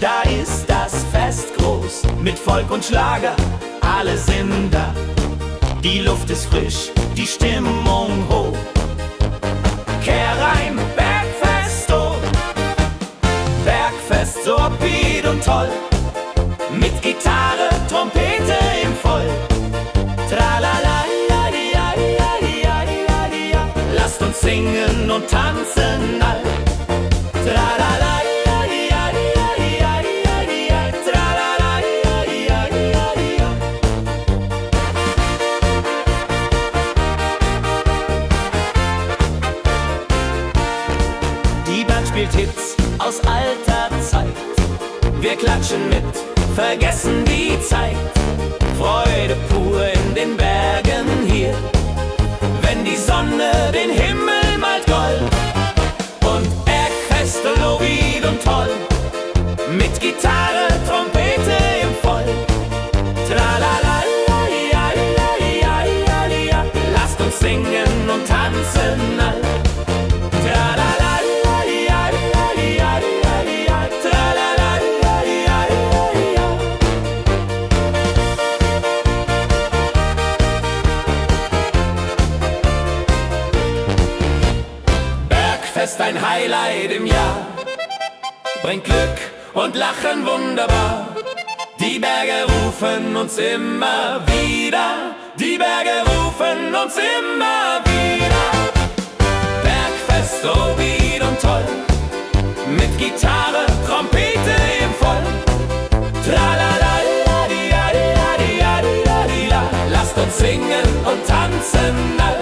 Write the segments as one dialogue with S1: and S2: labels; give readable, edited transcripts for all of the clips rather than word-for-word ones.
S1: da ist das Fest groß, mit Volk und Schlager, alle sind da. Die Luft ist frisch, die Stimmung hoch. Kehr rein, Bergfest, oh. Bergfest, so upbeat und toll. Mit Gitarre, Trompete im Voll. Tralala, lasst uns singen und tanzen all. Tralala. Die Band spielt Hits aus alter Zeit. Wir klatschen mit, vergessen die Zeit. Freude pur in den Bergen hier, wenn die Sonne den Himmel malt gold. Und Bergfest, Lovid und toll, mit Gitarre, Trompete im Voll. Tralala, lasst uns singen und tanzen all. Bergfest, ein Highlight im Jahr, bringt Glück und Lachen wunderbar. Die Berge rufen uns immer wieder, die Berge rufen uns immer wieder. Bergfest, so wieder und toll, mit Gitarre, Trompete im Voll. Tralala, lasst uns singen und tanzen all.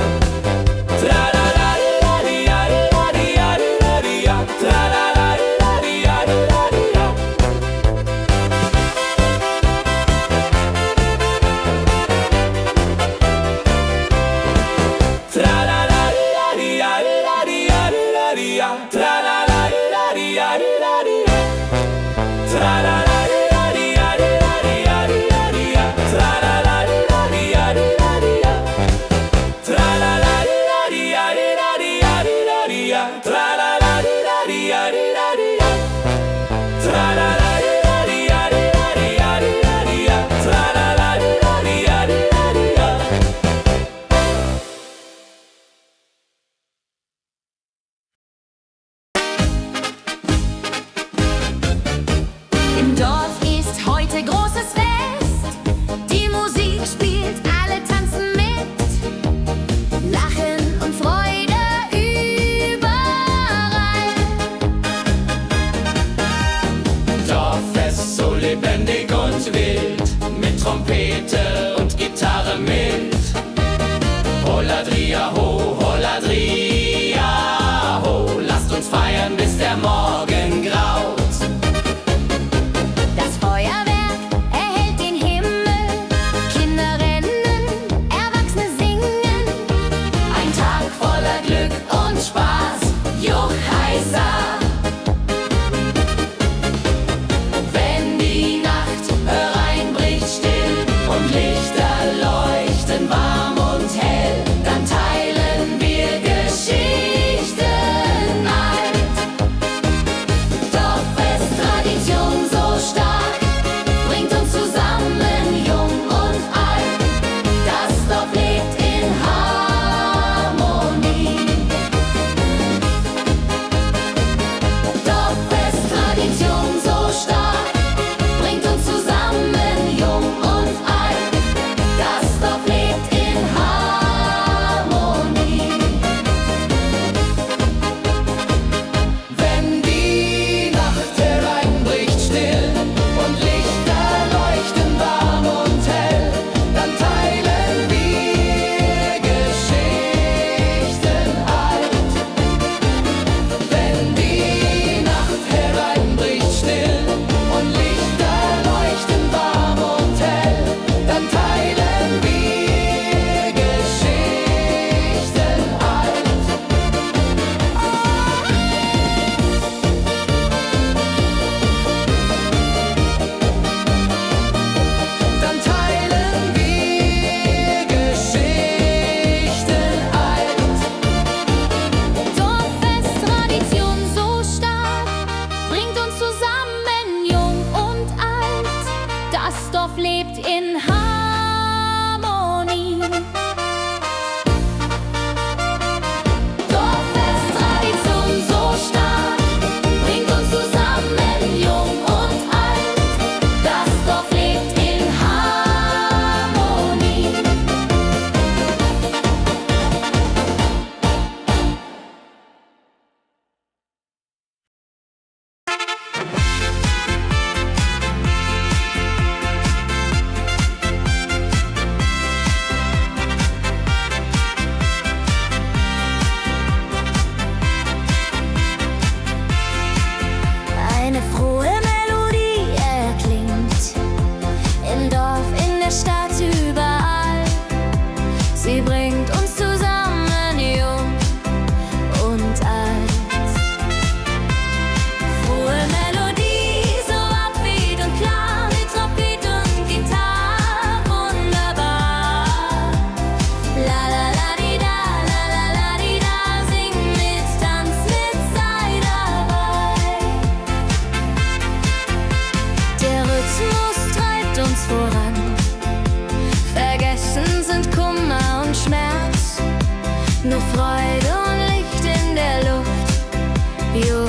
S2: Im Dorf ist heute großes Fest. Die Musik spielt, alle tanzen mit. Lachen und Freude überall.
S1: Dorffest, so lebendig und wild, mit Trompete und Gitarre mit. Holladria ho, Holladria ho, lasst uns feiern, bis der Morgen graut.
S2: Das Dorf lebt in Harmonie. Dorffest, Tradition so stark, bringt uns zusammen, jung und alt. Das Dorf lebt in Harmonie. Eine frohe Melodie erklingt im Dorf, in der Stadt, überall. Sie bringt uns zusammen, jung und alt. Frohe Melodie, so upbeat und klar, mit Trompete und Gitarre, wunderbar. La la la di da, la la la di da, sing mit, tanz mit, sei dabei. Der Rhythmus treibt uns voran. Vergessen sind Kummer und Schmerz. Nur Freude und Licht in der Luft. Juhe.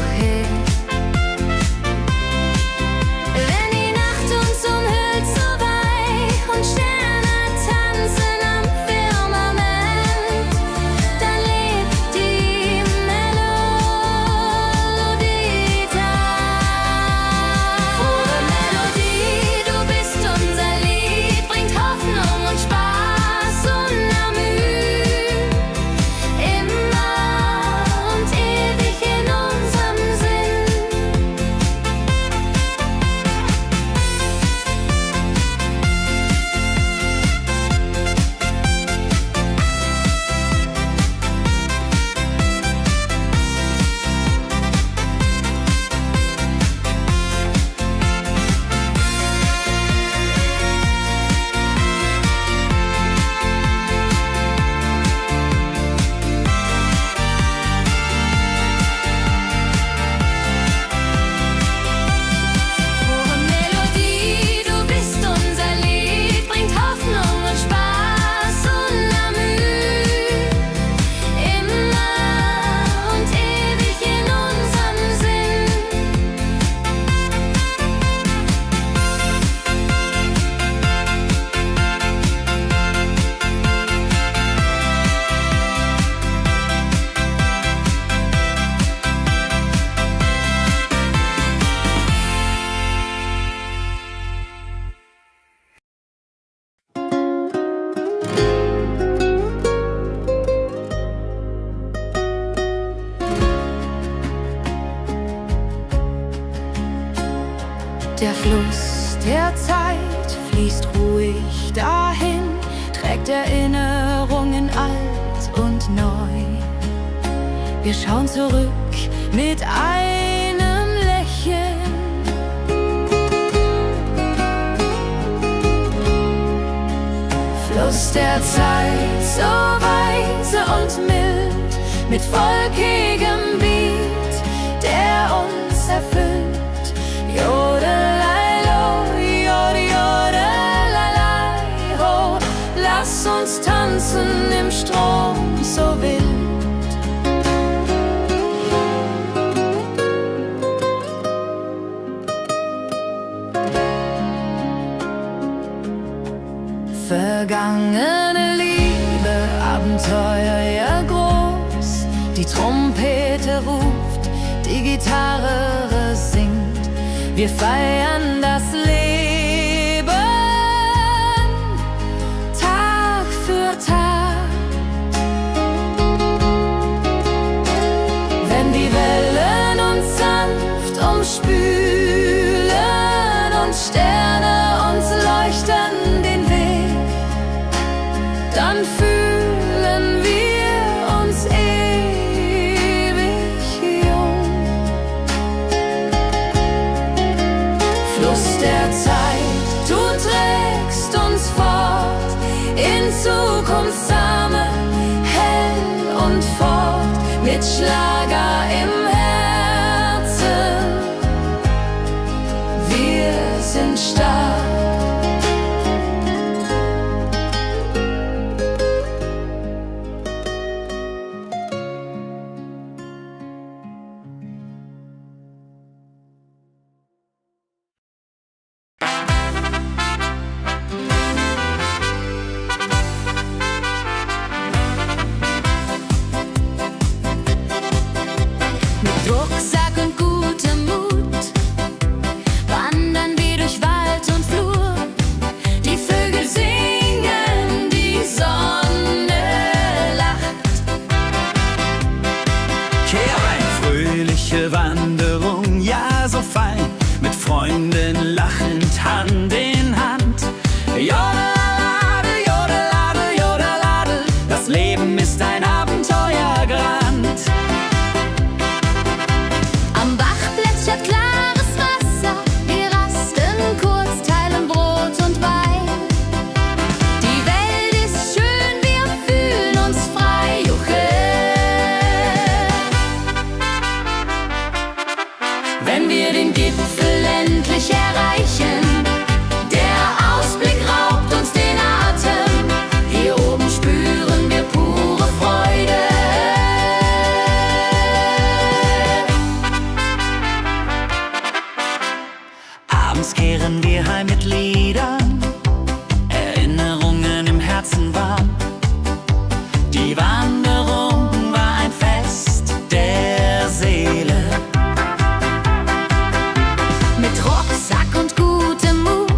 S2: Wenn die Nacht uns umhüllt so weich und Sterne tanzen am Firmament, dann lebt die Melodie da. Frohe Melodie, du bist unser Lied, bringt Hoffnung und Spaß unermüd. Immer und ewig in unserem Sinn. Frohe Melodie, du bist unser Lied, bringt Hoffnung und Spaß unermüd. Immer und ewig in unserem Sinn. Der Fluss der Zeit fließt ruhig dahin, trägt Erinnerungen alt und neu. Wir schauen zurück mit einem Lächeln. Fluss der Zeit, so weise und mild, mit volkigem Beat, der uns erfüllt. Jodelei-lo, jodelei-lei, ho, lass uns tanzen im Strom so wild. Vergangene Liebe, Abenteuer ja groß. Die Trompete ruft, die Gitarre singt. Wir feiern das Leben Tag für Tag. Wenn die Wellen uns sanft umspülen und Sterne uns leuchten den Weg, dann fühlen wir uns ewig jung. Fluss der Zeit, du trägst uns fort in Zukunftssame, hell und fort, mit Schlager im Herzen. Wir sind stark.
S1: Hand in Hand. Jodeladel, jodeladel, jodeladel, das Leben ist ein Abenteuergrand.
S2: Am Bach plätschert klares Wasser, wir rasten kurz, teilen Brot und Wein. Die Welt ist schön, wir fühlen uns frei, juche. Wenn wir den Gipfel endlich erreichen, der Ausblick raubt uns den Atem. Hier oben spüren wir pure Freude.
S1: Abends kehren wir heim mit Liedern, Erinnerungen im Herzen warm. Die Wanderung war ein Fest der Seele.
S2: Mit Rucksack und gutem Mut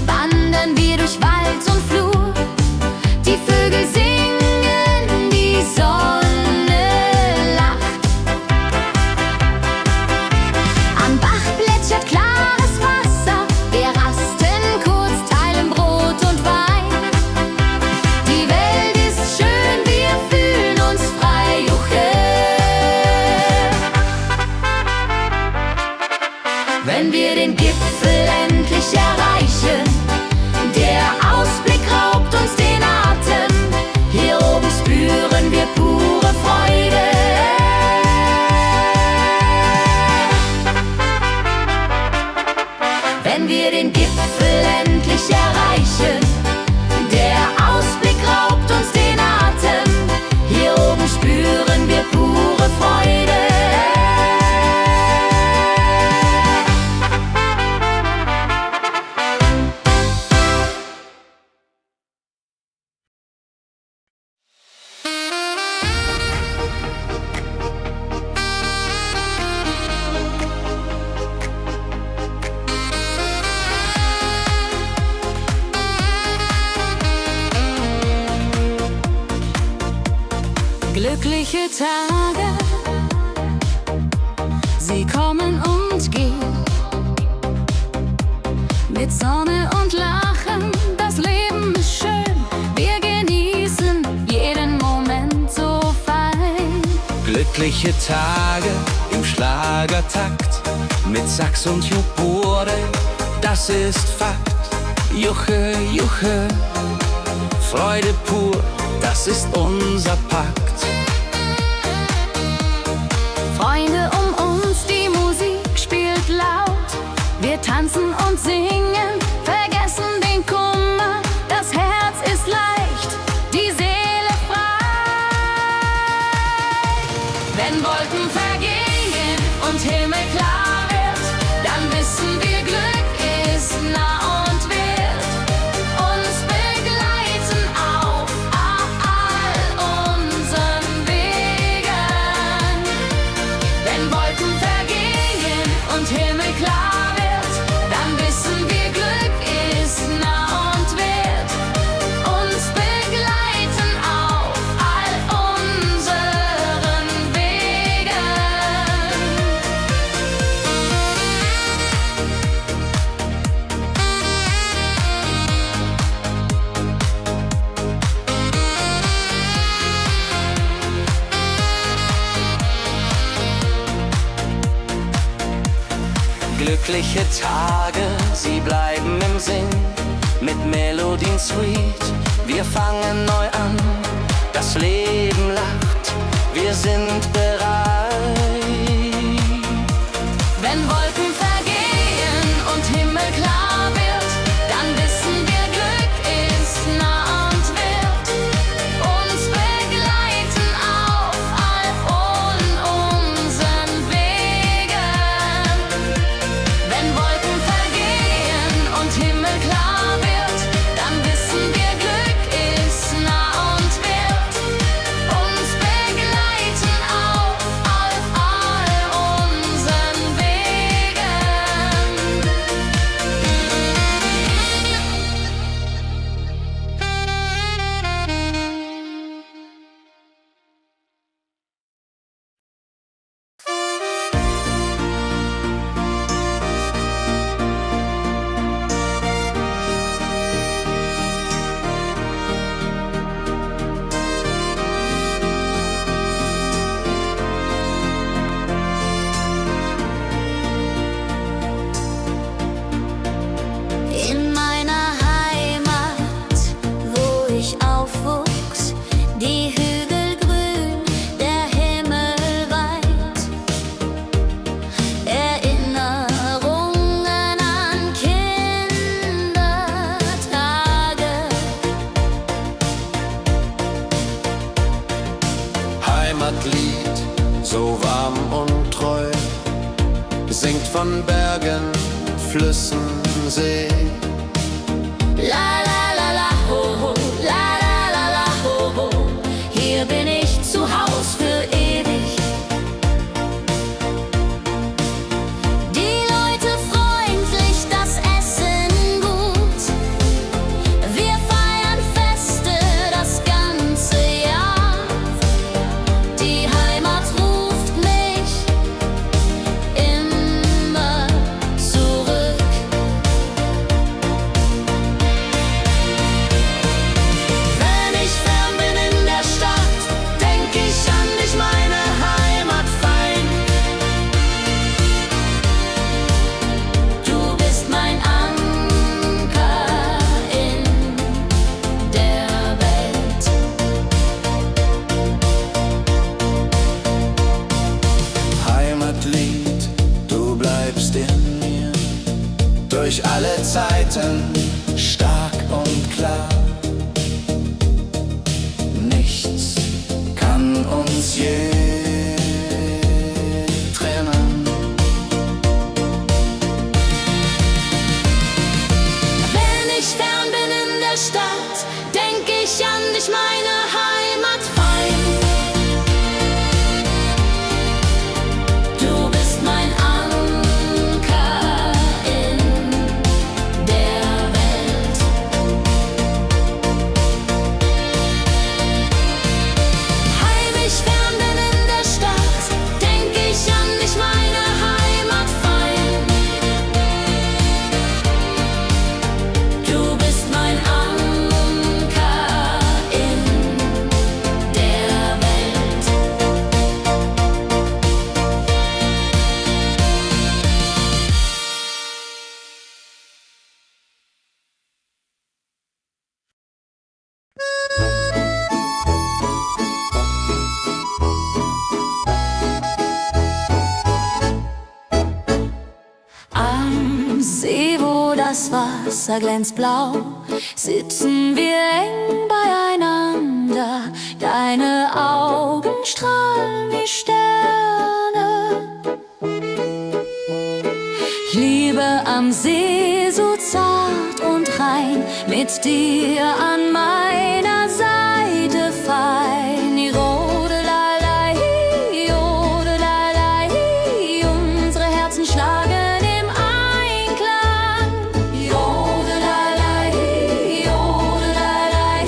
S2: wandern wir durch Wald und Flur. Die Vögel singen, die Sonne lacht. Am Bach plätschert klares Wasser, wir rasten kurz, teilen Brot und Wein. Die Welt ist schön, wir fühlen uns frei, juche. Wenn wir den Gipfel endlich erreichen, der Ausblick raubt uns den Atem. Hier oben spüren wir pure Freude. Wenn wir den Gipfel endlich erreichen, der Ausblick raubt uns den Atem. Hier oben spüren wir pure Freude. Glückliche Tage, sie kommen und gehen. Mit Sonne und Lachen, das Leben ist schön. Wir genießen jeden Moment so fein.
S1: Glückliche Tage im Schlagertakt, mit Sax und Jubore, das ist Fakt. Juche, juche, Freude pur, das ist unser Pakt.
S2: Freunde um uns, die Musik spielt laut. Wir tanzen und singen, vergessen den Kummer. Das Herz ist leicht, die Seele frei. Wenn Wolken vergehen und Himmel klar wird, dann wissen wir, Glück ist nah und wird uns begleiten auf all unseren Wegen. Wenn Wolken vergehen und Himmel klar wird, dann wissen wir, Glück ist nah und wird uns begleiten auf all unseren Wegen.
S1: Glückliche Tage, sie bleiben im Sinn, mit Melodien sweet. Wir fangen neu an, das Leben lacht, wir sind bereit.
S2: Wenn Wolken vergehen und Himmel klar wird, dann wissen wir, Glück ist nah und wird uns begleiten auf all unseren Wegen. Wenn Wolken vergehen und Himmel klar wird, dann wissen wir, Glück ist nah und wird uns begleiten auf all unseren Wegen.
S3: Flüssen seh.
S2: La la la la ho ho, la la la la ho ho. Hier bin ich zu Haus für ewig. Die Leute freundlich, das Essen gut. Wir feiern Feste das ganze Jahr. Die Heimat ruft mich immer zurück. Wenn ich fern bin in der Stadt, denk ich an dich, meine Heimat fein. Du bist mein Anker in der Welt.
S3: Heimatlied, du bleibst in mir durch alle Zeiten stark und klar. Nichts kann uns je trennen.
S2: Wenn ich fern bin in der Stadt, denk ich an dich, meine Heimat fein. Du bist mein Anker in der Welt. Heim ich fern bin in der Stadt, denk ich an dich, meine Heimat fein. Du bist mein Anker in der Welt. Am See, wo das Wasser glänzt blau, sitzen wir eng beieinander. Deine Augen strahlen wie Sterne. Liebe am See, so zart und rein, mit dir an meiner Seite fein. Jodelei, jodelei, unsere Herzen schlagen im Einklang. Jodelei, jodelei,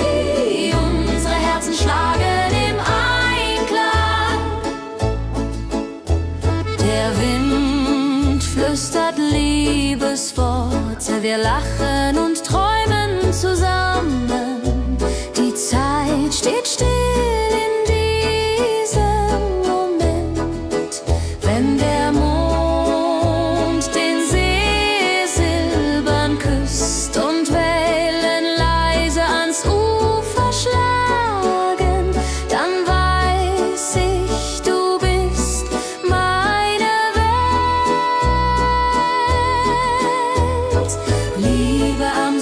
S2: unsere Herzen schlagen im Einklang. Der Wind flüstert Liebesworte, wir lachen und träumen zusammen. Die Zeit steht still in diesem Moment, wenn der Mond den See silbern küsst und Wellen leise ans Ufer schlagen, dann weiß ich, du bist meine Welt. Liebe am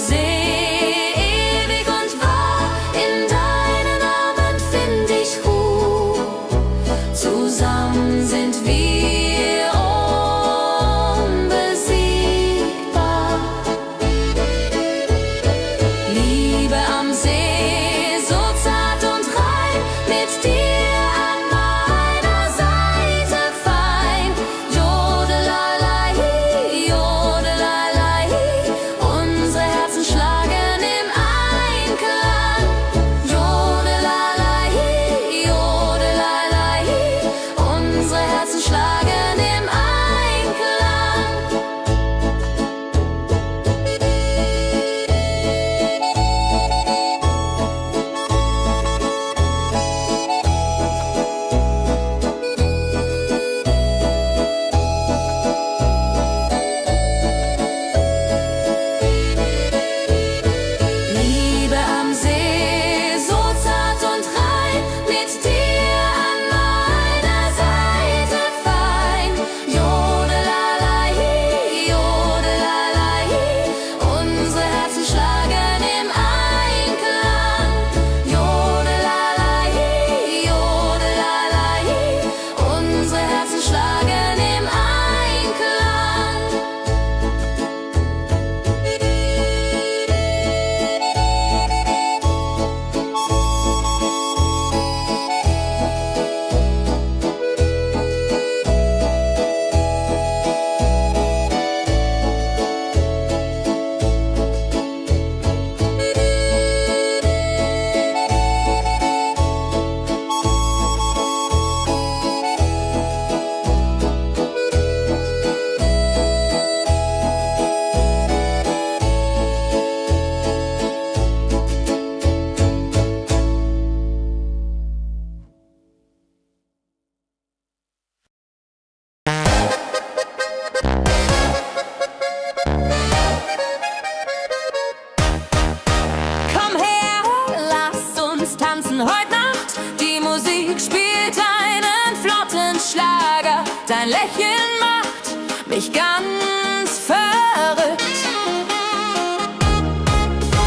S2: Dein Lächeln macht mich ganz verrückt.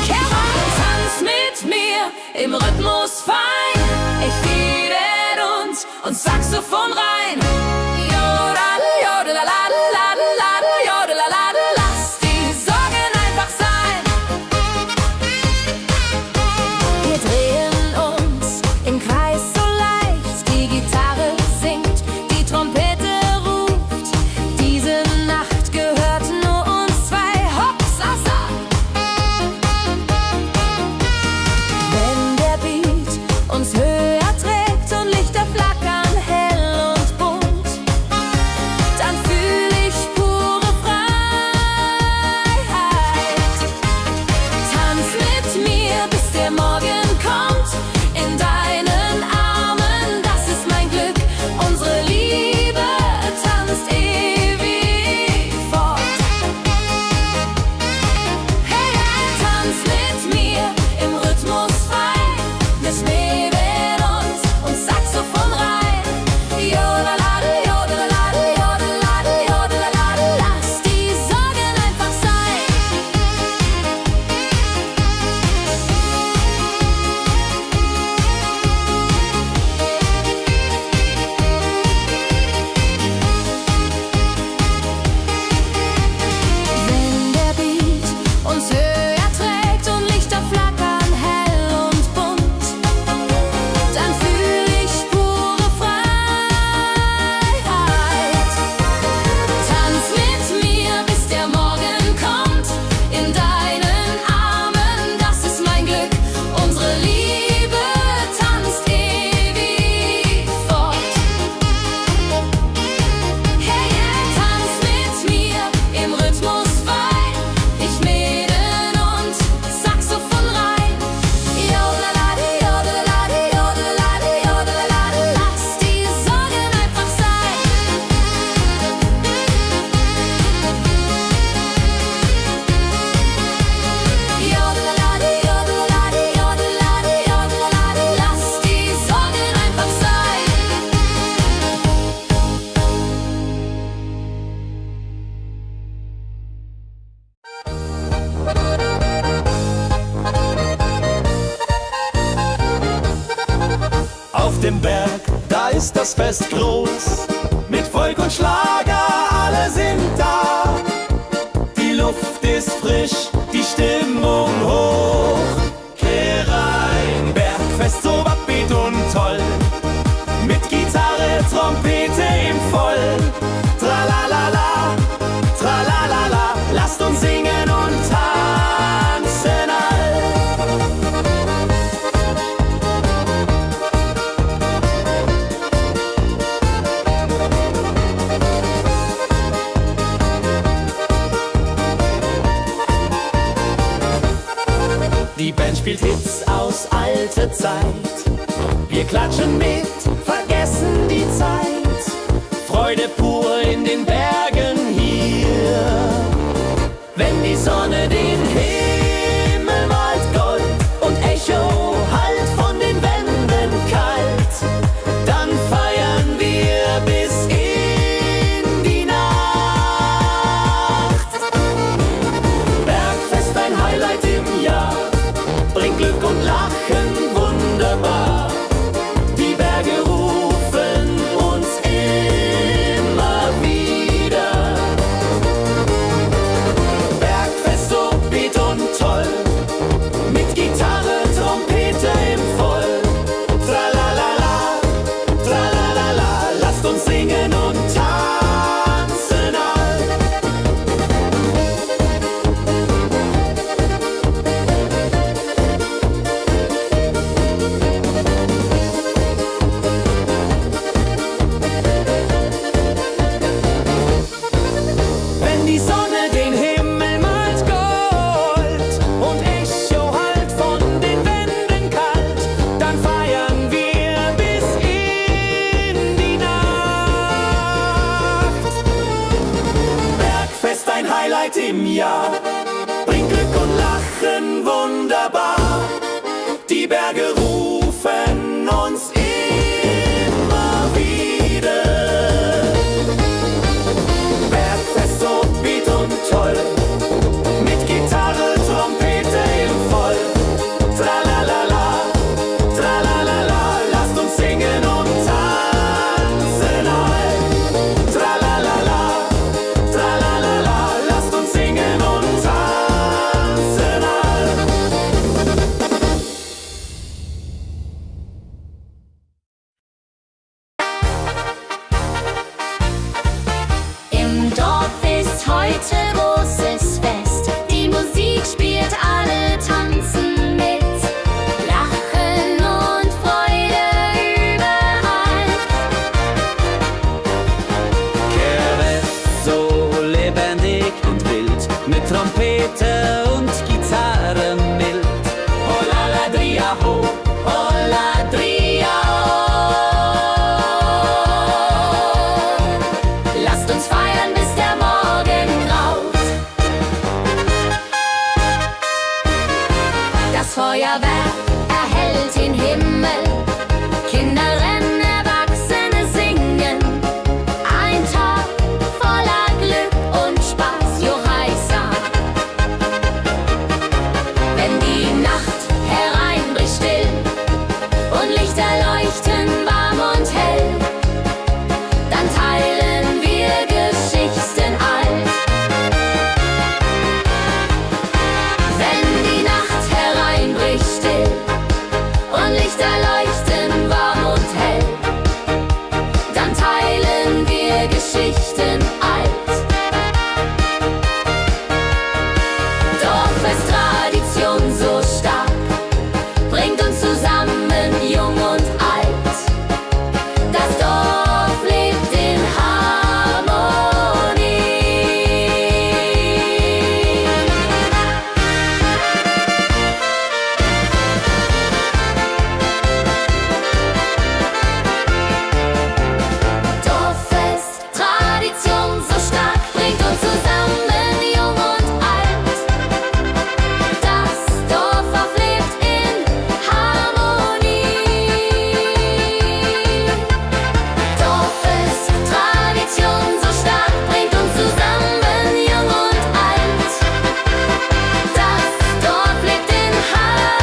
S2: Kehr rein, tanz mit mir im Rhythmus fein. Ich fiedel und Saxophon rein. Jodel, jodelalalalalal, jodelalala. Lass die Sorgen einfach sein. Wir drehen uns im Kreis so leicht. Die Gitarre singt, die Trompete ruft. Diese Nacht gehört nur uns zwei. Hopsasa. Wenn der Beat uns höher trägt und Lichter flackern hell und bunt, dann fühl ich pure Freiheit. Tanz mit mir, bis der Morgen kommt. In deinen Armen, das ist mein Glück. Unsere Liebe tanzt ewig fort. Hey, hey, tanz mit mir im Rhythmus fein. Wir schweben und Saxophon rein. Jodeladel, jodeladel, jodeladel, jodeladel. Lass die Sorgen einfach sein. Wenn der Beat uns höher trägt und Lichter flackern hell und bunt, dann fühl ich pure Freiheit. Tanz mit mir, bis der Morgen kommt. In deinen Armen, das ist mein Glück. Unsere Liebe tanzt ewig fort. Hey, hey, tanz mit mir im Rhythmus fein. Ich Mäden und Saxophon rein. Jodelade, jodelade, jodelade, jodelade. Lass die Sorgen einfach sein. Jodelade, jodelade, jodelade, jodelade. Lass die Sorgen einfach sein.
S1: Auf dem Berg, da ist das Fest groß. Mit Volk und Schlager, alle sind da. Die Luft ist frisch, die Stimmung hoch. Kehr rein, Bergfest so upbeat und toll. Mit Gitarre, Trompete im Voll. Tralalala, tralalala. Lasst uns singen und tanzen all. Die Band spielt Hits aus alter Zeit. Wir klatschen mit, vergessen die Zeit. Freude pur in den Bergen hier. Wenn die Sonne den Himmel malt Gold und Echo hallt von den Wänden kalt, dann feiern wir bis in die Nacht. Bergfest, ein Highlight im Jahr, bringt Glück und Lachen wunderbar. Die Berge rufen uns immer wieder. Bergfest so beat und toll, mit Gitarre, Trompete im Voll. Tralalala, tralalala, lasst uns singen und tanzen all. Wenn die Sonne den Himmel malt Gold und Echo hallt von den Wänden kalt, dann feiern wir bis in die Nacht. Bergfest, ein Highlight im Jahr, bringt Glück und Lachen wunderbar. Die Berge rufen uns immer wieder. mit Trompete und Gitarre mild. Oh la la dria ho, oh la dria oh. Lasst uns feiern, bis der Morgen graut. Das Feuerwerk erhellt den Himmel, Kinder rennen, Erwachsene singen. Ein Tag voller Glück und Spaß, Johaisa. Wenn die Nacht hereinbricht still und Lichter leuchten warm und hell, dann teilen wir Geschichten alt. Wenn die Nacht hereinbricht still und Lichter leuchten warm und hell, dann teilen wir Geschichten alt. Dorffest-Tradition so stark, bringt uns zusammen, jung und alt. Das Dorf lebt in Harmonie. Dorffest, Tradition so stark, bringt uns zusammen, jung und alt. Das Dorf lebt in Harmonie. Dorffest, Tradition so stark, bringt uns zusammen, jung und alt. Das Dorf lebt in Harmonie.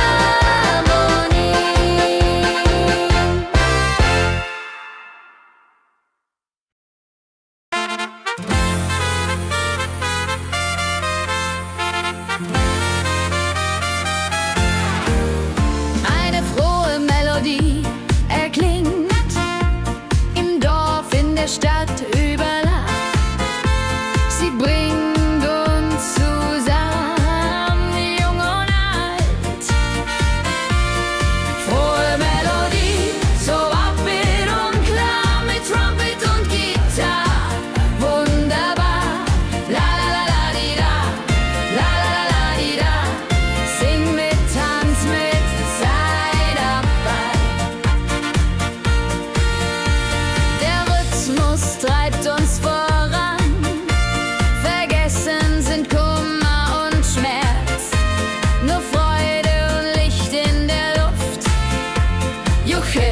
S1: Eine frohe Melodie erklingt im Dorf, in der Stadt, überall. Sie bringt uns zusammen, jung und alt. Frohe Melodie, so upbeat und klar, mit Trumpet und Gitarre. Wunderbar, la la la la di da, la la la la di da. Sing mit, tanz mit, sei dabei. Der Rhythmus treibt uns voran, vergessen sind Kummer und Schmerz, nur Freude und Licht in der Luft. Juche!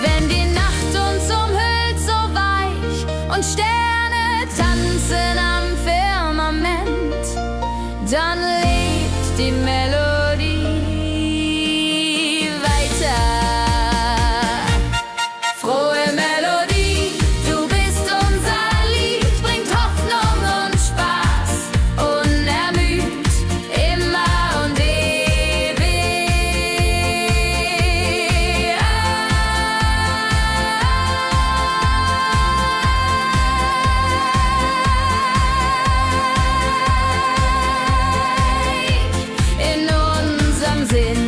S1: Wenn die Nacht uns umhüllt, so weich, und Sterne tanzen am Firmament, dann lebt die Melodie weiter. Frohe Melodie, du bist unser Lied, bringt Hoffnung und Spaß, unermüd, immer und ewig in unserem Sinn.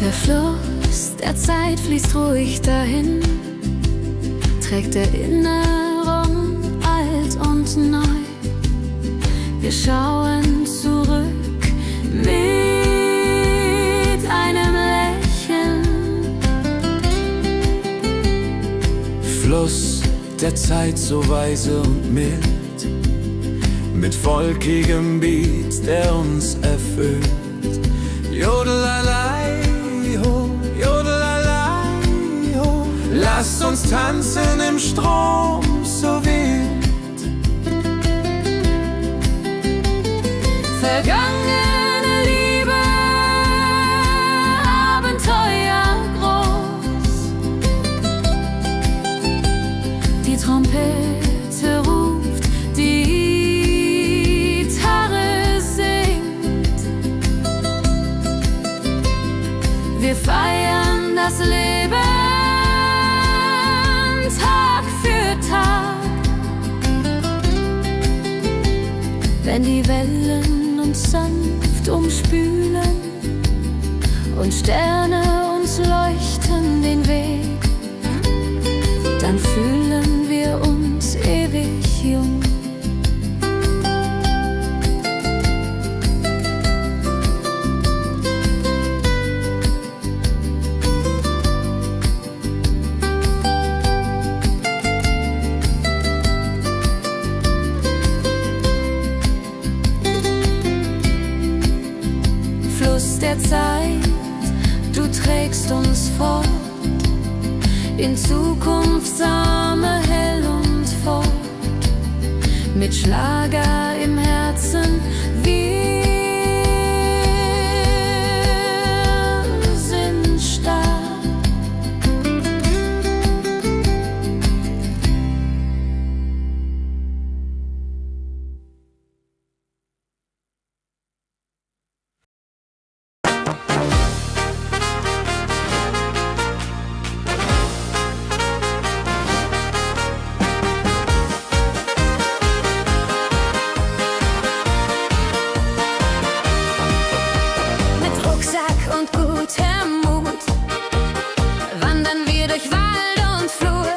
S1: Der Fluss der Zeit fließt ruhig dahin, trägt Erinnerung alt und neu. Wir schauen zurück mit einem Lächeln.
S3: Fluss der Zeit so weise und mild, mit volkigem Beat, der uns erfüllt. Jodelalei ho, jodelalei ho, lasst uns tanzen im Strom so wild.
S2: Vergangene Liebe Wir feiern das Leben Tag für Tag. Wenn die Wellen uns sanft umspülen und Sterne uns leuchten den Weg, dann fühlen wir uns ewig jung. Fluss der Zeit, du trägst uns fort in Zukunftssame hell und fort, mit Schlager im Herzen. Wir sind stark. Und gutem Mut wandern wir durch Wald und Flur.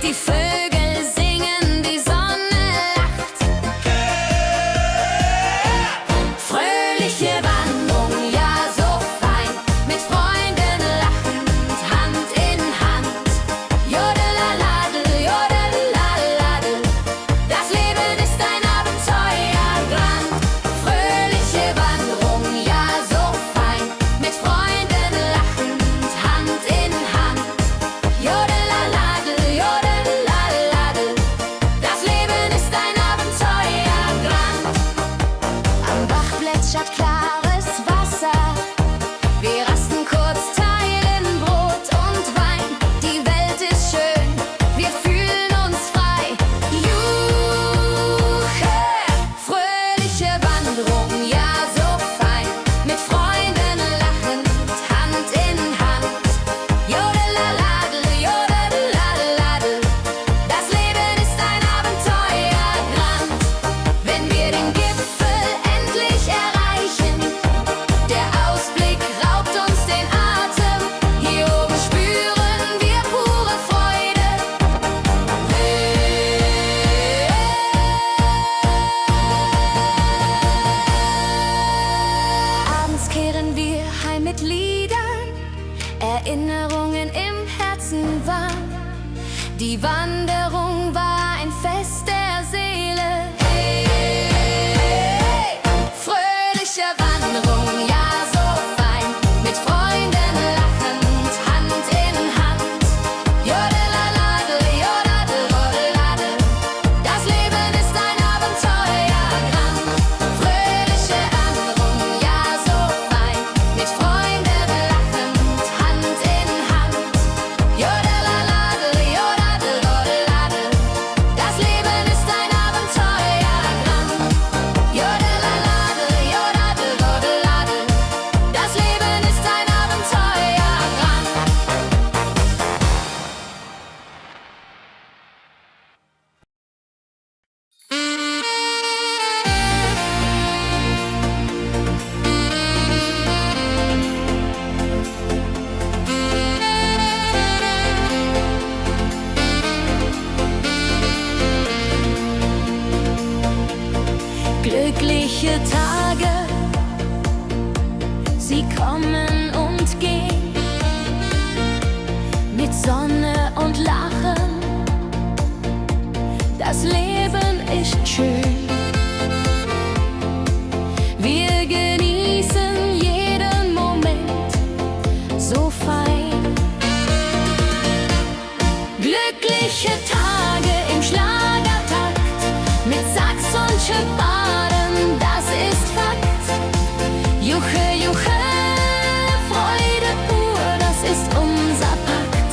S2: Die Vögel singen, die Sonne lacht. Fröhliche Wanderung, ja so fein, mit Freunden lachend, Hand in Hand. Jodelaladel, jodelaladel, das Leben ist ein Abenteuerland. Fröhliche Wanderung, ja so fein, mit Freunden lachend, Hand in Hand. Jodelaladel, jodelaladel, das Leben ist ein Abenteuerland. Am Bach plätschert klares Wasser, wir rasten kurz, teilen Brot und Wein. Die Welt ist schön, wir fühlen uns frei. Juche, fröhliche Wanderung, ja so fein, mit Freunden lachend, Hand in Hand. Jodelaladel, jodelaladel, das Leben ist ein Abenteuerland. Wenn wir den Gipfel endlich erreichen, der Ausblick raubt uns den Atem. Hier oben spüren wir pure Freude. Abends kehren wir heim mit Liedern, Erinnerungen im Herzen warm. Die Wanderung war ein Fest der Seele. Hey, fröhliche Wanderung, ja so fein, mit Freunden lachend, Hand in Hand. Jodelaladel, jodadel, rodeladel, das Leben ist ein Abenteuerland. Fröhliche Wanderung, ja so fein, mit Freunden lachend, Hand in Hand. Jodelaladel, jodadel, rodeladel, das Leben ist ein Abenteuerland. Jodelaladel, jodadel, rodeladel, das Leben ist ein Abenteuerland. Glückliche Tage, sie kommen und gehen, mit Sonne und Lachen. Das Leben ist schön. Wir genießen jeden Moment so fein. Glückliche Tage im Schlagertakt, mit Sax und Schöpbaden, das ist Fakt. Juche, juche, Freude pur, das ist unser Pakt.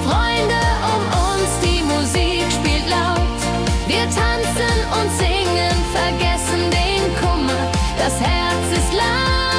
S2: Freunde um uns, die Musik spielt laut. Wir tanzen und singen, vergessen den Kummer. Das Herz ist laut.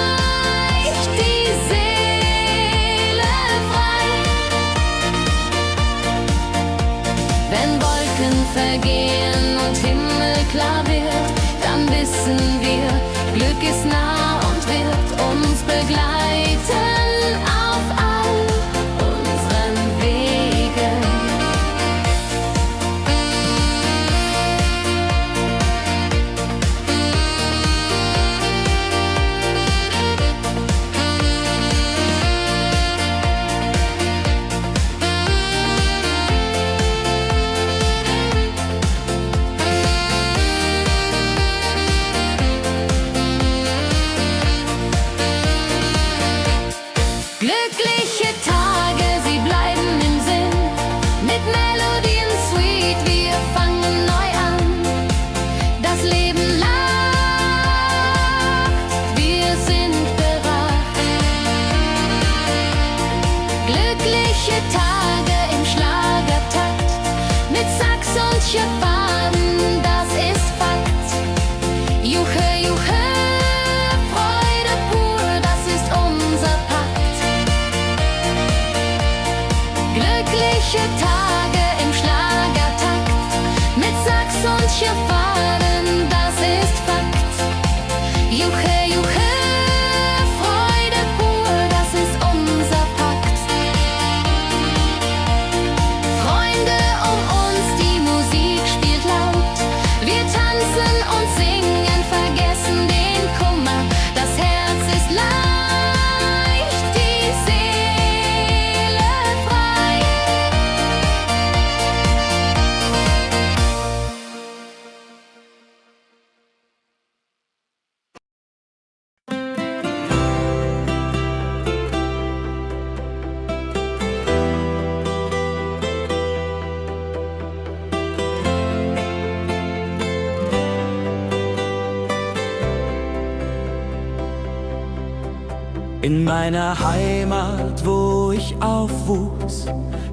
S1: In meiner Heimat, wo ich aufwuchs,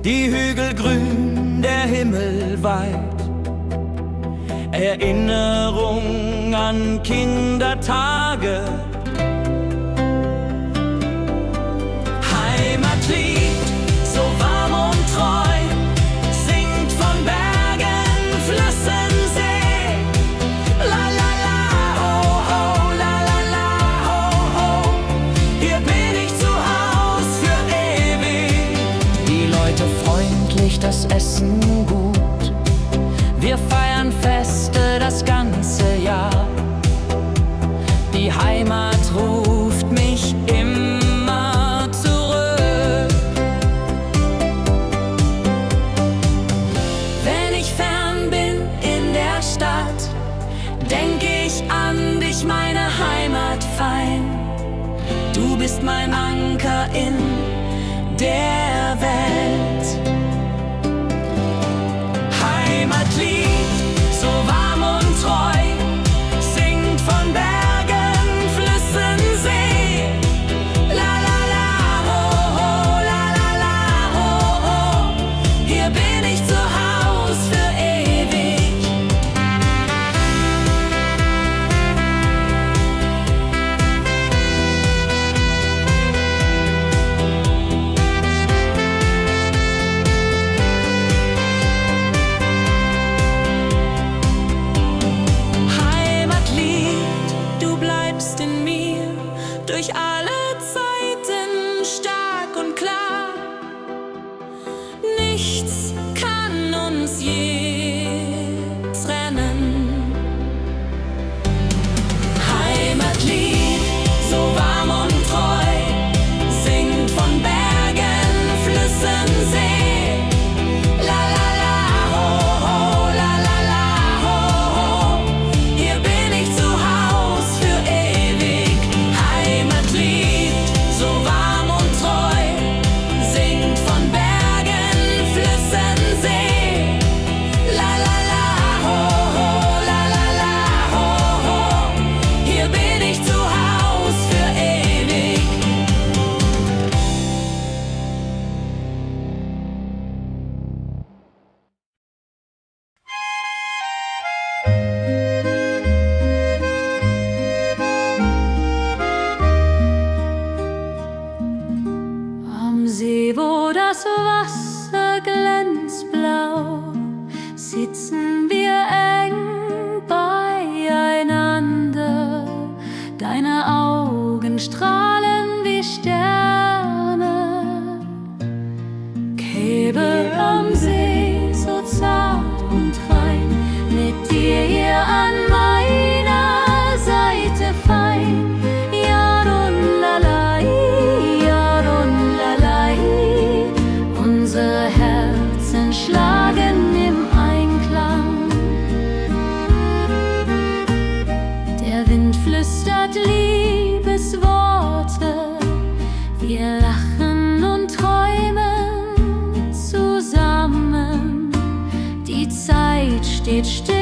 S1: die Hügel grün, der Himmel weit. Erinnerung an Kindertage. Heimatlied, so warm und treu, singt von Bergen, Flüssen, See. La la la, ho ho, la la la, ho ho. Hier bin ich zu Haus für ewig. Die Leute freundlich, das Essen gut. Wir feiern Feste das ganze Jahr. Die Heimat ruft mich immer zurück. Wenn ich fern bin in der Stadt, denk ich an dich, meine Heimat fein. Du bist mein Anker in der Welt. Heimatlied, so warm und treu, singt von Bergen, Flüssen, See. La la la, ho ho, la la la, ho ho. Hier bin ich zu Haus für ewig. Durch alle Zeiten stark und klar. Nichts kann uns je trennen. Heimatlied, so warm und treu, singt von Bergen, Flüssen, See. La la la, ho ho, la la la, ho ho. Hier bin ich zu Haus für ewig. Heimatlied, so warm und treu, singt von Bergen, Flüssen, See. La la la, ho ho, la la la, ho ho. Hier bin ich zu Haus für ewig.
S2: Am See, wo das Wasser glänzt blau, sitzen wir eng beieinander. Deine Augen strahlen wie Sterne. Käbe am See, so zart und rein, mit dir hier an meiner Seite fein. Unsere Herzen schlagen im Einklang. Der Wind flüstert Liebesworte. Wir lachen und träumen zusammen. Die Zeit steht still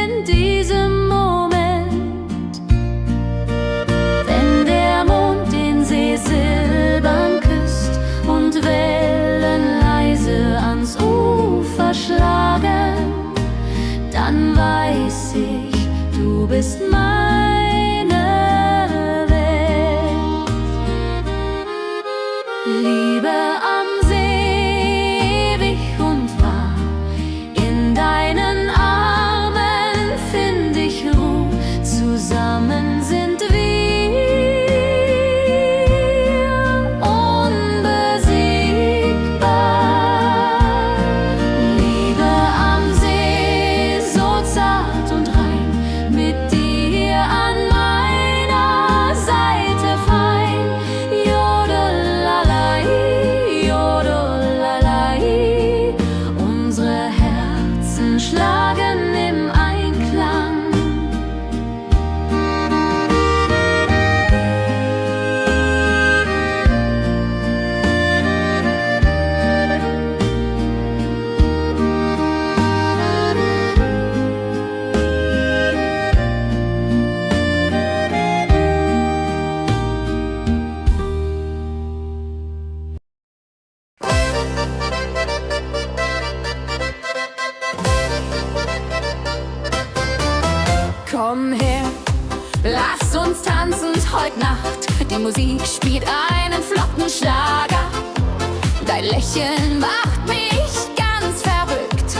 S2: in diesem Moment. Wenn der Mond den See silbern küsst und Wellen leise ans Ufer schlagen, dann weiß ich, du bist meine Welt. Liebe am See, ewig und wahr, in deinen Armen find ich Ruhe, zusammen sind wir unbesiegbar. Liebe am See, so zart und rein, mit dir Lass uns tanzen heut Nacht. Die Musik spielt einen flotten Schlager. Dein Lächeln macht mich ganz verrückt.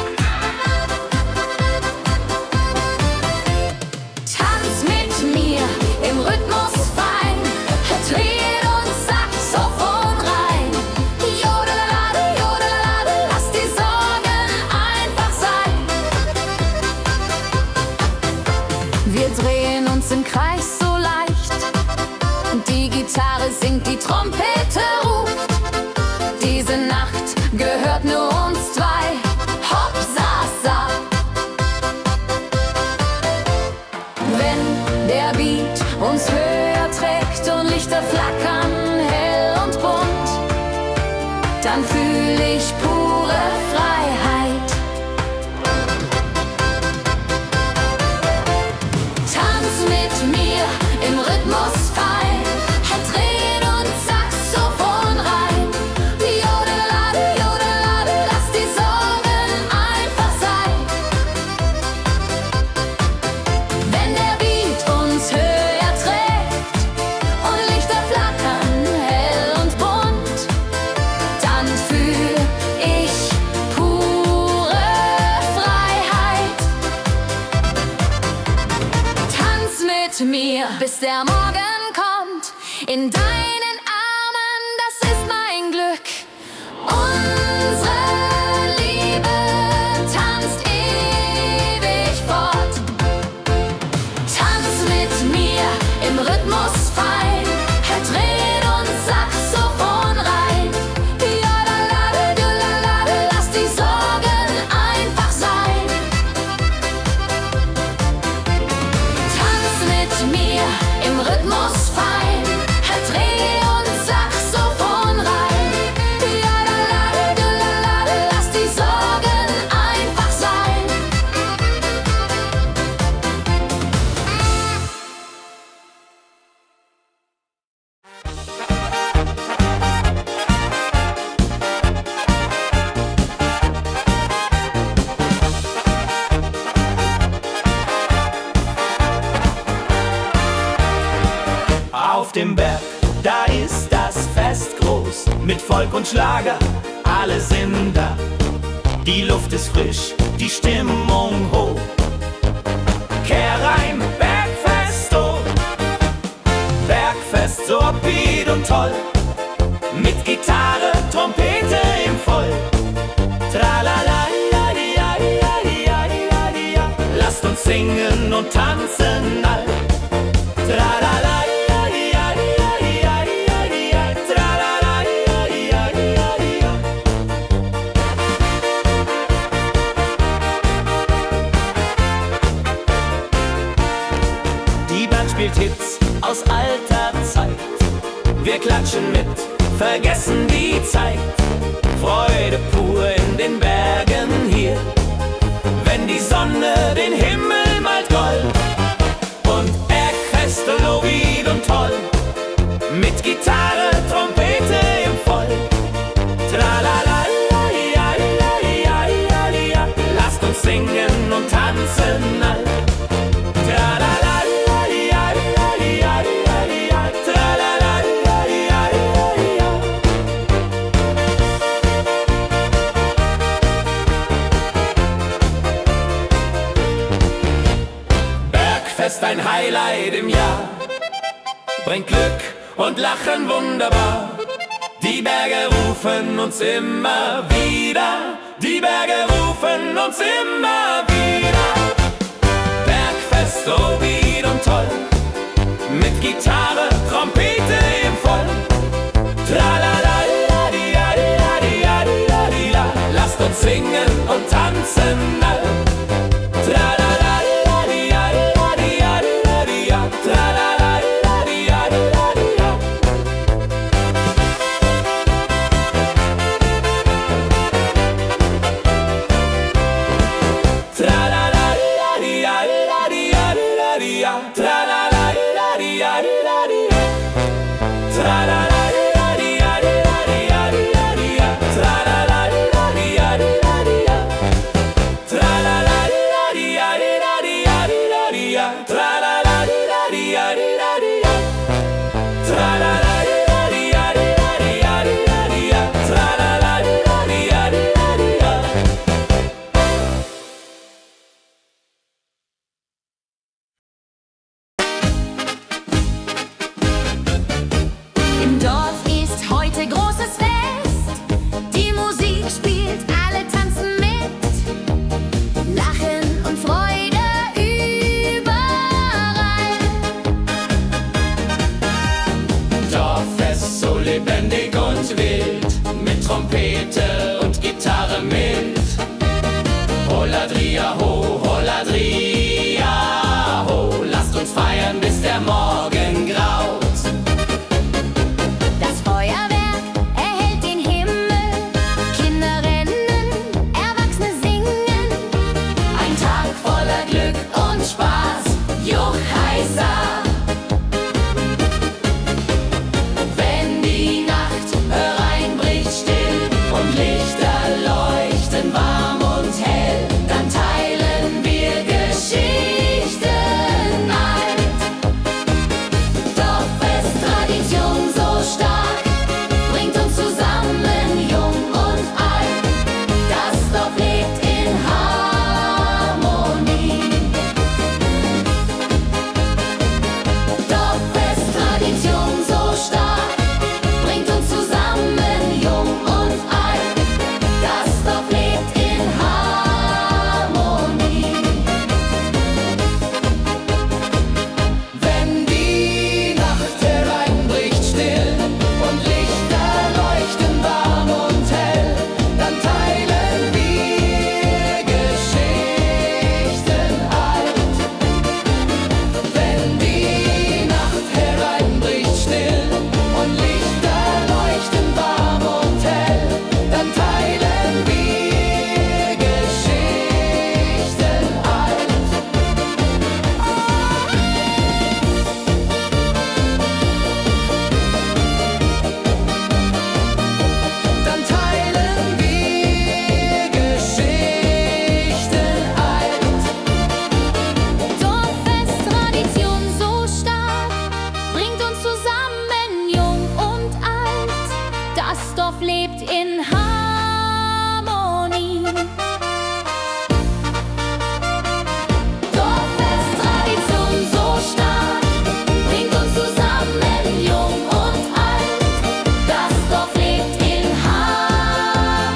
S2: Tanz mit mir im Rhythmus fein. Tritt und Saxophon rein. Jodelade, jodelade, lass die Sorgen einfach sein. Wir drehen uns im Kreis so leicht. Die Gitarre singt, die Trompete ruft. Diese Nacht gehört nur uns zwei. Hopp, sa, sa. Wenn der Beat uns höher trägt und Lichter flackern hell und bunt, dann fühl ich pure Freiheit. Tanz mit mir im Rhythmus fein. Drehen und Saxophon rein. Jodelade, jodelade, lass die Sorgen einfach sein. Wenn der Beat uns höher trägt und Lichter flackern hell und bunt, dann fühl ich pure Freiheit. Tanz mit mir, bis der Morgen kommt. In deinen Armen, das ist mein Glück. Unsere Liebe tanzt ewig fort. Tanz mit mir im Rhythmus fein. Dreh und Saxophon rein. Jodelade, jodelade, lass die Sorgen einfach sein. Tanz mit mir im Rhythmus fein. Dreh und Saxophon rein. Jodelade, jodelade, lass die Sorgen einfach sein.
S1: Auf dem Berg, da ist das Fest groß, mit Volk und Schlager, alle sind da. Die Luft ist frisch, die Stimmung hoch. Kehr rein, Bergfest, oh. Bergfest, so upbeat und toll. Mit Gitarre, Trompete im Voll. Tralala, ja, ja, ja, ja, ja, ja. Lasst uns singen und tanzen all. Tralala, ja, ja, ja, ja, ja, ja. Tralala, ja, ja, ja, ja. Die Band spielt Hits aus alter Zeit. Wir klatschen mit, vergessen die Zeit. Freude pur in den Bergen hier. Wenn die Sonne den Himmel malt gold. Und Bergfest, Lovid und toll. Mit Gitarre, Trompete im Voll. Tralala, ja, ja, ja, ja, ja. Lasst uns singen und tanzen all. Tralala, ja, ja, ja, ja, ja. Tralala, ja, ja, ja, ja. Bergfest, ein Highlight im Jahr. Bringt Glück und Lachen wunderbar. Die Berge rufen uns immer wieder. Die Berge rufen uns immer wieder. Bergfest, so wied und toll. Mit Gitarre, Trompete im Voll. Tralala, la, di, la, di, la, di, la, di, la, di, la. Lasst uns singen und tanzen all. Tralala, la, di, la, di, la, di, la, di, la, di, la. Tralala, la, di, la, di, la, di, la. Tralala, la, di, la, di, la, di, la, di, la. Tralala, la, di, la, di, la, di, la. Tralala, la, di, la, di, la, di, la, di, la, di, la. Tralala, la, di, la, di, la, di, la. lebendig und wild, mit Trompete und Gitarre mild. Holladria ho, Holladria ho, lasst uns feiern, bis der Morgen graut.
S2: Das Feuerwerk erhellt den Himmel, Kinder rennen, Erwachsene singen.
S1: Ein Tag voller Glück und Spaß, Juchheisa. Wenn die Nacht hereinbricht still und Lichter leuchten warm und hell, dann teilen wir Geschichten alt. Dorffest, Tradition so stark, bringt uns zusammen, jung und alt. Das Dorf lebt in Harmonie. Dorffest, Tradition so stark, bringt uns zusammen, jung und alt. Das Dorf lebt in Harmonie. Wenn die Nacht hereinbricht still und Lichter leuchten warm und hell, dann teilen wir Geschichten alt. Wenn die Nacht hereinbricht still und Lichter leuchten warm und hell, dann teilen wir Geschichten alt. Dann teilen wir Geschichten alt.
S2: Dorffest, Tradition so stark, bringt uns zusammen, jung und alt. Das Dorf lebt in Harmonie. Dorffest, Tradition so stark, bringt uns zusammen, jung und alt. Das Dorf lebt in Harmonie.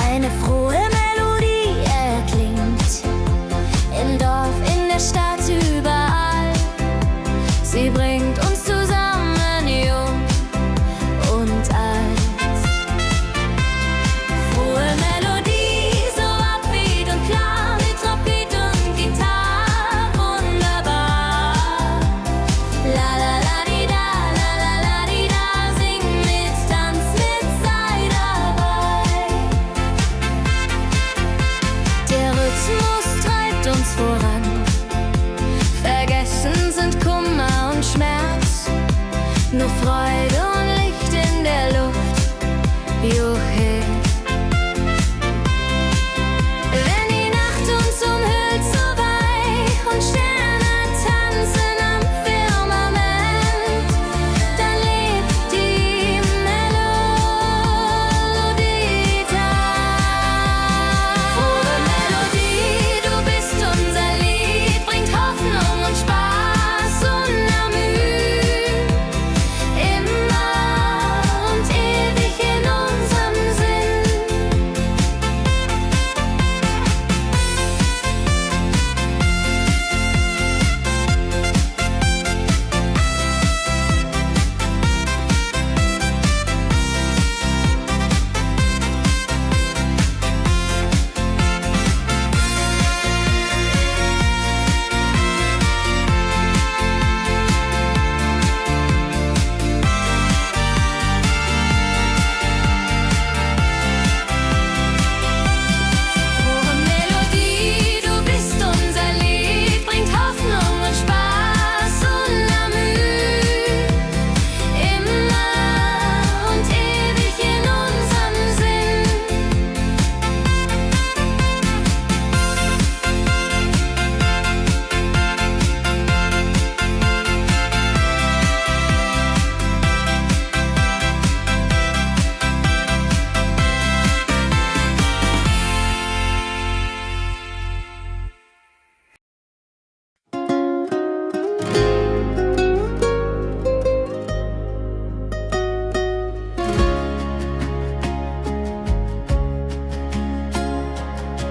S2: Eine frohe Melodie erklingt im Dorf, in der Stadt, überall. Sie bringt uns zusammen, jung und alt. Frohe Melodie, so upbeat und klar, mit Trompete und Gitarre, wunderbar. La la la di da, la la la di da, sing mit, tanz mit, sei dabei. Der Rhythmus treibt uns voran. Vergessen sind Kummer und Schmerz. Nur Freude und Licht in der Luft. Juche. Wenn die Nacht uns umhüllt so weich und Sterne tanzen am Firmament, dann lebt die Melodie da. Frohe Melodie, du bist unser Lied, bringt Hoffnung und Spaß unermüht. Immer und ewig in unserem Sinn.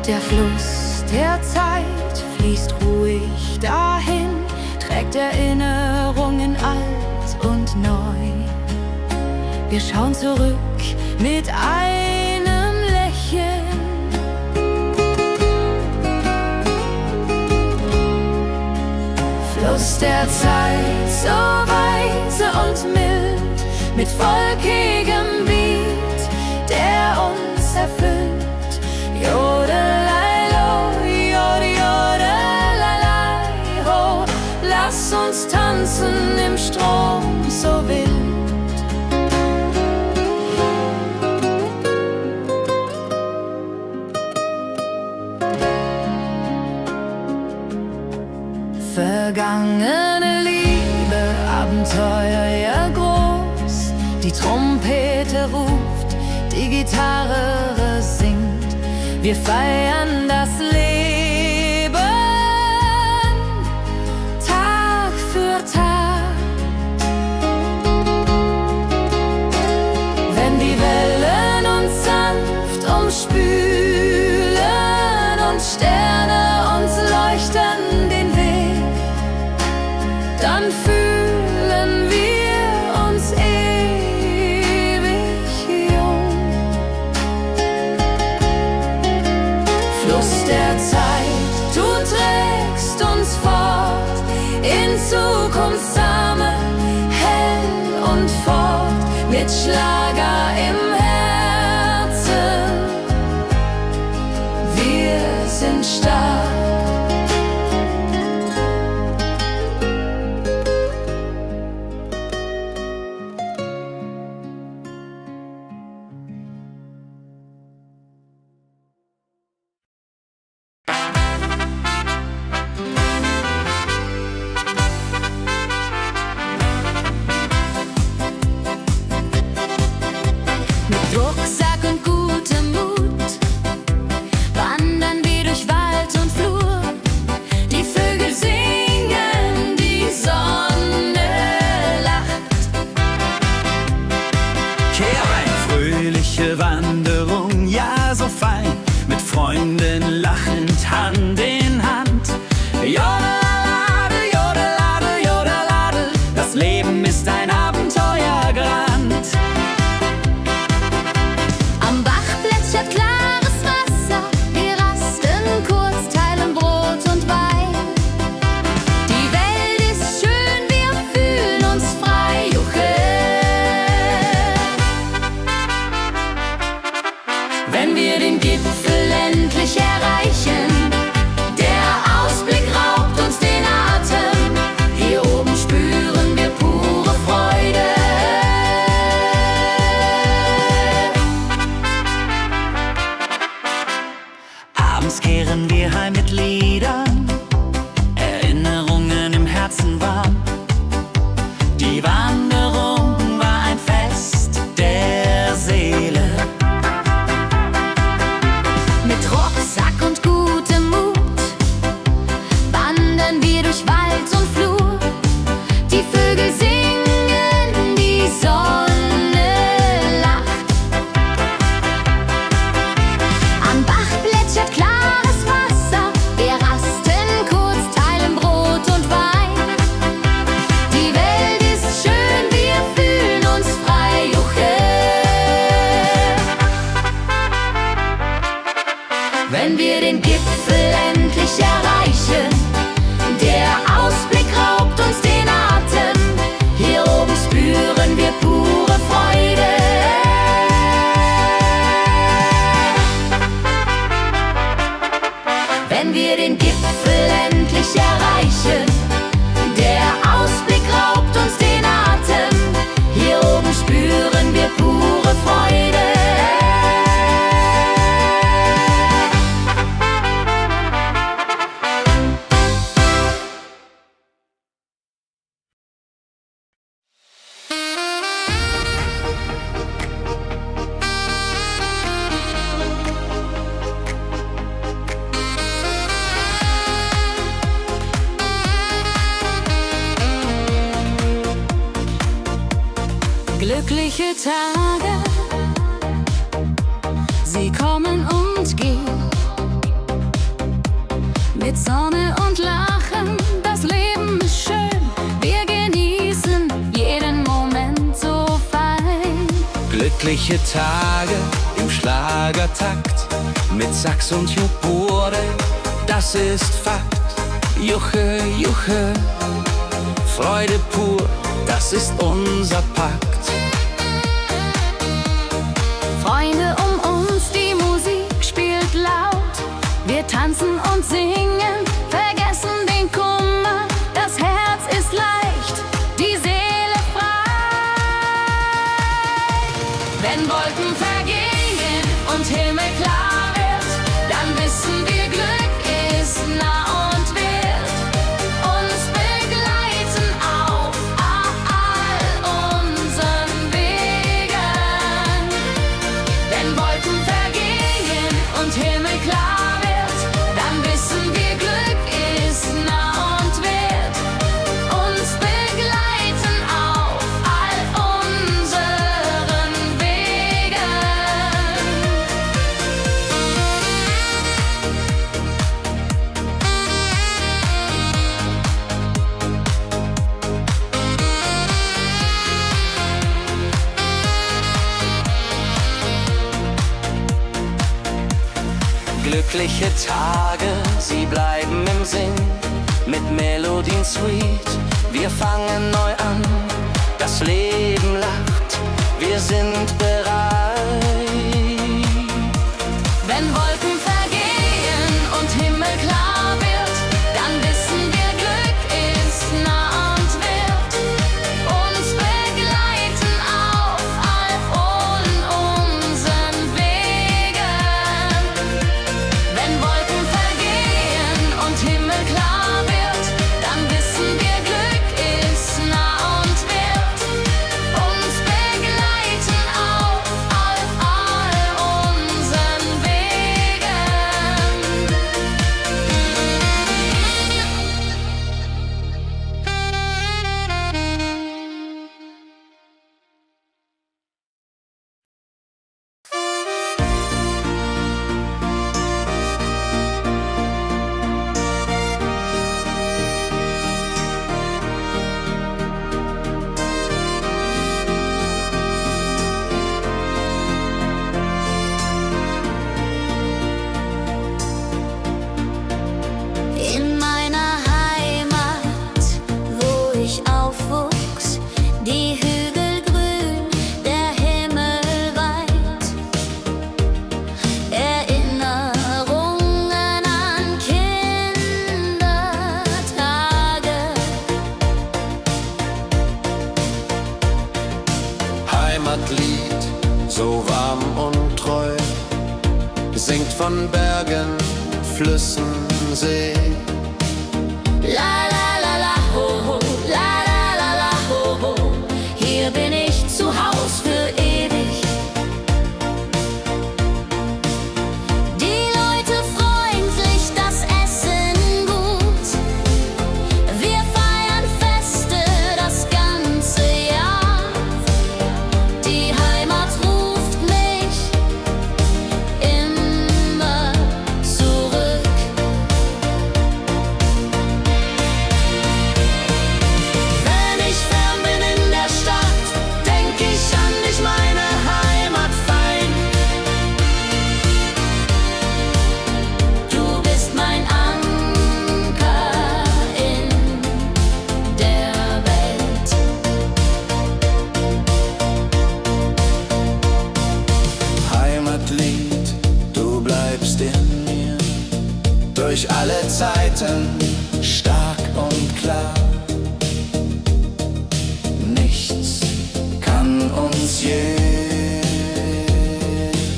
S2: Der Fluss der Zeit fließt ruhig dahin, trägt Erinnerungen alt und neu. Wir schauen zurück mit einem Lächeln. Fluss der Zeit, so weise und mild, mit volkigem Beat, der uns erfüllt. Jodelei-lo, jodelei-lei, ho, lass uns tanzen im Strom so wild. Vergangene Liebe, Abenteuer ja groß. Die Trompete ruft, die Gitarre singt. Wir feiern das Leben Tag für Tag. Wenn die Wellen uns sanft umspülen und Sterne uns leuchten den Weg, dann fühlen wir uns ewig jung. Fluss der Zeit, du trägst uns fort in Zukunftssame, hell und fort, mit Schlager im Herzen. Wir sind stark. Rucksack und gutem Mut wandern wir durch Wald und Flur. Die Vögel singen, die Sonne lacht.
S1: Kehr ein, fröhliche Wanderung, ja so fein, mit Freunden lachend Hand in Hand. Jodelade, jodelade, jodelade, das Leben ist ein Abenteuergrand.
S2: Am Bach plätschert klares Wasser, wir rasten kurz, teilen Brot und Wein. Die Welt ist schön, wir fühlen uns frei, juche. Wenn wir den Gipfel endlich erreichen, der Ausblick raubt uns den Atem. Hier oben spüren wir pure Freude.
S1: Abends kehren wir heim mit Liedern, Erinnerungen im Herzen warm. Die Wanderung war ein Fest der Seele.
S2: Mit Rucksack und gutem Mut wandern wir durch Wald und Flur. Die Vögel singen, die Sonne lacht. Am Bach plätschert klares Wasser, wir rasten kurz, teilen Brot und Wein. Die Welt ist schön, wir fühlen uns frei, juche. Wenn wir den Gipfel endlich erreichen, der Ausblick raubt uns den Atem. Hier oben spüren wir pure Freude. Wenn wir den Gipfel endlich erreichen, der Ausblick raubt uns den Atem. Hier oben spüren wir pure Freude. Glückliche Tage, sie kommen und gehen. mit Sonne und Lachen. Das Leben ist schön, wir genießen jeden Moment so fein.
S1: Glückliche Tage im Schlagertakt mit Sax und Juborde, das ist Fakt. Juche, Juche, Freude pur, das ist unser Pakt.
S2: Freunde um uns, die Musik spielt laut. Wir tanzen und singen, vergessen den Kummer. Das Herz ist leicht, die Seele frei. Wenn Wolken vergehen und Himmel klar wird, dann wissen wir, Glück ist nah und wird uns begleiten auf all unseren Wegen. Wenn Wolken vergehen und Himmel klar wird, dann wissen wir, Glück ist nah und wird uns begleiten auf all unseren Wegen.
S1: Glückliche Tage, sie bleiben im Sinn, mit Melodien sweet. Wir fangen neu an, das Leben lacht, wir sind bereit.
S2: Wenn Wolken vergehen und Himmel klar wird, dann wissen wir, Glück ist nah und wird uns begleiten auf all unseren Wegen. Wenn Wolken vergehen und Himmel klar wird, dann wissen wir, Glück ist nah und wird uns begleiten auf all unseren Wegen. In meiner Heimat, wo ich aufwuchs, die Hügel grün, der Himmel weit. Erinnerungen an Kindertage.
S3: Heimatlied, so warm und treu, singt von Bergen, Flüssen, See.
S2: La la la la ho ho, la la la la ho ho. Hier bin ich zu Haus für ewig. Die Leute freundlich, das Essen gut. Wir feiern Feste das ganze Jahr. Die Heimat ruft mich immer zurück. Wenn ich fern bin in der Stadt, denk ich an dich, meine Heimat fein. Du bist mein Anker in der Welt.
S3: Heimatlied, du bleibst in mir, durch alle Zeiten, stark und klar. Nichts kann uns je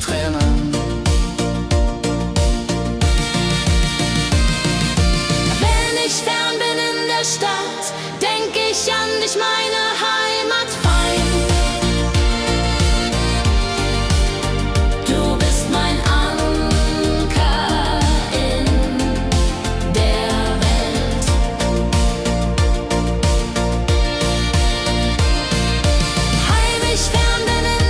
S3: trennen.
S2: Wenn ich fern bin in der Stadt, denk ich an dich, meine Heimat fein. Du bist mein Anker in der Welt. Heim ich fern bin in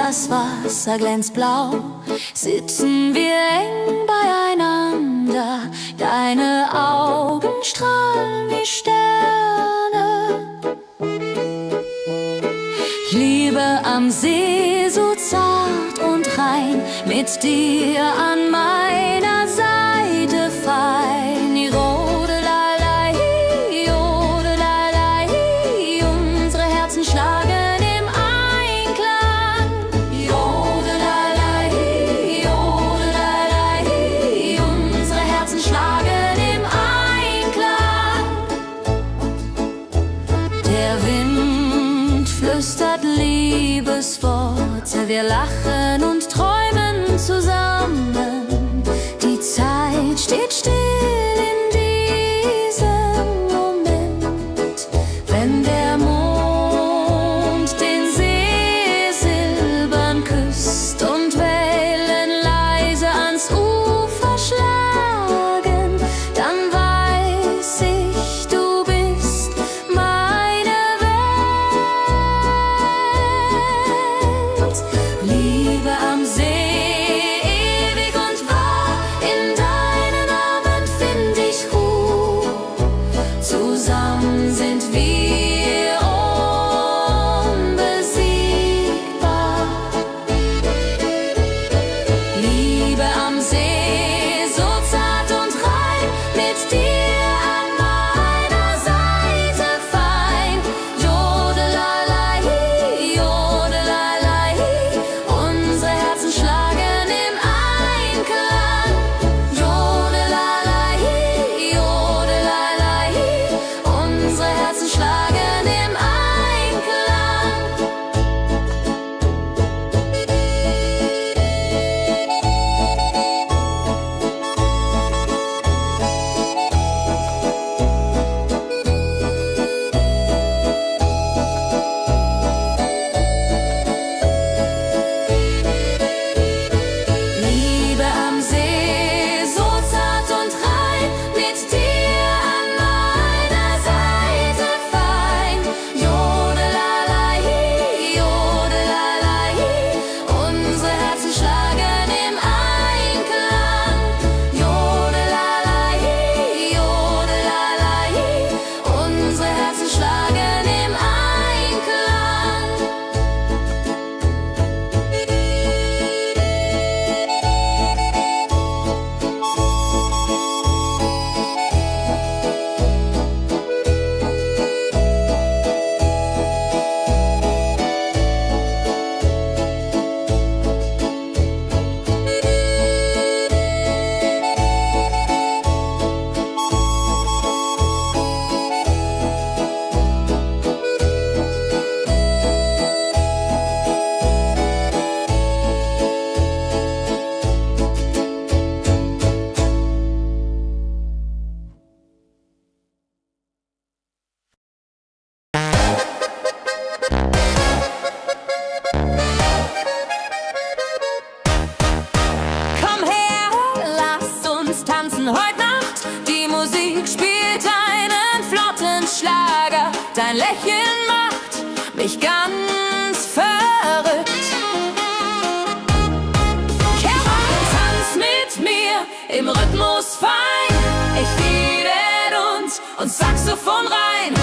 S2: das Wasser glänzt blau, sitzen wir eng beieinander. Deine Augen strahlen wie Sterne. Liebe am See, so zart und rein, mit dir an meiner Seite fein. Jodelalei, jodelalei, unsere Herzen schlagen im Einklang. Jodelalei, jodelalei, unsere Herzen schlagen im Einklang. Der Wind flüstert Liebesworte, wir lachen und träumen zusammen. Die Zeit steht still in diesem Moment, wenn der Mond den See silbern küsst und Wellen leise ans Ufer schlagen, dann weiß ich, du bist meine Welt. Liebe am See, ewig und wahr, in deinen Armen find ich Ruhe. Zusammen sind wir unbesiegbar. Liebe am See, so zart und rein, mit dir an meiner Seite fein. Jodelalei, jodelalei, unsere Herzen schlagen im Einklang. Jodelalei, jodelalei, unsere Herzen schlagen im Einklang. Liebe am See, so zart und rein, mit dir an meiner Seite fein. Jodelalei, jodelalei, unsere Herzen schlagen im Einklang. Jodelalei, jodelalei, unsere Herzen schlagen im Einklang. Komm her, lass uns tanzen heute Nacht. Die Musik spielt einen flotten Schlager. Dein Lächeln macht mich ganz verrückt. Kehr rein, tanz mit mir im Rhythmus fein. Ich liebe und Saxophon rein.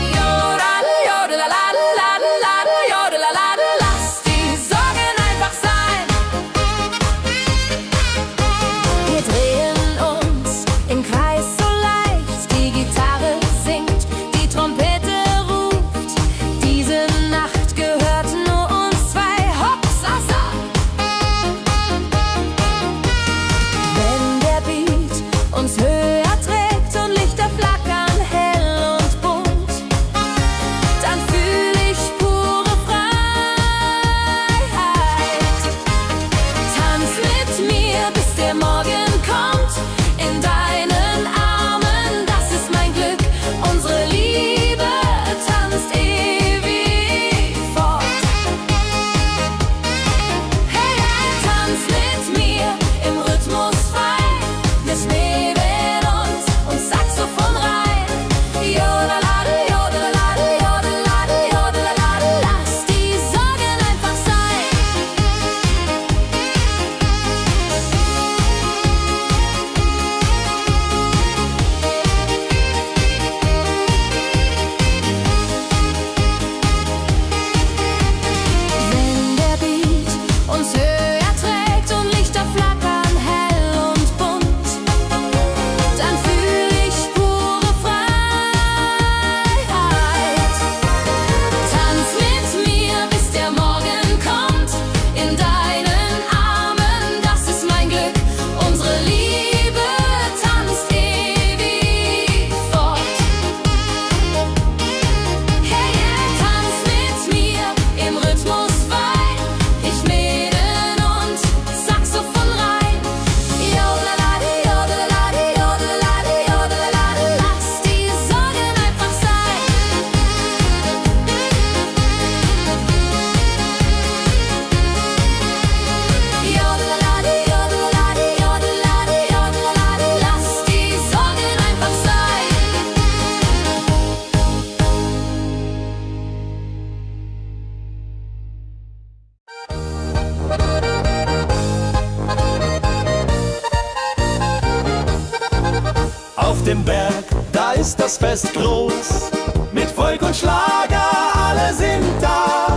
S2: Jodel, jodelalalalalala, jodelalala, lass die Sorgen einfach sein. Wir drehen uns im Kreis so leicht, die Gitarre singt, die Trompete ruft. Diese Nacht gehört nur uns zwei, Hopsasa. Wenn der Beat uns höher trägt und Lichter flackern hell und bunt,
S1: ist das Fest groß. Mit Volk und Schlager, alle sind da.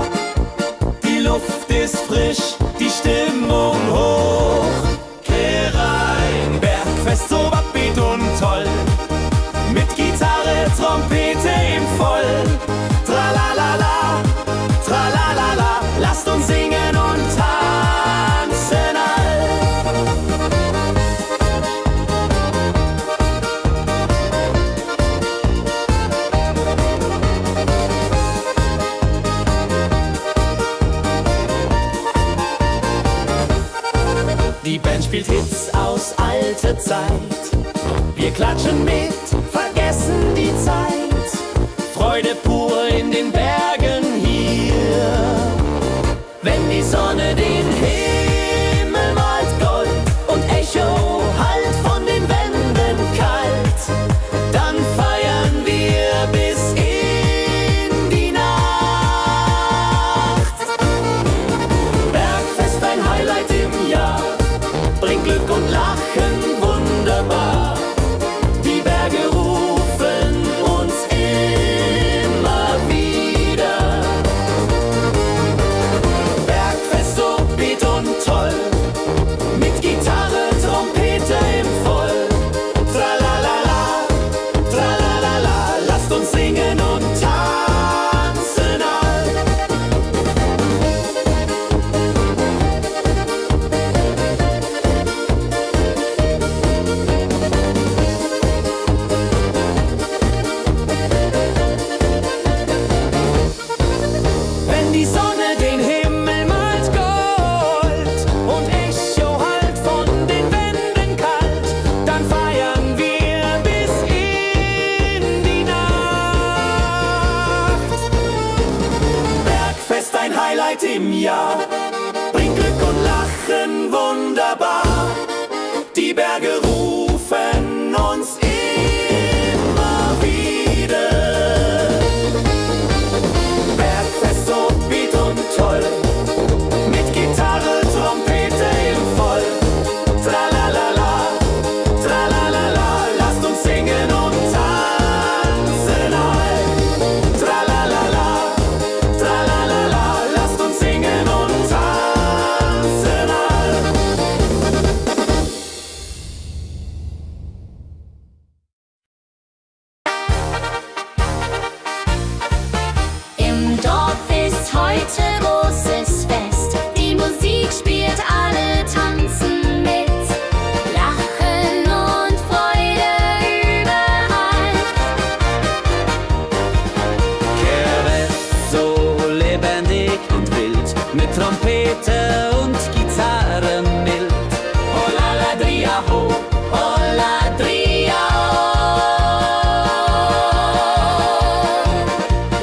S1: Die Luft ist frisch, die Stimmung hoch. Kehrrein, Bergfest, so wappied und toll. Mit Gitarre, Trompete im Voll. Tralalala, tralalala, lasst uns singen und tanzen all. Die Band spielt Hits aus alter Zeit. Wir klatschen mit, vergessen die Zeit. Freude pur in den Bergen hier. Wenn die Sonne den Himmel malt Gold und Echo hallt von den Wänden kalt, dann feiern wir bis in die Nacht. Bergfest, ein Highlight im Jahr, bringt Glück und Lachen wunderbar. Die Berge rufen uns immer wieder. Bergfest, so beat und toll, mit Gitarre, Trompete im Voll. Tralalala, tralalala, lasst uns singen und tanzen all. Wenn die Sonne den Himmel malt Gold und Echo hallt von den Wänden kalt, dann feiern wir bis in die Nacht. Bergfest, ein Highlight im Jahr, bringt Glück und Lachen wunderbar. Die Berge rufen uns immer wieder. Bergfest, so beat und toll, mit Gitarre, Trompete im Voll. Tralalala, tralalala, lasst uns singen und tanzen all. Tralalala, tralalala, lasst uns singen und tanzen all.
S2: Im Dorf ist heute großes Fest. Die Musik spielt, alle tanzen mit. Lachen und Freude überall.
S1: Kerwest, so lebendig und wild, mit Trompete und Gitarre mild. Oh la la dria ho, oh la dria oh.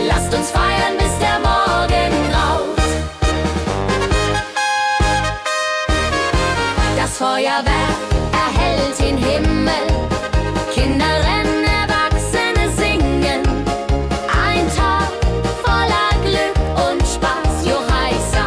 S2: Lasst uns feiern, bis der Morgen graut. Das Feuerwerk erhellt den Himmel. Kinder rennen, Erwachsene singen. Ein Tag voller Glück und Spaß, Johaisa.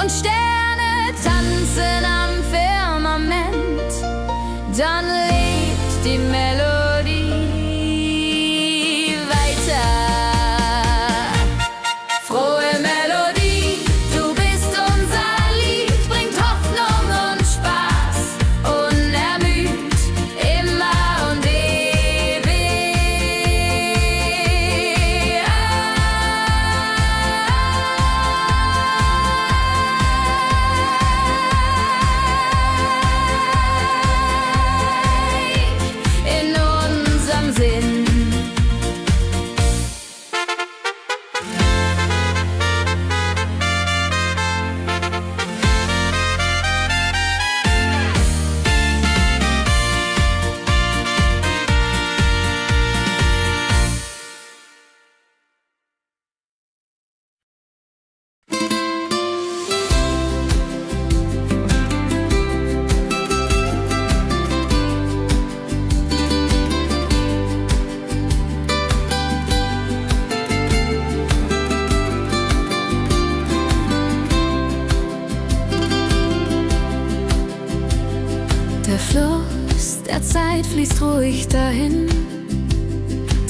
S2: und Sterne tanzen am Firmament. Dann lebt die Melodie weiter. Frohe Melodie, du bist unser Lied, bringt Hoffnung und Spaß, unermüd, immer und ewig in unserem Sinn. Der Fluss der Zeit fließt ruhig dahin,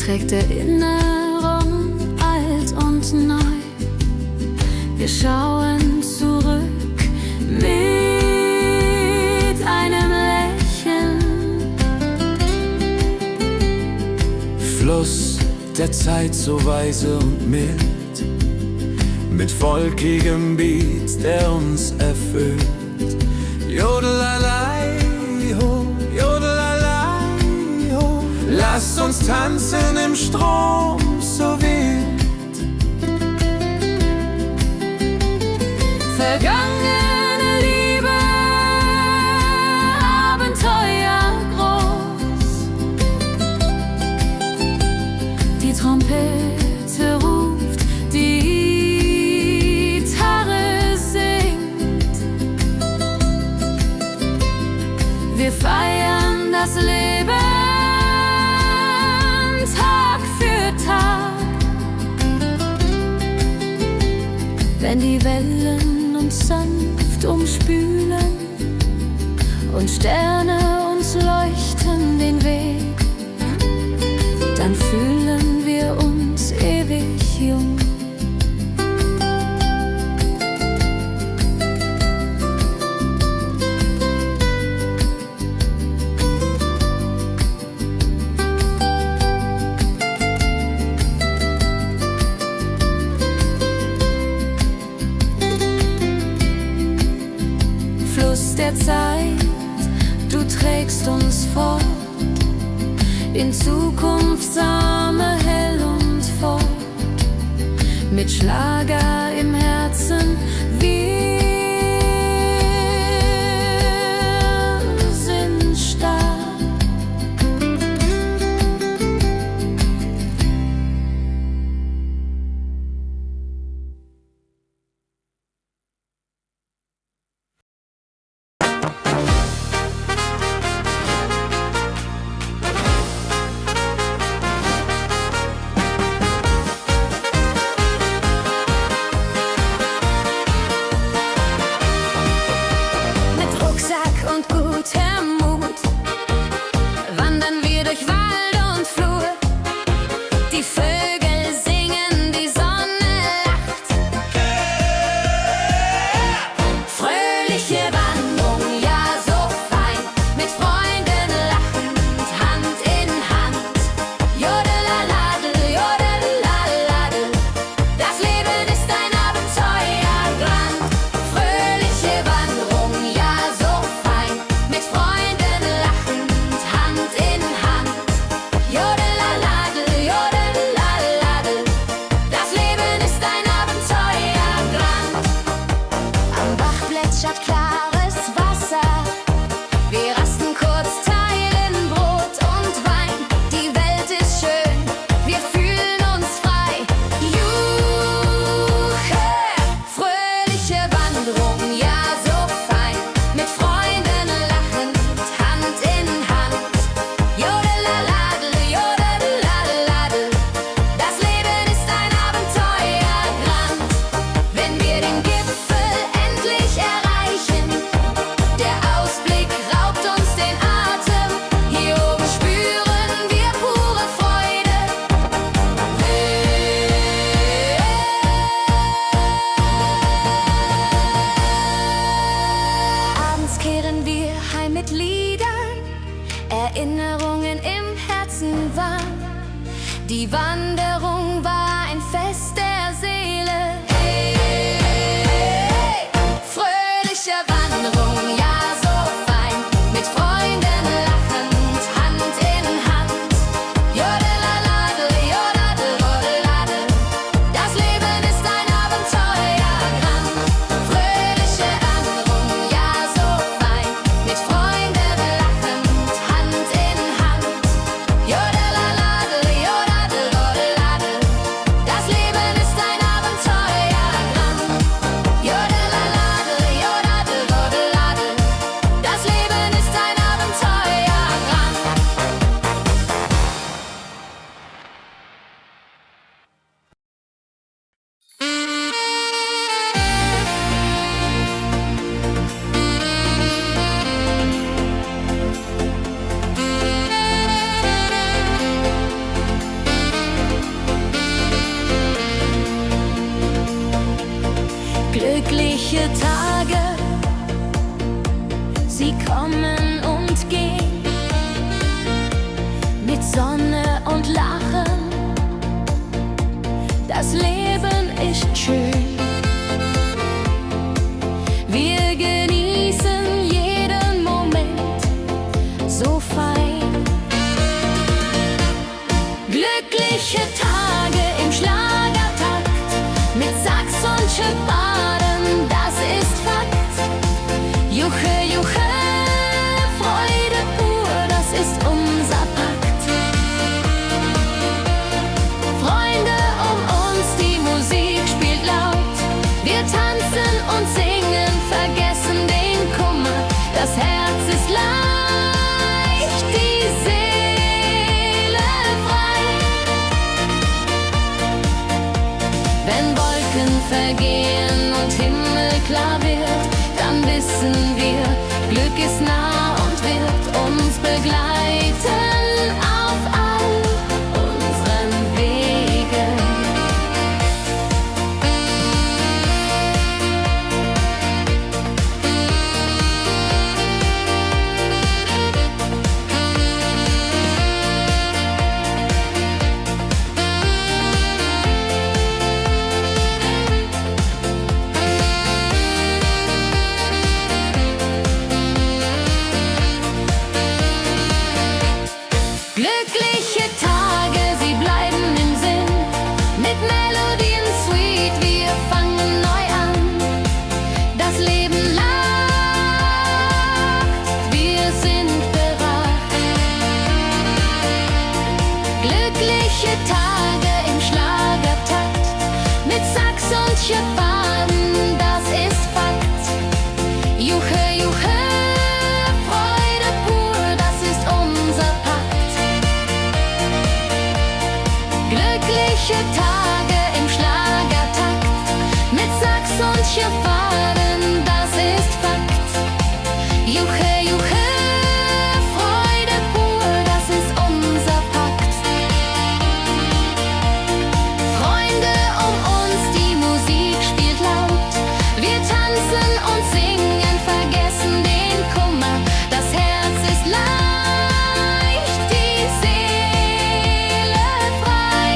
S2: trägt Erinnerung alt und neu. Wir schauen zurück mit einem Lächeln.
S3: Fluss der Zeit so weise und mild, mit volkigem Beat, der uns erfüllt. Jodelalei, ho, jodelalei, ho. Lasst uns tanzen im Strom so wild.
S2: Vergangene Liebe, Abenteuer groß. Die Trompete ruft, die Gitarre singt. Wir feiern das Leben Tag für Tag. Wenn die Wellen uns sanft umspülen und Sterne uns leuchten den Weg, dann fühlen wir uns ewig jung. Fluss der Zeit, du trägst uns fort in Zukunftssame hell und fort, mit Schlager im Herzen. Wir sind stark. Die Wanderung war ein Fest der Seele. Hey, hey, fröhliche Wanderung, ja so fein, mit Freunden lachend, Hand in Hand. Jodelalade, jodadel, rodeladel, das Leben ist ein Abenteuergang. Fröhliche Wanderung, ja so fein, mit Freunden lachend, Hand in Hand. Jodelalade, jodadel, rodeladel, das Leben ist ein Abenteuergang. Jodelalade, jodadel, rodeladel, das Leben ist ein Abenteuergang. Glückliche Tage, sie kommen und gehen, mit Sonne und Lachen, das Leben ist schön. Wir genießen jeden Moment so fein. Glückliche Tage im Schlagertakt, mit Sax und Schöpbaden, das ist Fakt. Juche, Juche, Freude pur, das ist unser Pakt. Freunde um uns, die Musik spielt laut. Wir tanzen und singen, vergessen den Kummer. Das Herz ist leicht, die Seele frei. Wenn Wolken vergehen und Himmel klar wird, dann wissen wir, Glück ist nah und wird uns begleiten auf all unseren Wegen. Glückliche Tage, sie bleiben im Sinn, mit Melodien sweet, wir fangen neu an. Das Leben lacht, wir sind bereit. Glückliche Tage im Schlagertakt, mit Sax und Schöpbaden, das ist Fakt. Juche, Juche, Freude pur, das ist unser Pakt. Glückliche Tage im Schlagertakt, mit Sax und Schöpbaden, das ist Fakt. Juche, Juche, Freude pur, das ist unser Pakt. Freunde um uns, die Musik spielt laut. Wir tanzen und singen, vergessen den Kummer. Das Herz ist leicht, die Seele frei.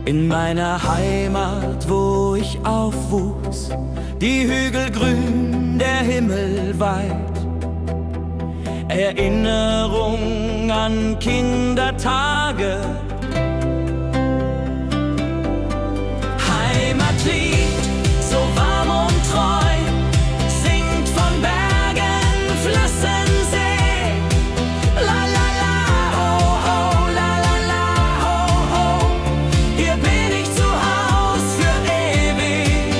S1: In meiner Heimat, wo ich aufwuchs, die Hügel grün, der Himmel weit. Erinnerung an Kindertage. Heimatlied, so warm und treu, singt von Bergen, Flüssen, See. La la la, ho ho, la la la, ho ho. Hier bin ich zu Haus für ewig.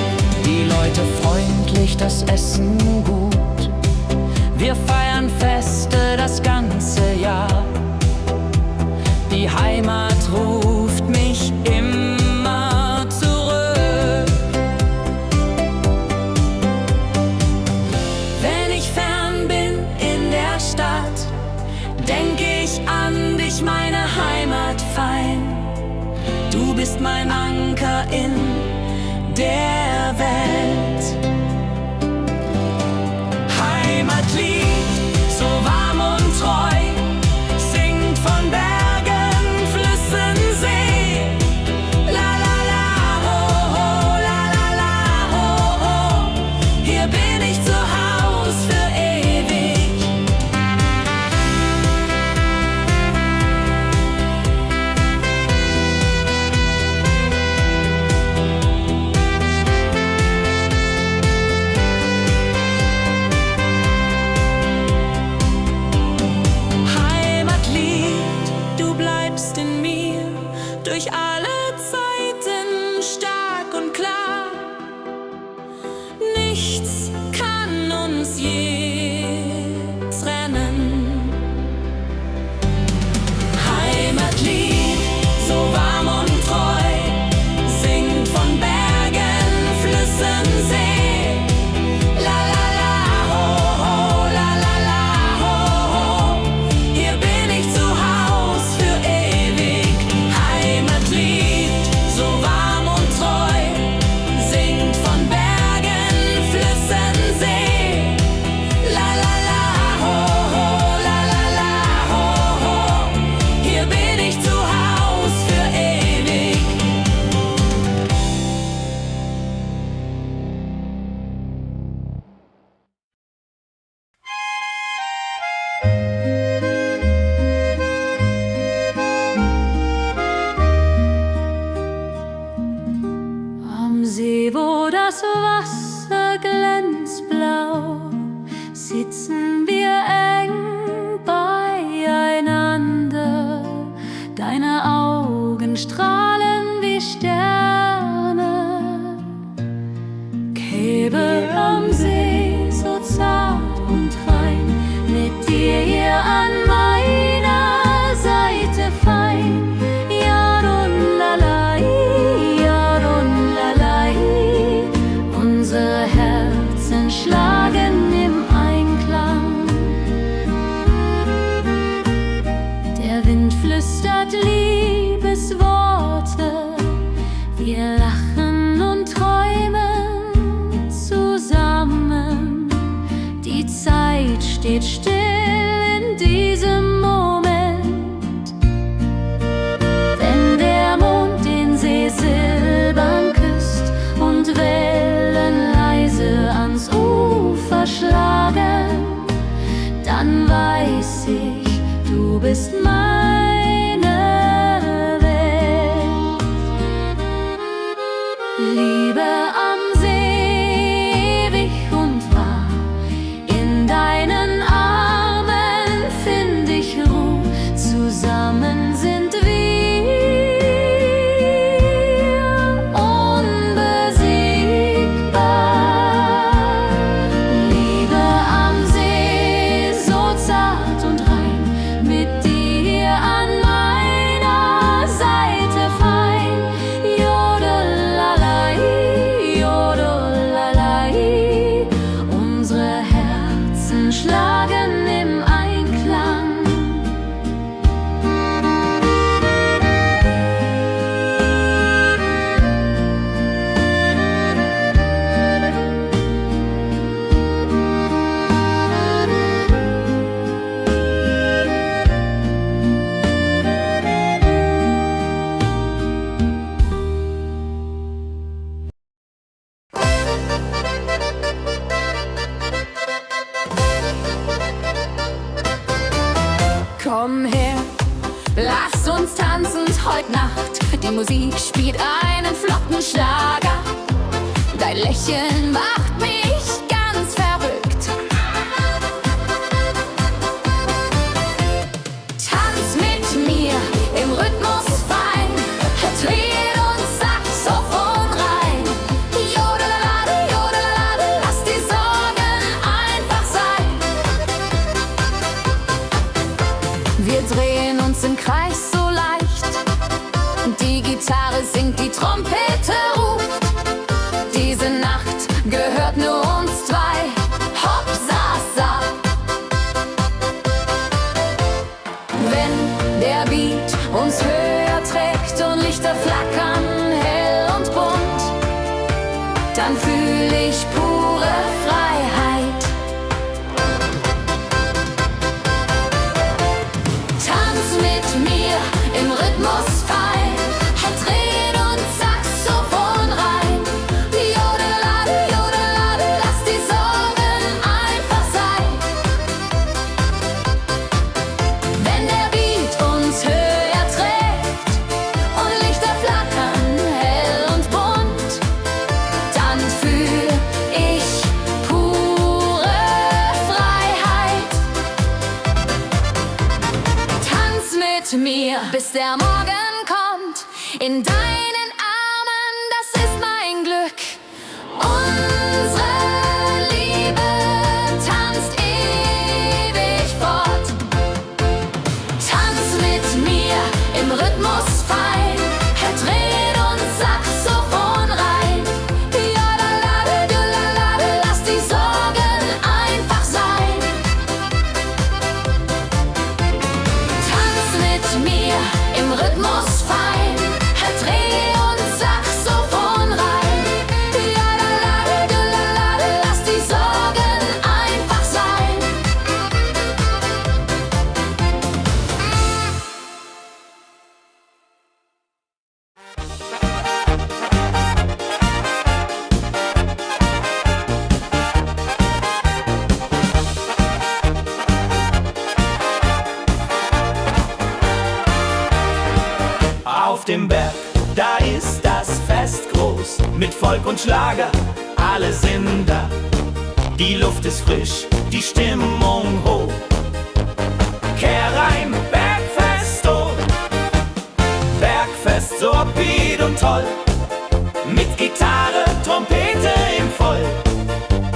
S4: Die Leute freundlich, das Essen gut. Wir feiern Feste das ganze Jahr. Die Heimat
S2: denk ich an dich, meine Heimat fein. Du bist mein Anker in der Welt. Heimatlied, so warm und treu, singt von Bergen, Flüssen, See. La la la, ho ho, la la la, ho ho. Hier bin ich zu Haus für ewig. Heimatlied, du bleibst in mir durch alle Zeiten stark und klar. Nichts kann uns je trennen. Heimatlied, so warm und treu, singt von Bergen, Flüssen, See. La la la, ho ho, la la la, ho ho. Hier bin ich zu Haus für ewig. Heimatlied, so warm und treu, singt von Bergen, Flüssen, See. La la la, ho ho, la la la, ho ho. Hier bin ich zu Haus für ewig. Am See, wo das Wasser glänzt blau, sitzen wir eng beieinander. Deine Augen strahlen wie Sterne. Käbe am See, so zart und rein, mit dir hier an meiner Seite fein. Yarun-lalai, Yarun-lalai. Unsere Herzen schlagen im Einklang. Der Wind flüstert Liebesworte. Wir lachen und träumen zusammen. Die Zeit steht still in diesem Moment. Wenn der Mond den See silbern küsst und Wellen leise ans Ufer schlagen, dann weiß ich, du bist meine Welt. Liebe am See, ewig und wahr, in deinen Armen find ich Ruhe, zusammen sind wir unbesiegbar. Liebe am See, so zart und rein, mit dir an meiner Seite fein. Jodelalai, Jodelalai. Unsere Herzen schlagen im Einklang. Komm her, lass uns tanzen heut Nacht. Die Musik spielt einen flotten Schlager. Dein Lächeln macht mich ganz verrückt. Tanz mit mir im Rhythmus fein. Trill und Saxophon rein. Jodelade, jodelade, lass die Sorgen einfach sein. Wir drehen uns im Kreis so leicht. Die Gitarre singt, die Trompete ruft. Diese Nacht gehört nur uns zwei. Hopp, sa, sa. mir, bis der Morgen kommt. In deinen Armen, das ist mein Glück. Unsere Liebe tanzt ewig fort. Tanz mit mir im Rhythmus fein, Dreht und Saxophon rein. Jodelade, jodelade, lass die Sorgen einfach sein. Tanz mit mir im Rhythmus fein, Dreh- und Saxophon rein. Jodelade, jodelade, lass die Sorgen einfach sein.
S1: Auf dem Berg, da ist das Fest groß, mit Volk und Schlager, alle sind da. Die Luft ist frisch, die Stimmung hoch. Kehrreim, Bergfest, oh. Bergfest, so upbeat und toll. Mit Gitarre, Trompete im Voll.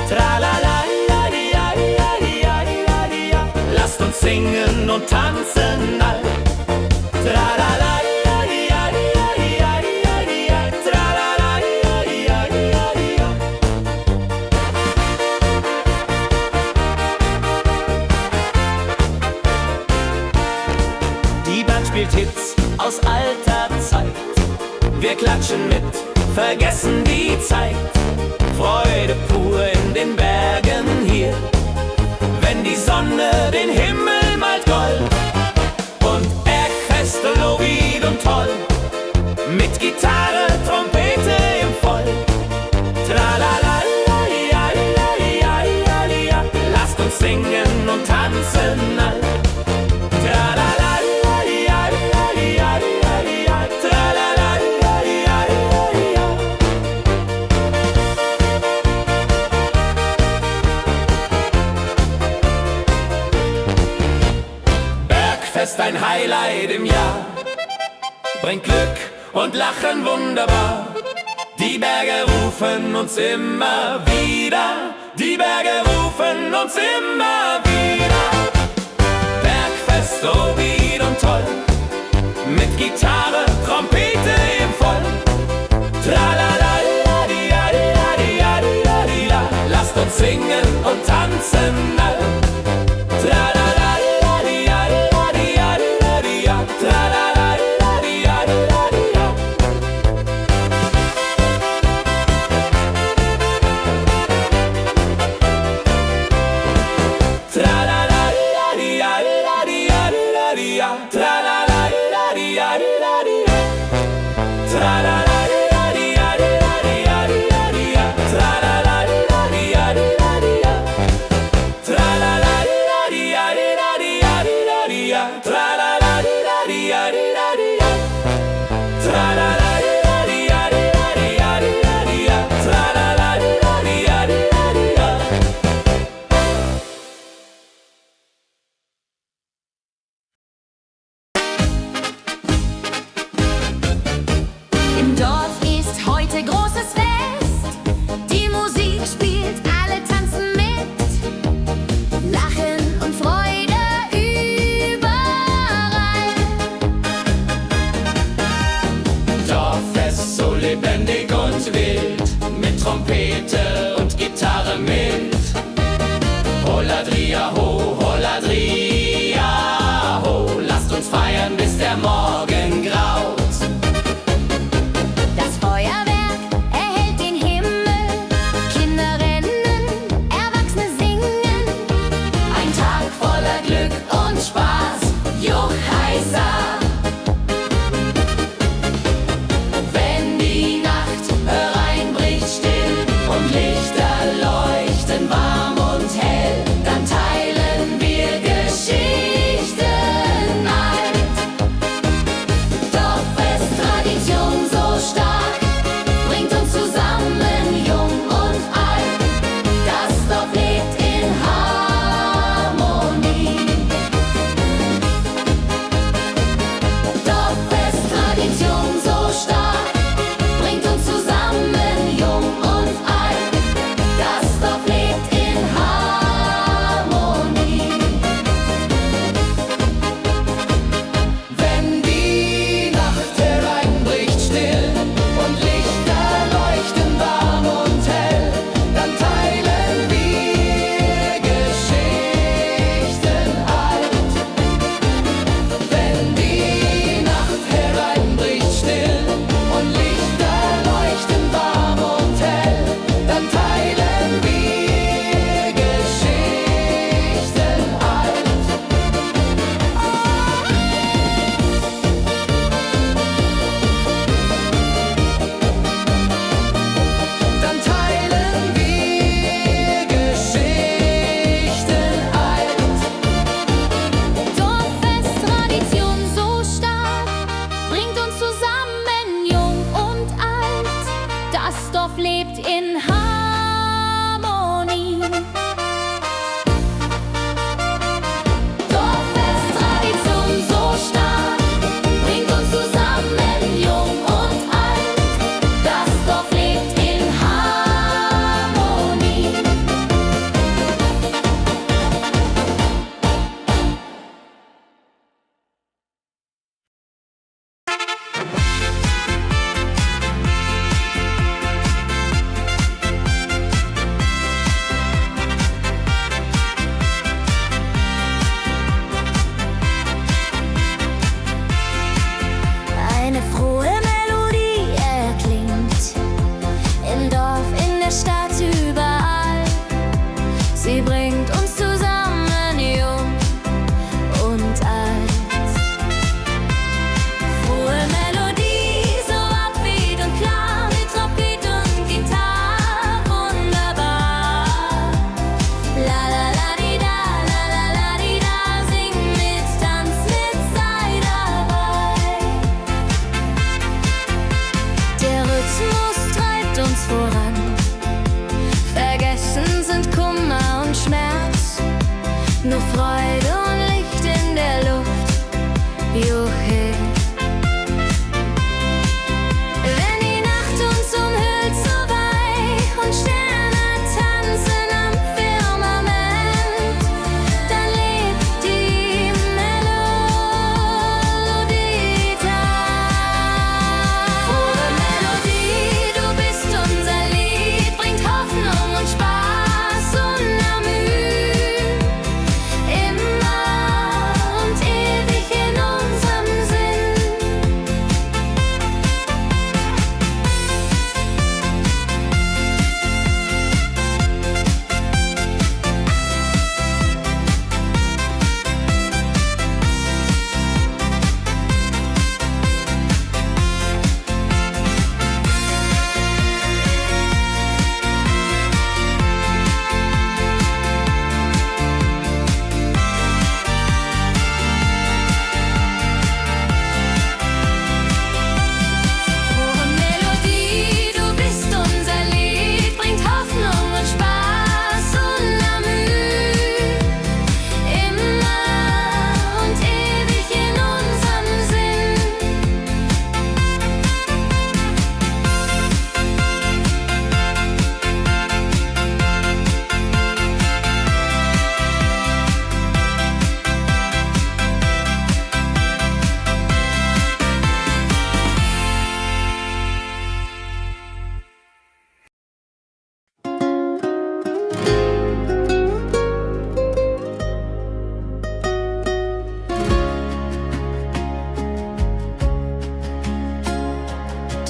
S1: Tralala, ja, ja, ja, ja, ja, ja. Lasst uns singen und tanzen all. Tralala. Die Band spielt Hits aus alter Zeit. Wir klatschen mit, vergessen die Zeit. Freude pur in den Bergen hier, wenn die Sonne den Himmel malt gold. Und Bergfest, Lovid und toll, mit Gitarre, Trompete im Voll. Tralala, ja, ja, ja, ja, ja. Lasst uns singen und tanzen all. Tralala. Bergfest, ein Highlight im Jahr, bringt Glück und Lachen wunderbar. Die Berge rufen uns immer wieder, die Berge rufen uns immer wieder. Bergfest, so wied und toll, mit Gitarre, Trompete im Voll. Tralala, ja, ja, ja, ja, ja. Lasst uns singen und tanzen all. Tralala, ja, ja, ja, ja. Tralala, ja, ja, ja. Tralala, ja, ja, ja, tralala, ja, ja. Tralala. Tralala.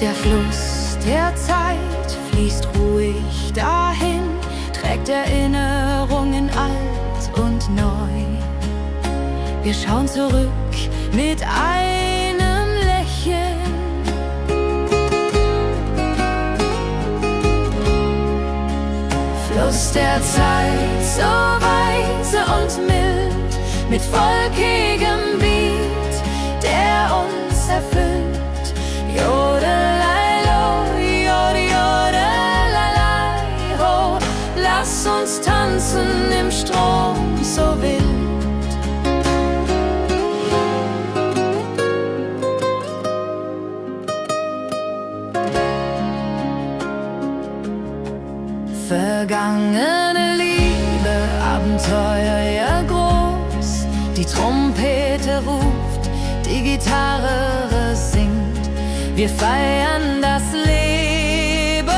S2: Der Fluss der Zeit fließt ruhig dahin, trägt Erinnerungen alt und neu. Wir schauen zurück mit einem Lächeln. Fluss der Zeit, so weise und mild, mit volkigem Beat, der uns erfüllt. Jodelailo, jodelelei, ho, lass uns tanzen im Strom so wild. Vergangene Liebe, Abenteuer ja groß. Die Trompete ruft, die Gitarre singt. Wir feiern das Leben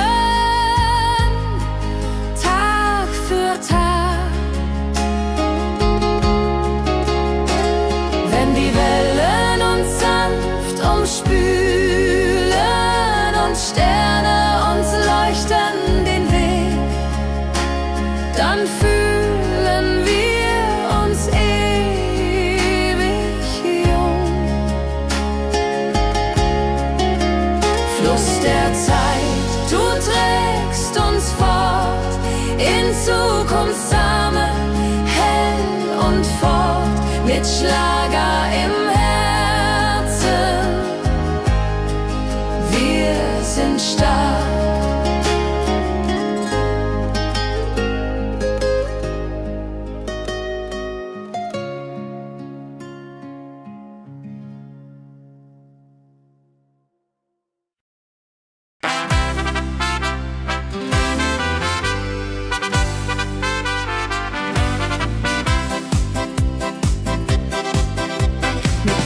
S2: Tag für Tag. Wenn die Wellen uns sanft umspülen und Sterne uns leuchten den Weg, dann fühlen wir uns ewig jung. Fluss der Zeit, du trägst uns fort in Zukunftssame, hell und fort, mit Schlager im Herzen. Wir sind stark.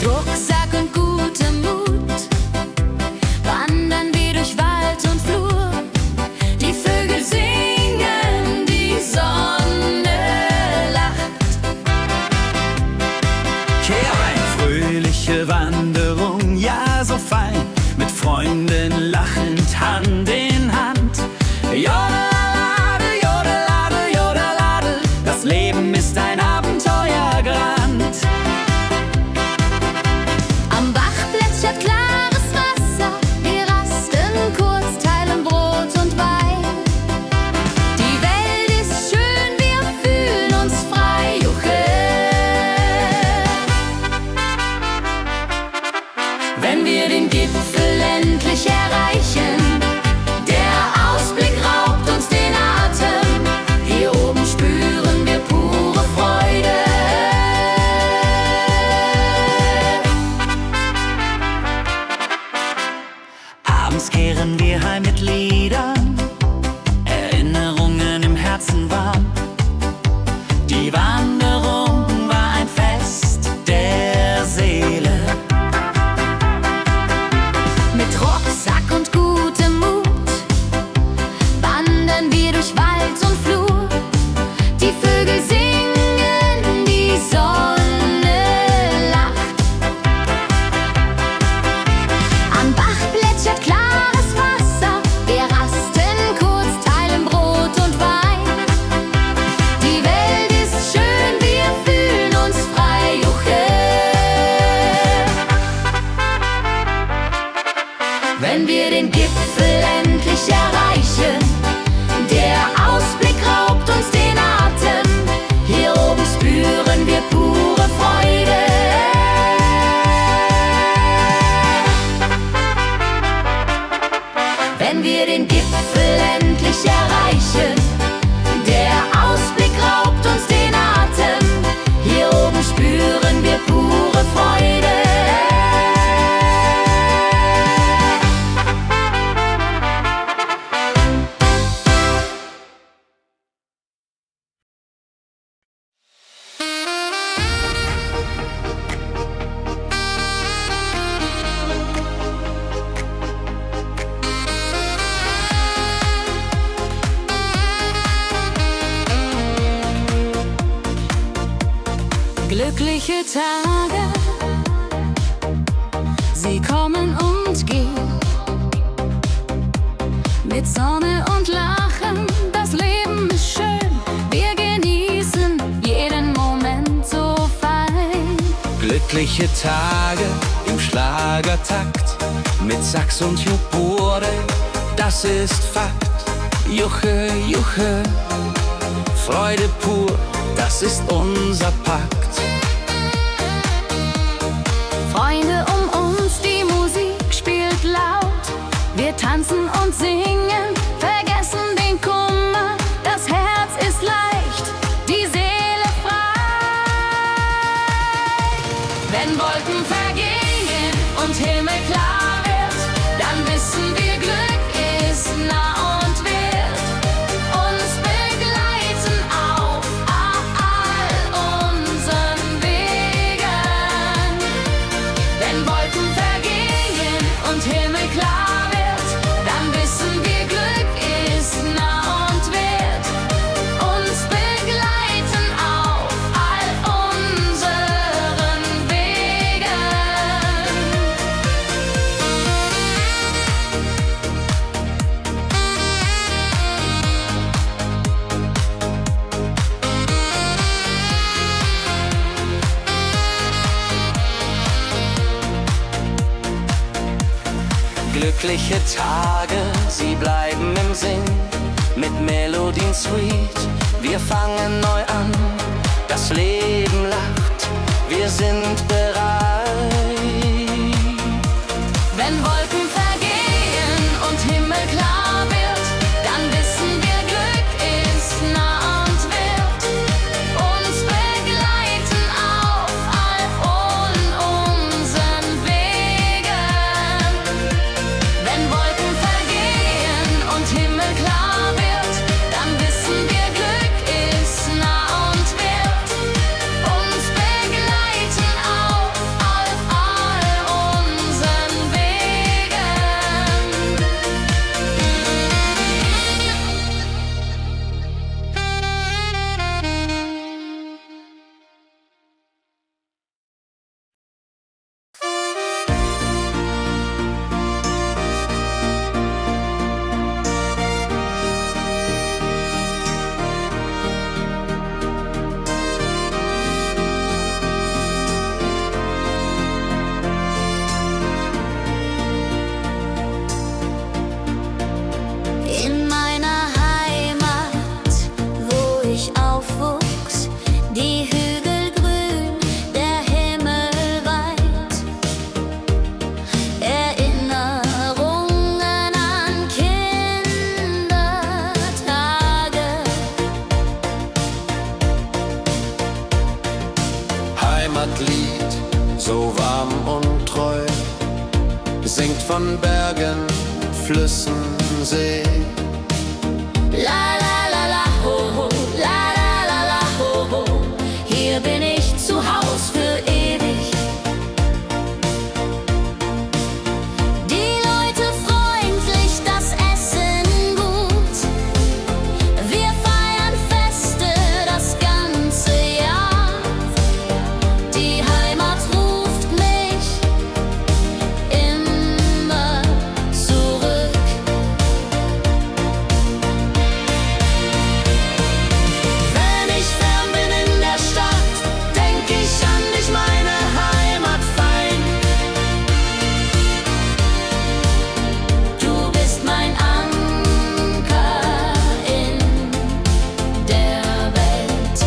S2: Rucksack und gutem Mut wandern wir durch Wald und Flur. Die Vögel singen, die Sonne lacht.
S1: Kehr ein, fröhliche Wanderung, ja so fein, mit Freunden lachend Hand in Hand. Jodelade, jodelade, jodelade, das Leben ist ein Abenteuergrand.
S2: Am Bach plätschert klares Wasser, wir rasten kurz, teilen Brot und Wein. Die Welt ist schön, wir fühlen uns frei, juche. Wenn wir den Gipfel endlich erreichen, der Ausblick raubt uns den Atem. Hier oben spüren wir pure Freude.
S1: Abends kehren wir heim mit Liedern, Erinnerungen im Herzen warm. Die Wanderung war ein Fest der Seele.
S2: Mit Rucksack und gutem Mut wandern wir durch Wald und Flur. Die Vögel singen, die Sonne lacht. Am Bach plätschert klares Wasser, wir rasten kurz, teilen Brot und Wein. Die Welt ist schön, wir fühlen uns frei, juche. Wenn wir den Gipfel endlich erreichen, der Ausblick raubt uns den Atem. Hier oben spüren wir pure Freude. Wenn wir den Gipfel endlich erreichen, der Ausblick raubt uns den Atem. Hier oben spüren wir pure Freude. Glückliche Tage, sie kommen und gehen. mit Sonne und Lachen. Das Leben ist schön, wir genießen jeden Moment so fein.
S1: Glückliche Tage im Schlagertakt mit Sax und Jubore, das ist Fakt. Juche, Juche, Freude pur, das ist unser Pakt.
S2: Freunde um uns, die Musik spielt laut. Wir tanzen und singen, vergessen den Kummer. Das Herz ist leicht, die Seele frei. Wenn Wolken vergehen und Himmel klar wird, dann wissen wir, Glück ist nah und wird uns begleiten auf all unseren Wegen. Wenn Wolken vergehen und Himmel klar wird, dann wissen wir, Glück ist nah und wird uns begleiten auf all unseren Wegen.
S1: Glückliche Tage, sie bleiben im Sinn, mit Melodien sweet. Wir fangen neu an, das Leben lacht, wir sind bereit.
S2: Wenn Wolken vergehen und Himmel klar wird, dann wissen wir, Glück ist nah und wird uns begleiten auf all unseren Wegen. Wenn Wolken vergehen und Himmel klar wird, dann wissen wir, Glück ist nah und wird uns begleiten auf all unseren Wegen. In meiner Heimat, wo ich aufwuchs, die Hügel grün, der Himmel weit. Erinnerungen an Kindertage.
S3: Heimatlied, so warm und treu, singt von Bergen, Flüssen, See.
S2: La la la la ho ho, la la la la ho ho. Hier bin ich zu Haus für ewig. Die Leute freundlich, das Essen gut. Wir feiern Feste das ganze Jahr. Die Heimat ruft mich immer zurück. Wenn ich fern bin in der Stadt, denk ich an dich, meine Heimat fein. Du bist mein Anker in der Welt.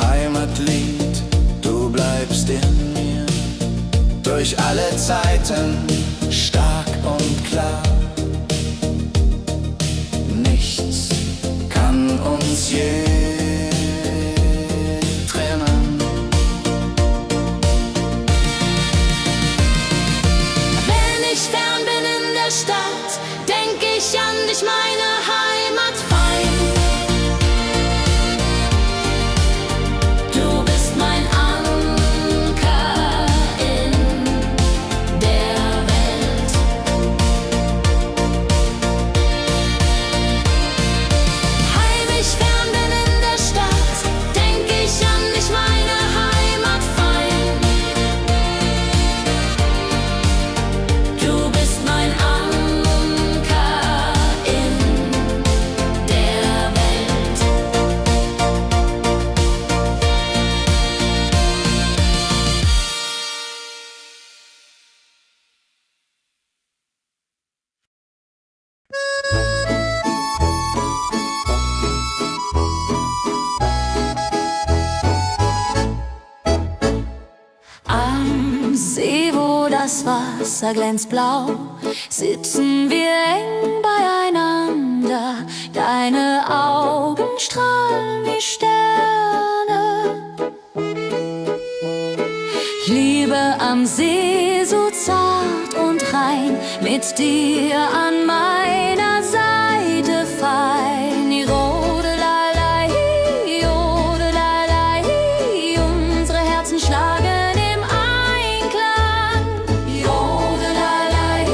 S3: Heimatlied, du bleibst in mir, durch alle Zeiten stark und klar. Nichts kann uns je trennen.
S2: Wenn ich fern bin in der Stadt, denk ich an dich, meine Heimat fein. Du bist mein Anker in der Welt. Heim ich fern bin in das Wasser glänzt blau, sitzen wir eng beieinander. Deine Augen strahlen wie Sterne. Ich liebe am See so zart und rein, mit dir an meiner Seite fein. Jodelalei, jodelalei, unsere Herzen schlagen im Einklang. Jodelalei,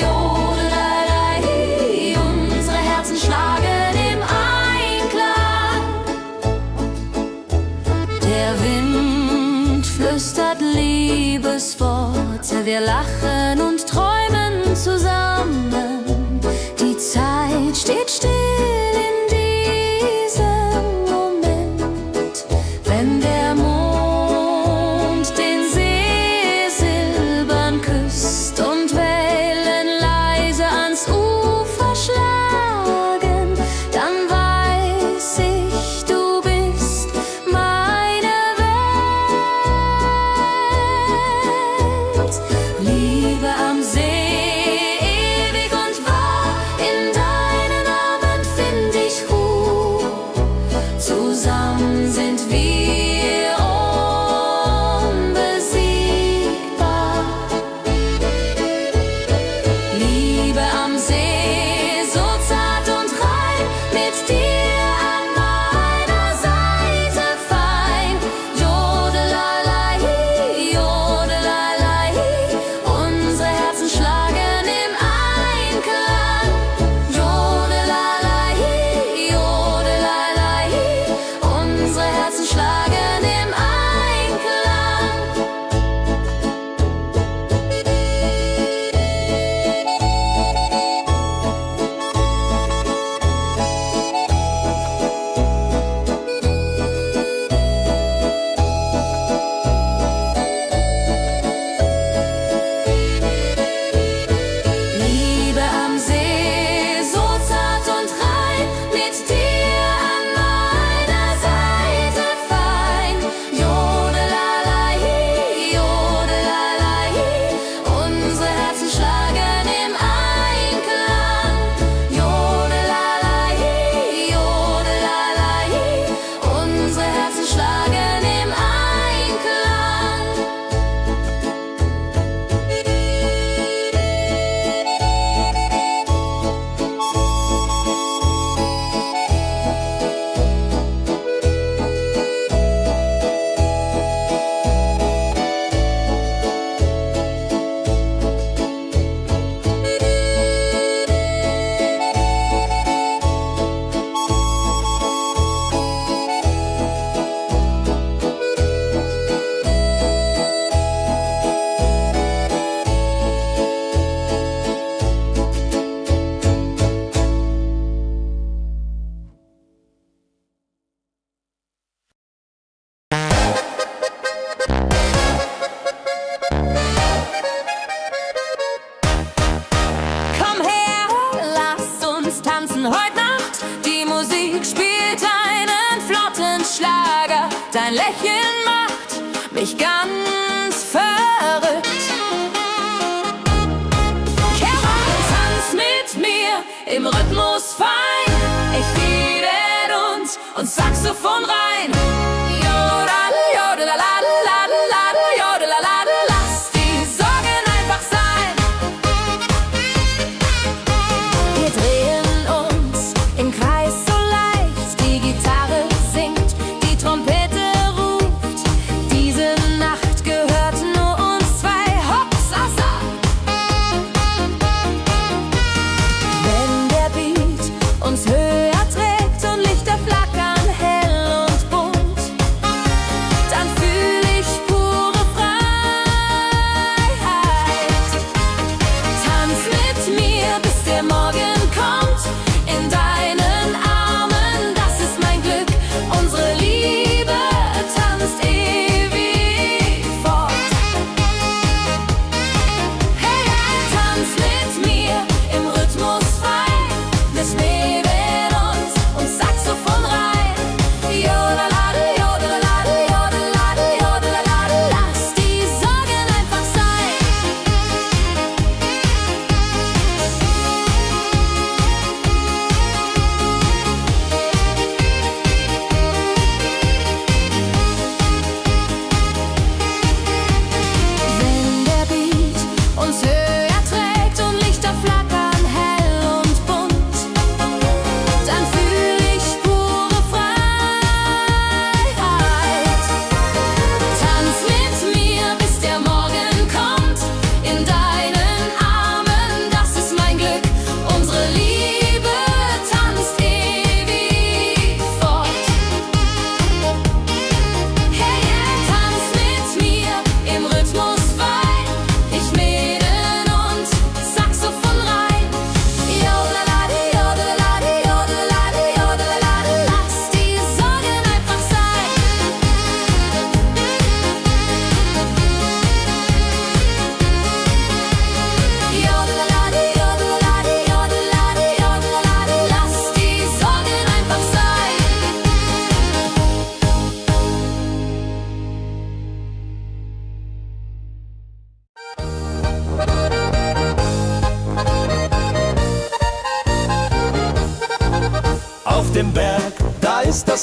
S2: jodelalei, unsere Herzen schlagen im Einklang. Der Wind flüstert Liebesworte, wir lachen und träumen zusammen. Die Zeit steht still in diesem Moment, wenn der Mond den See silbern küsst und Wellen leise ans Ufer schlagen, dann weiß ich, du bist meine Welt. Liebe am See, ewig und wahr, in deinen Armen find ich Ruhe. Zusammen sind wir unbesiegbar. Liebe am See, so zart und rein, mit dir an meiner Seite fein. Jodelalei, jodelalei, unsere Herzen schlagen im Einklang. Jodelalei, jodelalei, unsere Herzen schlagen im Einklang. Liebe am See, so zart und rein, mit dir an meiner Seite fein. Jodelalei, jodelalei, unsere Herzen schlagen im Einklang. Jodelalei, jodelalei, unsere Herzen schlagen im Einklang. Komm her, lass uns tanzen heute Nacht. Die Musik spielt einen flotten Schlager. Dein Lächeln macht mich ganz verrückt. Kehr rein, tanz mit mir im Rhythmus fein. Ich liebe und Saxophon rein. Jodel, jodelalalalalala, jodelalala, lass die Sorgen einfach sein. Wir drehen uns im Kreis so leicht, die Gitarre singt, die Trompete ruft. Diese Nacht gehört nur uns zwei, Hopsasa. Wenn der Beat uns höher trägt und Lichter flackern hell und bunt,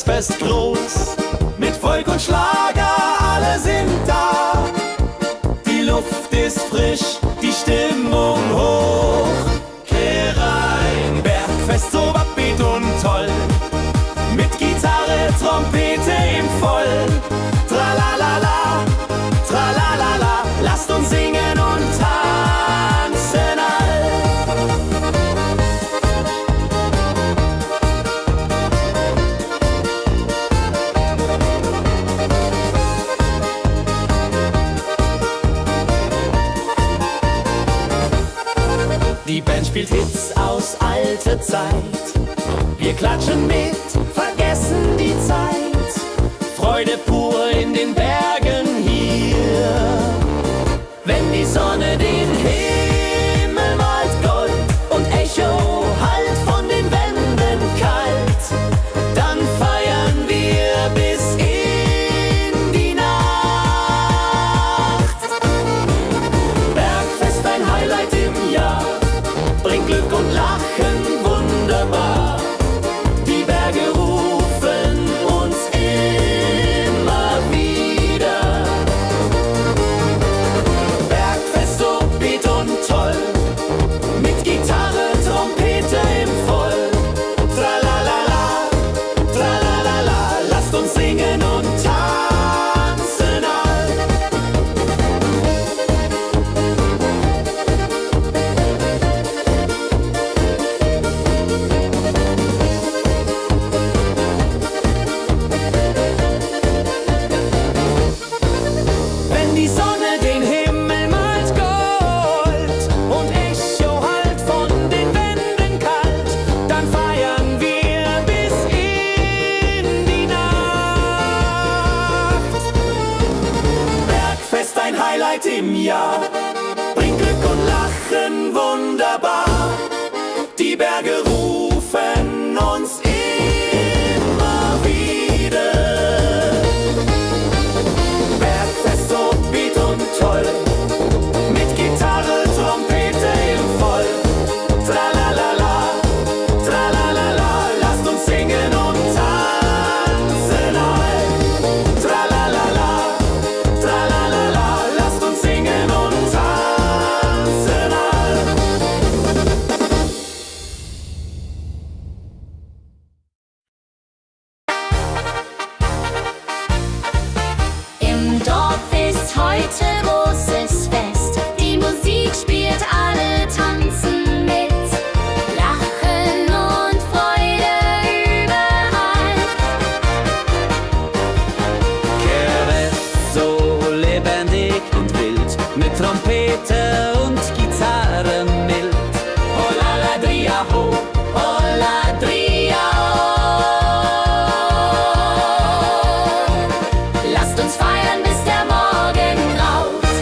S1: das Fest groß. Mit Volk und Schlager, alle sind da. Die Luft ist frisch, die Stimmung hoch. Kehr rein, Bergfest, so upbeat und toll. Mit Gitarre, Trompete im Voll. Tralalala, tralalala, lasst uns singen und tanzen all. Die Band spielt Hits aus alter Zeit. Wir klatschen mit, vergessen die Zeit. Freude pur in den Bergen hier. Wenn die Sonne den Himmel malt Gold und Echo hallt von den Wänden kalt, dann feiern wir bis in die Nacht. Bergfest, ein Highlight im Jahr, bringt Glück und Lachen wunderbar. Die Berge rufen uns immer wieder. Bergfest, so beat und toll, mit Gitarre, Trompete im Voll. Tralalala, tralalala, lasst uns singen und tanzen all. Wenn die Sonne den Himmel malt Gold und Echo hallt von den Wänden kalt, dann feiern wir bis in die Nacht. Bergfest, ein Highlight im Jahr, bringt Glück und Lachen wunderbar. Die Berge rufen uns immer wieder. Bergfest, so beat und toll, mit Gitarre, Trompete im Voll. Tralalala, tralalala, lasst uns singen und tanzen all. Tralalala, tralalala, lasst uns singen und tanzen all.
S2: Im Dorf ist heute großes Fest. Die Musik spielt, alle tanzen mit. Lachen und Freude überall.
S1: Kerest, so lebendig und wild, mit Trompete und Gitarre mild. Hola ladria ho, hola ladria ho.
S2: Lasst uns feiern, bis der Morgen graut.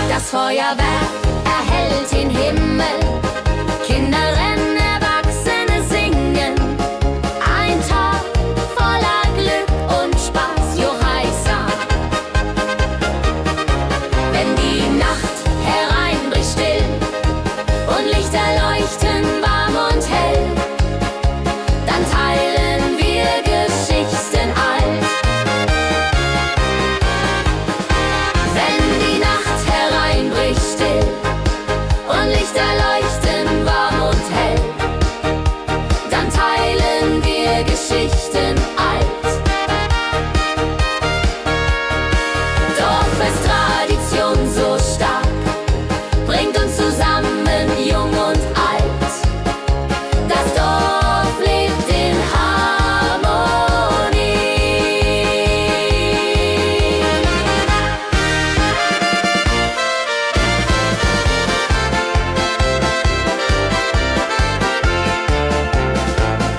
S2: Das Feuerwerk erhellt den Himmel. Kinder rennen, Erwachsene singen. Ein Tag voller Glück und Spaß, Johaisa. Wenn die Nacht hereinbricht still und Lichter leuchten warm und hell, dann teilen wir Geschichten alt. Wenn die Nacht hereinbricht still und Lichter leuchten warm und hell, dann teilen wir Geschichten alt. Dorfes Tradition so stark, bringt uns zusammen, jung und alt. Das Dorf lebt in Harmonie.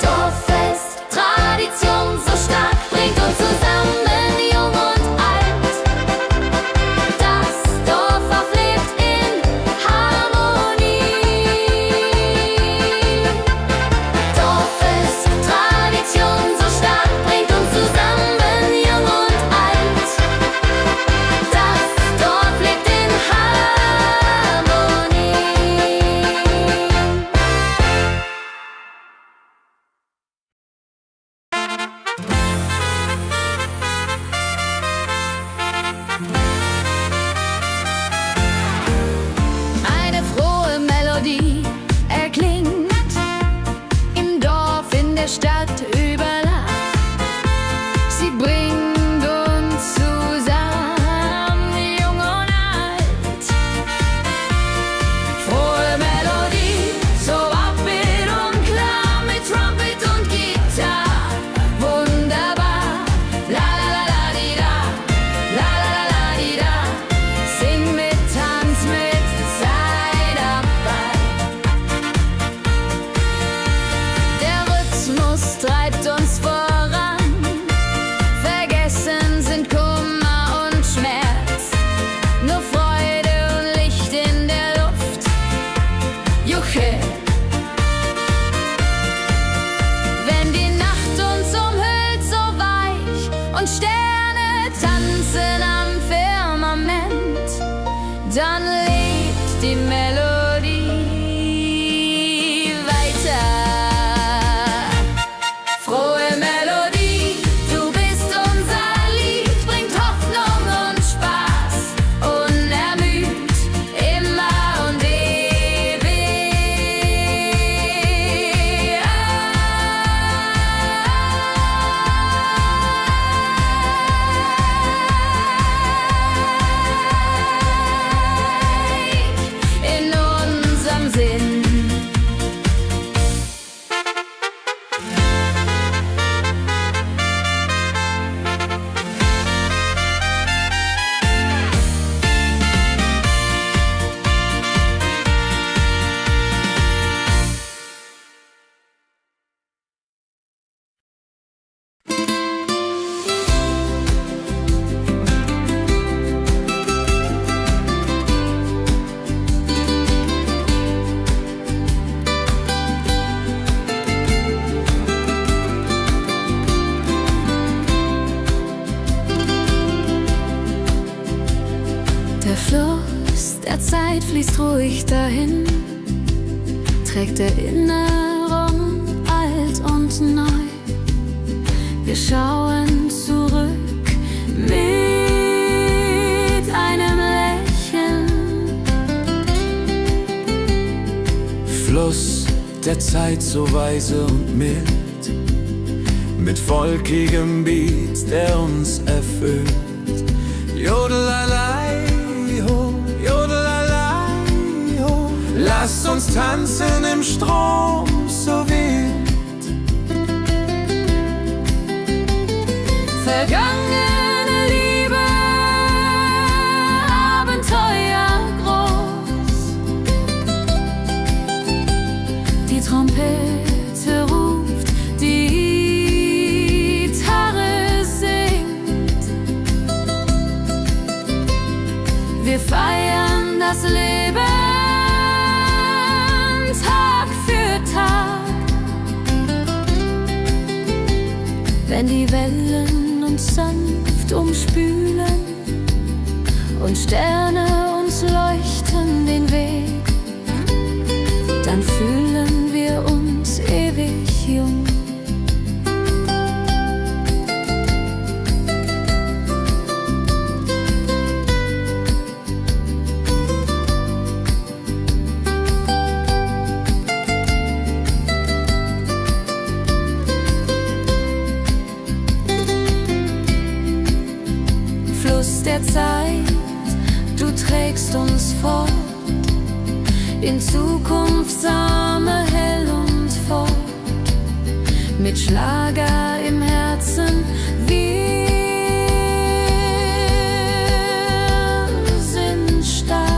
S2: Dorf und Sterne tanzen am Firmament, dann lebt die Melodie weiter. Frohe Melodie, du bist unser Lied, bringt Hoffnung und Spaß, unermüd, immer und ewig in unserem Sinn. Der Fluss der Zeit fließt ruhig dahin, trägt Erinnerung alt und neu. Wir schauen zurück mit einem Lächeln.
S3: Fluss der Zeit so weise und mild, mit volkigem Beat, der uns erfüllt. Jodelalei, ho, jodelalei, ho. Lasst uns tanzen im Strom so wild.
S2: Vergangene Liebe, Abenteuer groß. Die Trompete ruft, die Gitarre singt. Wir feiern das Leben Tag für Tag. Wenn die Wellen uns sanft umspülen und Sterne uns leuchten den Weg, dann fühlen wir uns ewig jung. Fluss der Zeit, du trägst uns fort in Zukunft, Same hell und fort, mit Schlager im Herzen. Wir sind stark.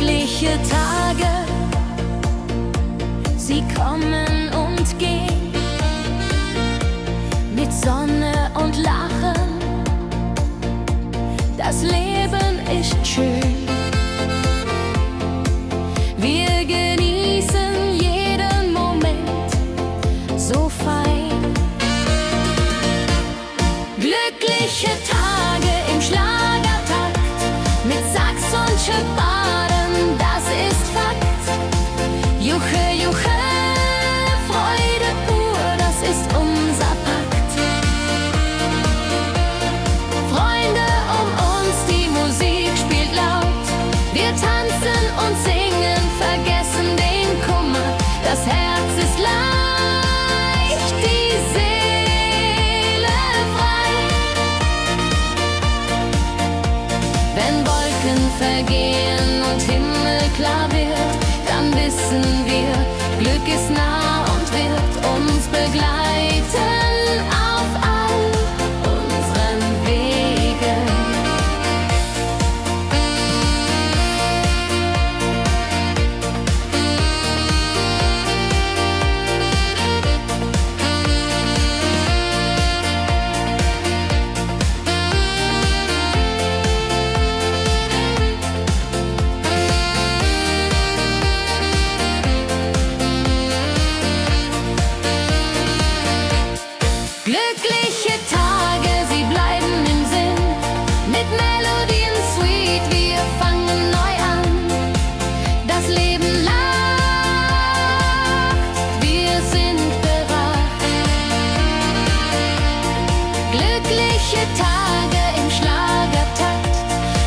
S2: Glückliche Tage, sie kommen und gehen, mit Sonne und Lachen, das Leben ist schön. Wir genießen jeden Moment so fein. Glückliche Tage im Schlagertakt, mit Sax und Schöpbaden, das ist Fakt. Juche, Juche, Freude pur, das ist unser Pakt. Freunde um uns, die Musik spielt laut. Wir tanzen und singen, vergessen den Kummer. Das Herz ist leicht, die Seele frei. Wenn Wolken vergehen und Himmel klar wird, dann wissen wir, Glück ist nah und wird uns begleiten auf all unseren Wegen. Glückliche Tage, sie bleiben im Sinn, mit Melodien sweet, wir fangen neu an. Das Leben lacht, wir sind bereit. Glückliche Tage im Schlagertakt,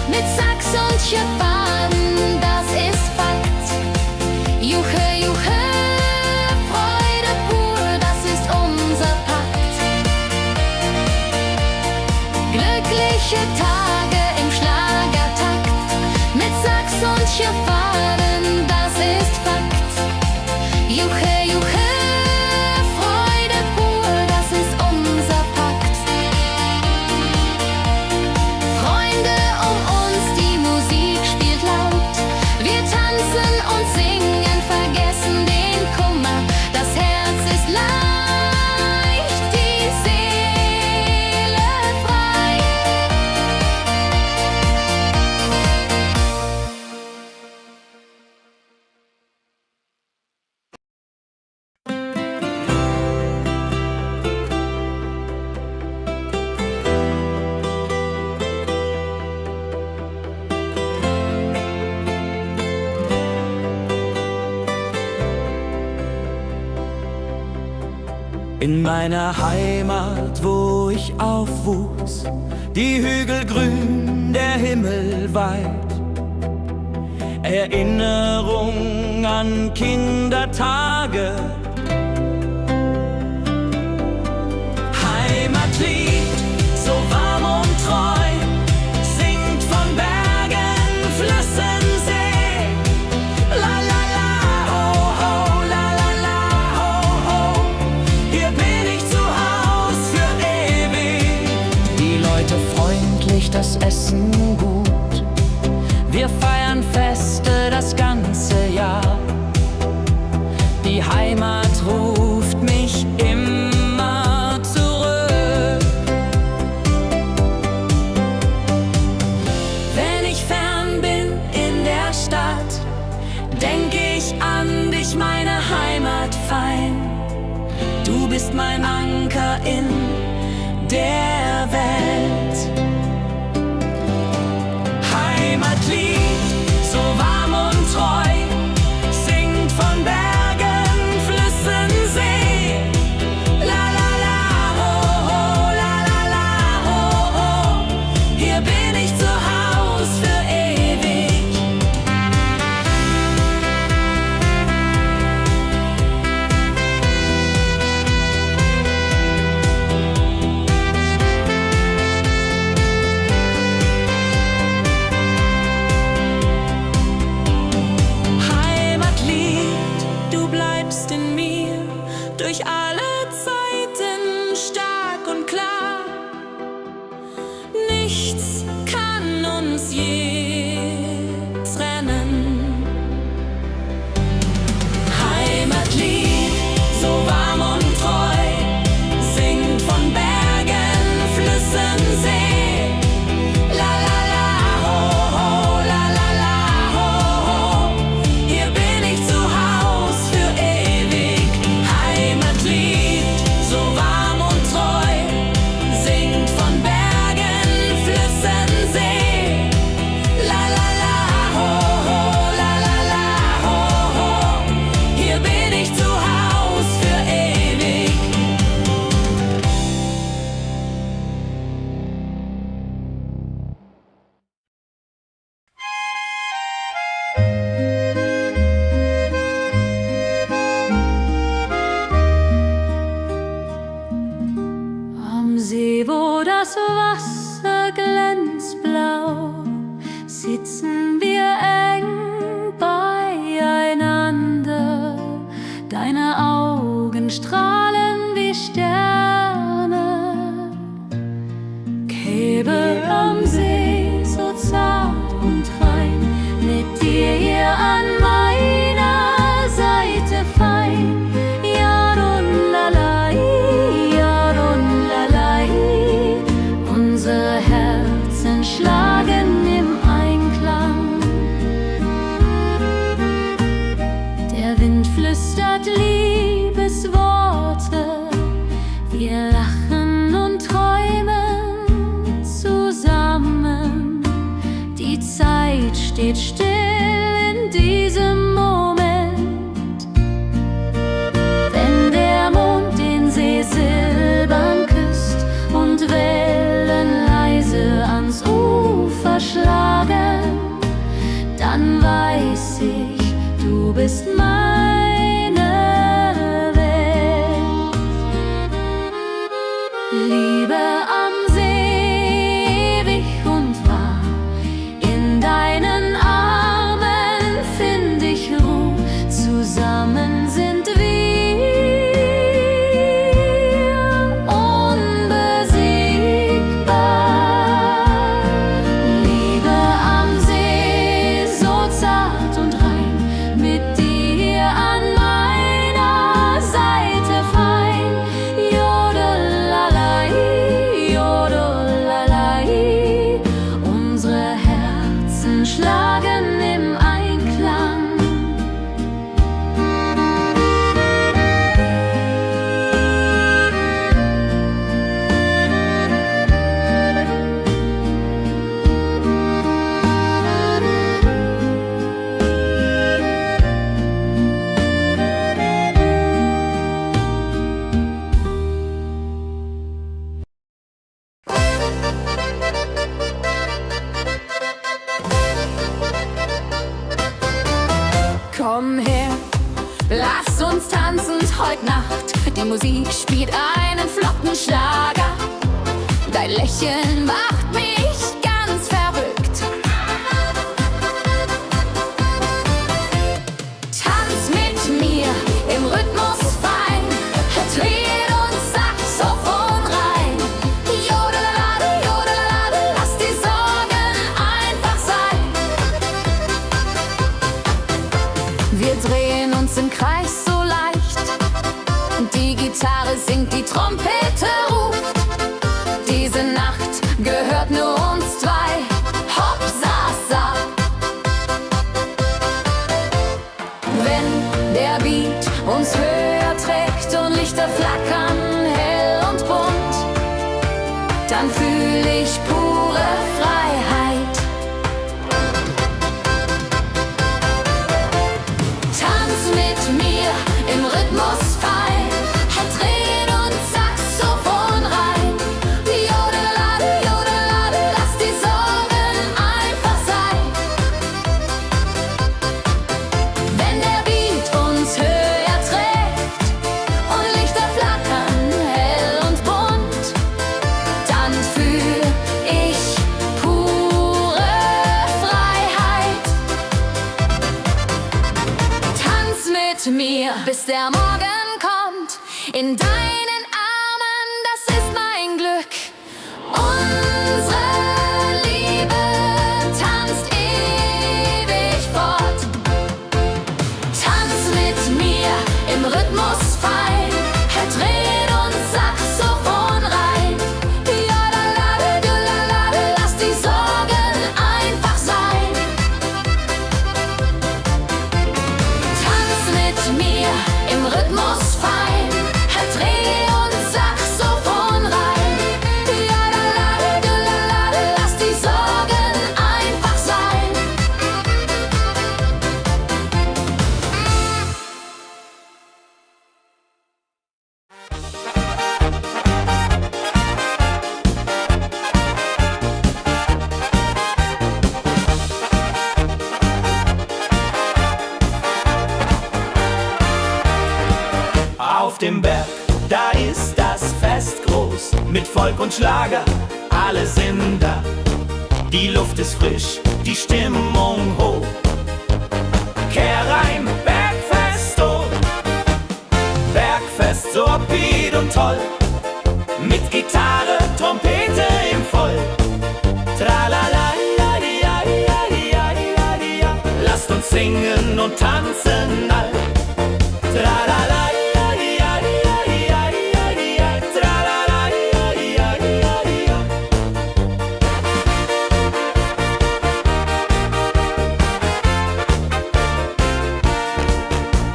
S2: mit Sax und Schöpbaden, das ist Fakt. Juche, Juche, Freude pur, das ist unser Pakt. Glückliche Tage im Schlagertakt, mit Sax und Schöpbaden, das ist Fakt. Juche, Juche, Freude pur, das ist unser Pakt. Freunde um uns, die Musik spielt laut. Wir tanzen und singen, vergessen den Kummer. Das Herz ist leicht, die Seele frei.
S1: In meiner Heimat, wo ich aufwuchs, die Hügel grün, der Himmel weit. Erinnerung an Kindertage. Heimatlied, so warm und treu, singt von Bergen, Flüssen, See. La la la, ho ho, la la la, ho ho. Hier bin ich zu Haus für ewig.
S4: Die Leute freundlich, das Essen gut. Wir feiern Feste das ganze Jahr. Die Heimat ruft mich immer zurück. Wenn ich fern bin in der Stadt, denk ich an dich, meine Heimat fein. Du bist mein Anker in der Welt.
S1: Heimatlied, so warm und treu, singt von Bergen, Flüssen, See. La la la, ho ho, la la la, ho ho. Hier bin ich zu Haus für ewig.
S2: sitzen wir eng beieinander. Deine Augen strahlen wie Sterne. Käbe am See, so zart und rein, mit dir hier an meiner Seite fein. Yadunlalai, Yadunlalai. Unsere Herzen schlagen im Einklang. Der Wind flüstert Liebesworte. Wir lachen und träumen zusammen. Die Zeit steht still in diesem Moment. Wenn der Mond den See silbern küsst und Wellen leise ans Ufer schlagen, dann weiß ich, du bist meine Welt. Liebe am See, ewig und wahr, in deinen Armen find ich Ruhe. Zusammen sind wir unbesiegbar. Liebe am See, so zart und rein, mit dir an meiner Seite fein. Jodelalai, Jodelalai. Unsere Herzen schlagen im Einklang.
S4: Komm her, lass uns tanzen heute Nacht. Die Musik spielt einen flotten Schlager. Dein Lächeln macht mich ganz verrückt. Tanz mit mir im Rhythmus fein. Tritt und Saxophon rein. Jodelade, jodelade, lass die Sorgen einfach sein. Wir drehen uns im Kreis so leicht. Die Gitarre singt, die Trompete ruft. Diese Nacht gehört nur uns zwei. Hopp, sa, sa. Wenn der Beat uns höher trägt und Lichter flackern hell und bunt, dann fühl ich pure Freiheit. Tanz mit mir im Rhythmus fein. Dreh und Saxophon rein. Jodelade, jodelade, lass die Sorgen einfach sein. Wenn der Beat uns höher trägt und Lichter flackern hell und bunt, dann fühl ich pure Freiheit. Tanz mit mir, bis der Morgen kommt. In deinen Armen, das ist mein Glück. Unsere Liebe tanzt ewig fort. Tanz mit mir im Rhythmus fein. Dreh und Saxophon rein. Jodelade, jodelade, lass die Sorgen einfach sein. Tanz mit mir im Rhythmus fein. Dreh und Saxophon rein. Jodelade, jodelade, lass die Sorgen einfach sein.
S1: Auf dem Berg, da ist das Fest groß, mit Volk und Schlager, alle sind da. Die Luft ist frisch, die Stimmung hoch. Kehrreim, Bergfest, oh, Bergfest, so upbeat und toll. Mit Gitarre, Trompete im Voll. Tralala, lasst uns singen und tanzen all. Tralala,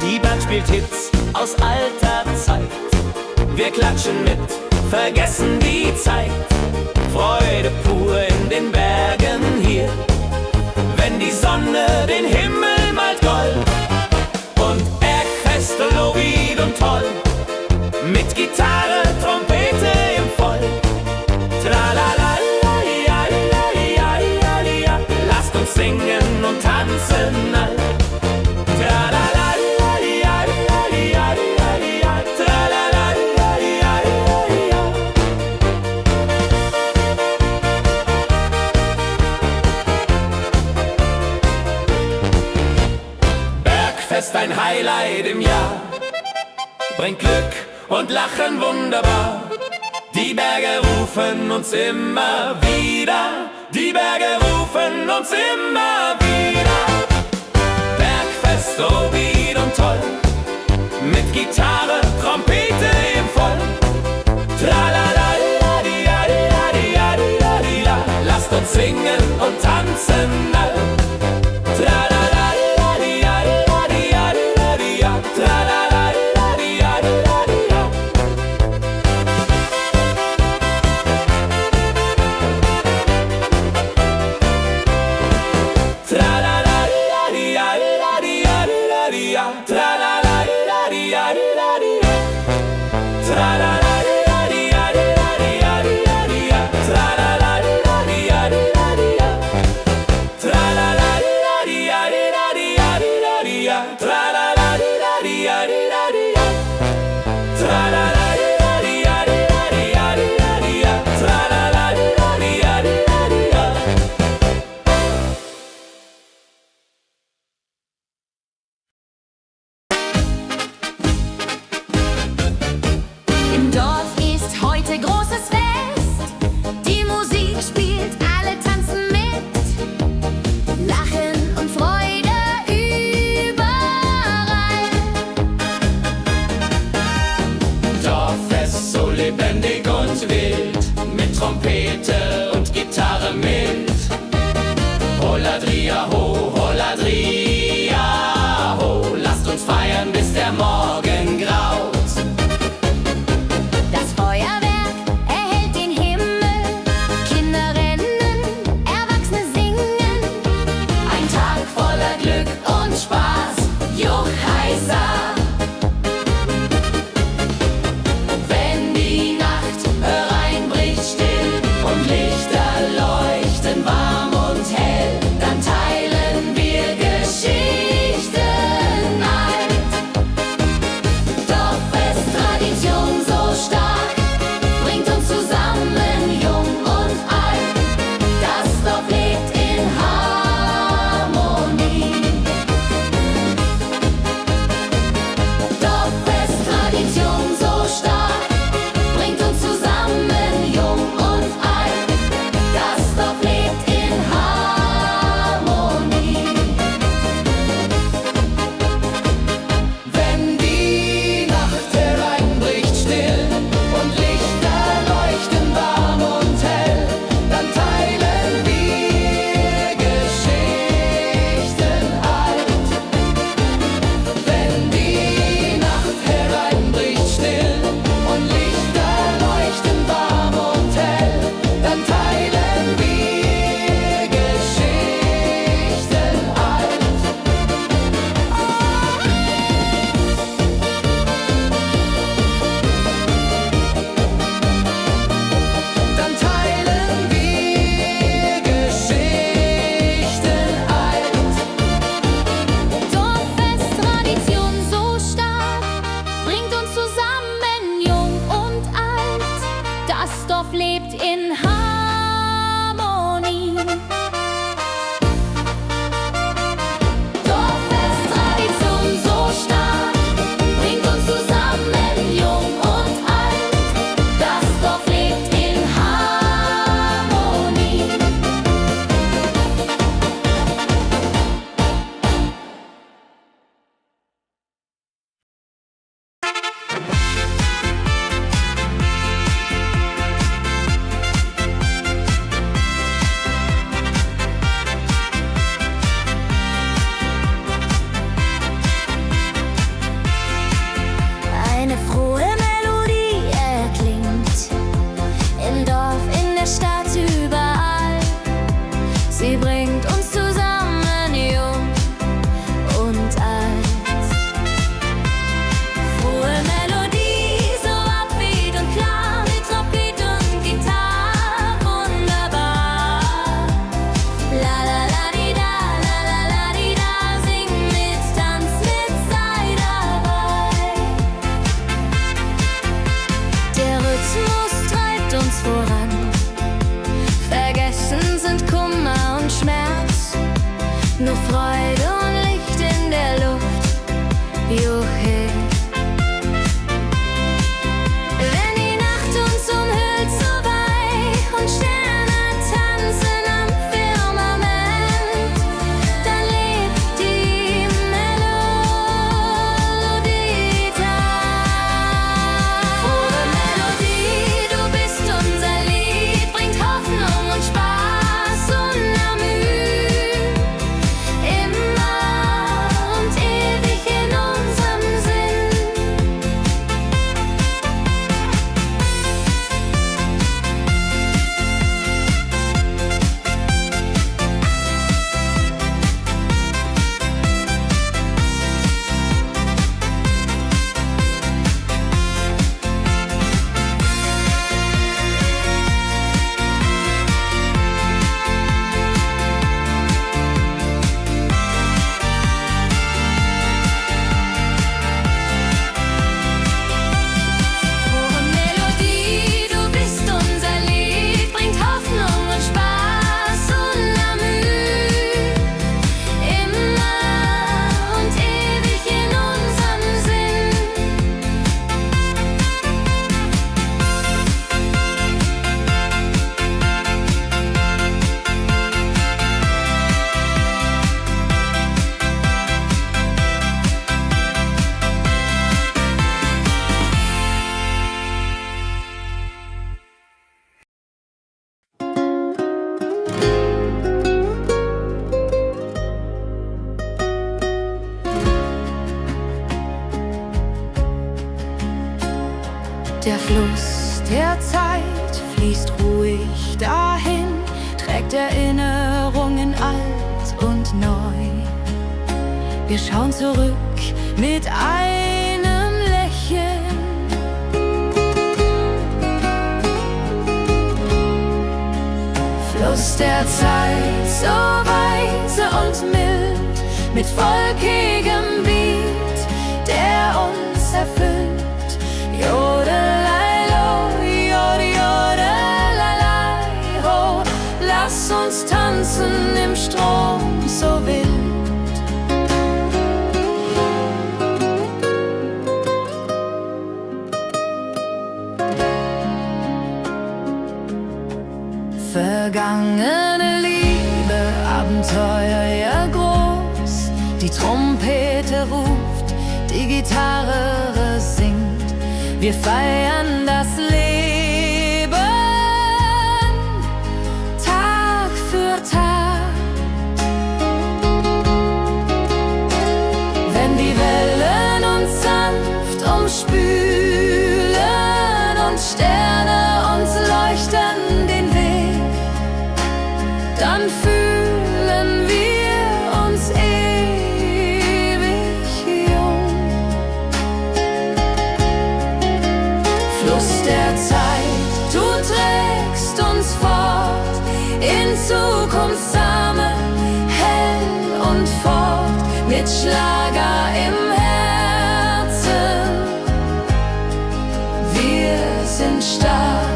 S1: die Band spielt Hits aus alter Zeit. Wir klatschen mit, vergessen die Zeit. Freude pur in den Bergen hier, wenn die Sonne den Himmel malt gold. Und Bergfest, lobig und toll, mit Gitarre, Trompete im Voll. Tralala, lasst uns singen und tanzen all. Tralala, Bergfest, ein Highlight im Jahr, bringt Glück und Lachen wunderbar. Die Berge rufen uns immer wieder, die Berge rufen uns immer wieder. Bergfest, so beat und toll, mit Gitarre, Trompete im Voll. Tralala, lasst uns singen und tanzen all. Tralala,
S2: Im Dorf ist heute großes Fest. Die Musik spielt, alle tanzen mit. Lachen und Freude überall.
S1: Dorffest, so lebendig und wild, mit Trompete und Gitarre mit. Holladria ho, Holladria ho, lasst uns feiern, bis der Morgen graut.
S2: Das Feuerwerk erhellt den Himmel. Kinder rennen, Erwachsene singen.
S4: Ein Tag voller Glück und Spaß, Juchheisa. Wenn die Nacht hereinbricht still und Lichter leuchten warm und hell, dann teilen wir Geschichten.
S2: nur Freude und Licht in der Luft. Juhe. Wenn die Nacht uns umhüllt so weich und Sterne tanzen am Firmament, dann lebt die Melodie da. Frohe Melodie, du bist unser Lied, bringt Hoffnung und Spaß und Amüs. Immer und ewig in unserem Sinn. Frohe Melodie, du bist unser Lied, bringt Hoffnung und Spaß und Amüs. Immer und ewig in unserem Sinn. Der Fluss der Zeit fließt ruhig dahin, trägt Erinnerungen alt und neu. Wir schauen zurück mit einem Lächeln. Fluss der Zeit, so weise und mild, mit volkigem Beat, der uns erfüllt. Jodelei-lo, jodelei-lei, ho, lass uns tanzen im Strom so wild. Vergangene Liebe, Abenteuer ja groß, die Trompete ruft, die Gitarre singt. Wir feiern das Leben Tag für Tag. Wenn die Wellen uns sanft umspülen und Sterne uns leuchten den Weg, dann fühlen wir uns ewig jung. Fluss der Zeit, du trägst uns fort in Zukunftssame, hell und fort, mit Schlager im Herzen. Wir sind stark.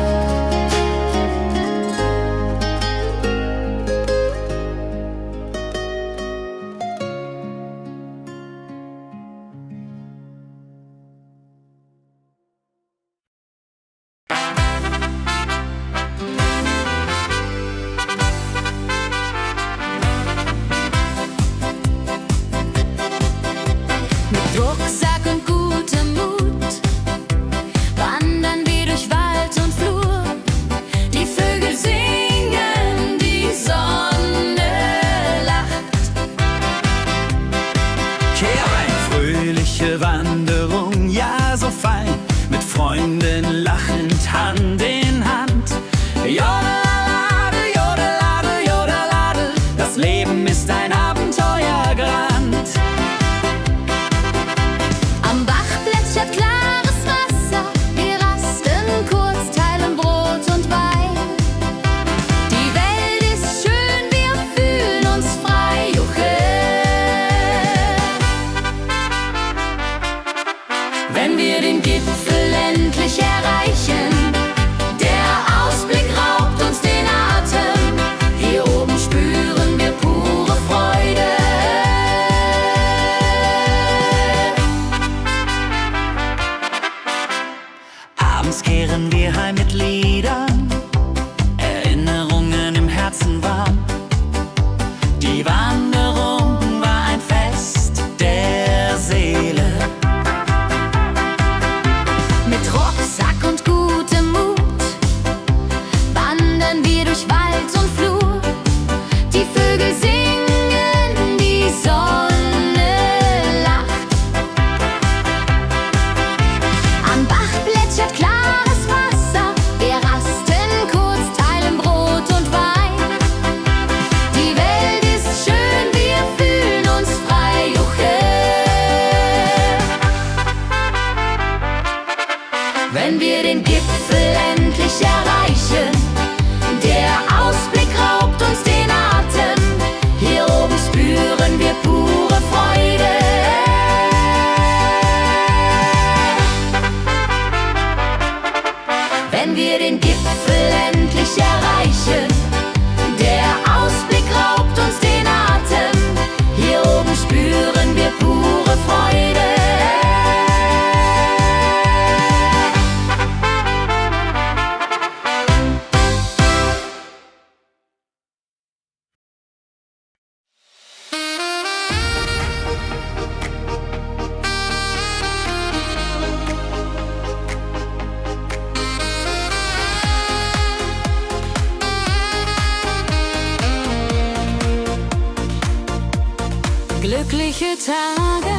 S4: Glückliche Tage,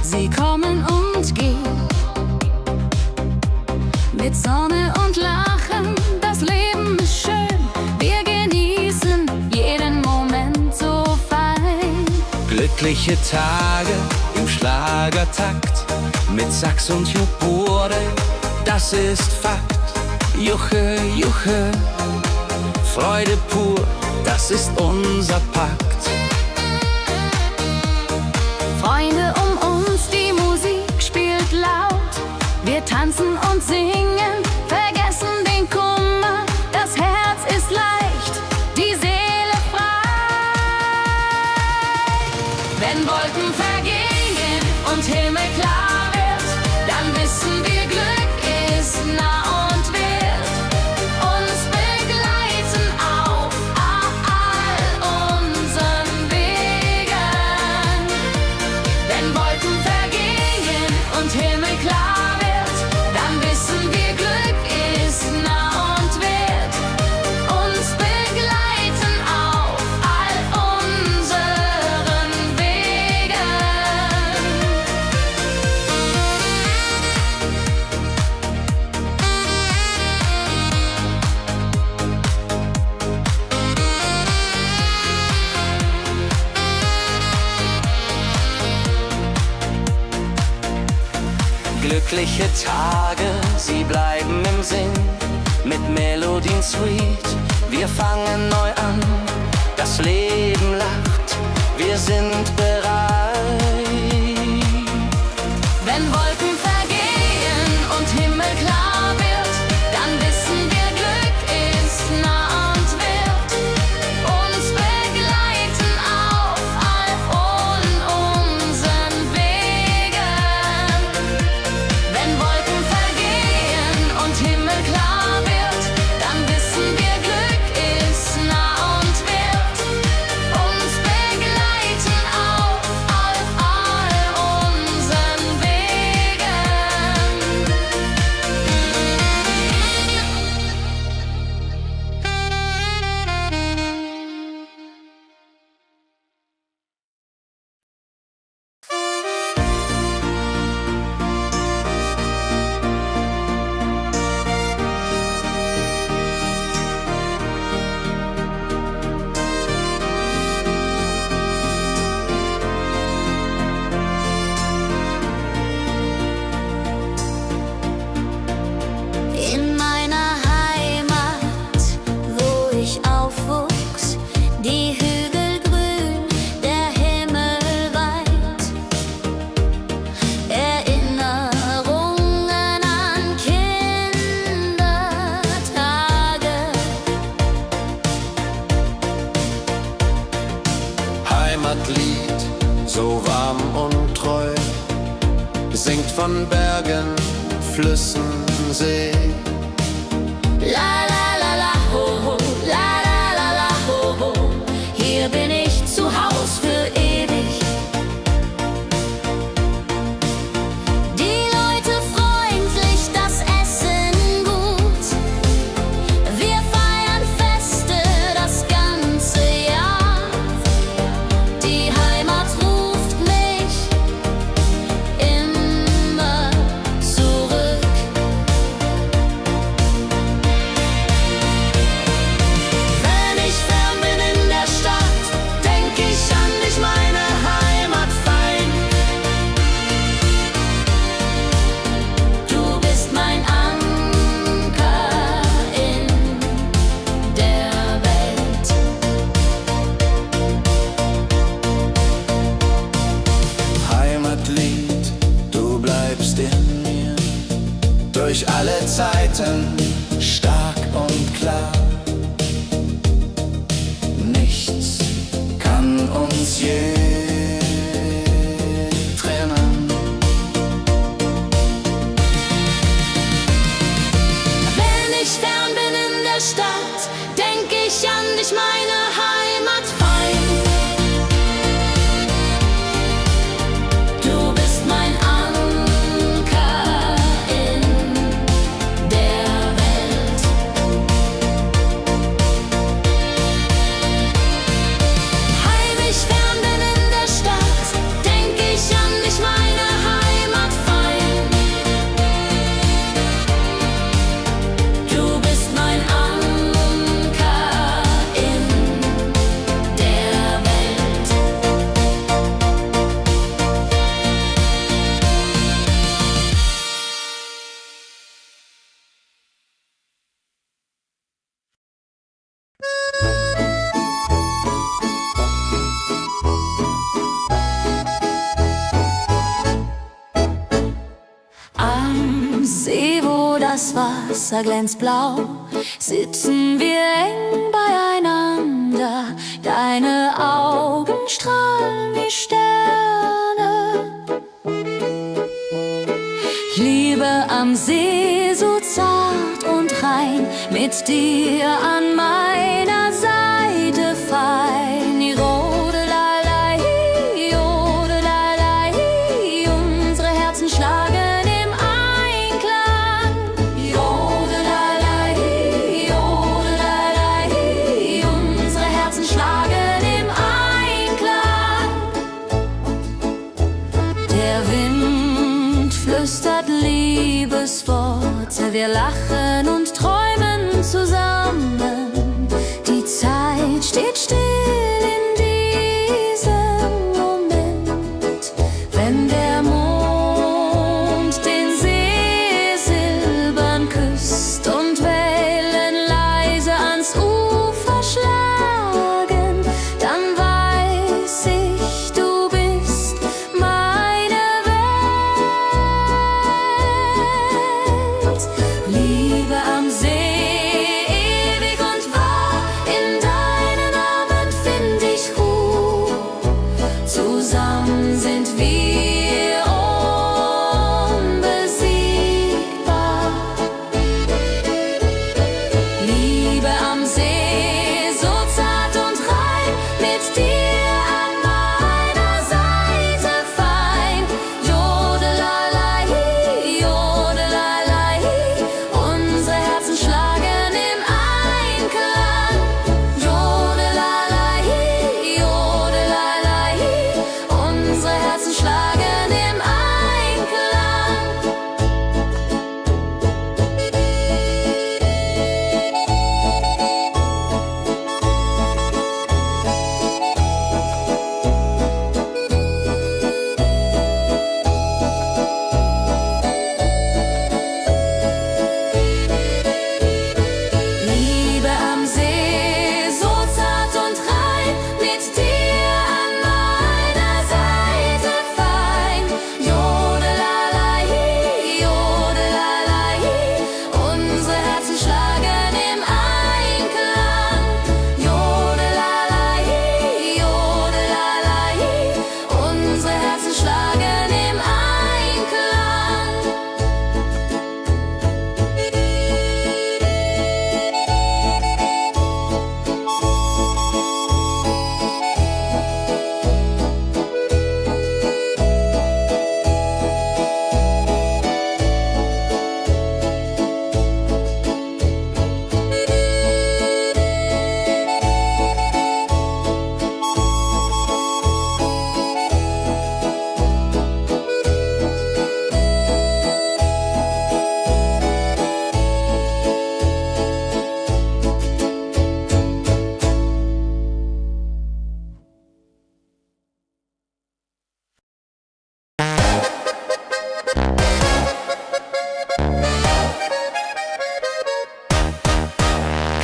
S4: sie kommen und gehen. Mit Sonne und Lachen, das Leben ist schön. Wir genießen jeden Moment so fein.
S1: Glückliche Tage im Schlagertakt, mit Sax und Jubore, das ist Fakt. Juche, Juche, Freude pur, das ist unser Pakt.
S4: Freunde um uns, die Musik spielt laut. Wir tanzen und singen, vergessen den Kummer. Das Herz ist leicht, die Seele frei. Wenn Wolken vergehen und Himmel klar wird, dann wissen wir, Glück ist nah und wird uns begleiten auf all unseren Wegen. Wenn Wolken vergehen und Himmel klar wird, dann wissen wir, Glück ist nah und wird uns begleiten auf all unseren Wegen.
S1: Glückliche Tage, sie bleiben im Sinn, mit Melodien sweet. Wir fangen neu an, das Leben lacht, wir sind bereit.
S4: Wenn Wolken vergehen und Himmel klar wird, dann wissen wir, Glück ist nah und wird uns begleiten auf all unseren Wegen. Wenn Wolken vergehen und Himmel klar wird, dann wissen wir, Glück ist nah und wird uns begleiten auf all unseren Wegen. In meiner Heimat, wo ich aufwuchs, die Hügel grün, der Himmel weit. Erinnerungen an Kindertage.
S3: Heimatlied, so warm und treu, singt von Bergen, Flüssen, See.
S4: La la la la ho ho, la la la la ho ho. Hier bin ich zu Haus für ewig. Die Leute freundlich, das Essen gut. Wir feiern Feste das ganze Jahr. Die Heimat ruft mich immer zurück. Wenn ich fern bin in der Stadt, denk ich an dich, meine Heimat fein. Du bist mein Anker in der Welt.
S3: Heimatlied, du bleibst in mir, durch alle Zeiten stark und klar. Nichts kann uns je trennen.
S4: Wenn ich fern bin in der Stadt, denk ich an dich, meine Heimat fein. Du bist mein Anker in der Welt. Heimisch
S2: das Wasser glänzt blau, sitzen wir eng beieinander. Deine Augen strahlen wie Sterne. Ich liebe am See so zart und rein, mit dir an meiner Seite fein. Jodelei, jodelei, unsere Herzen schlagen im Einklang. Jodelei, jodelei, unsere Herzen schlagen im Einklang. Der Wind flüstert Liebesworte, wir lachen und träumen zusammen. Die Zeit steht still in diesem Moment, wenn der Mond den See silbern küsst und Wellen leise ans Ufer schlagen, dann weiß ich, du bist meine Welt. Liebe am See, ewig und wahr, in deinen Armen find ich Ruhe. Zusammen sind wir unbesiegbar. Liebe am See, so zart und rein, mit dir an meiner Seite fein. Jodelei, jodelei, unsere Herzen schlagen im Einklang. Jodelei, jodelei, unsere Herzen schlagen im Einklang. Liebe am See, so zart und rein, mit dir an meiner Seite fein. Jodelei, jodelei, unsere Herzen schlagen im Einklang. Jodelei, jodelei, unsere Herzen schlagen im Einklang.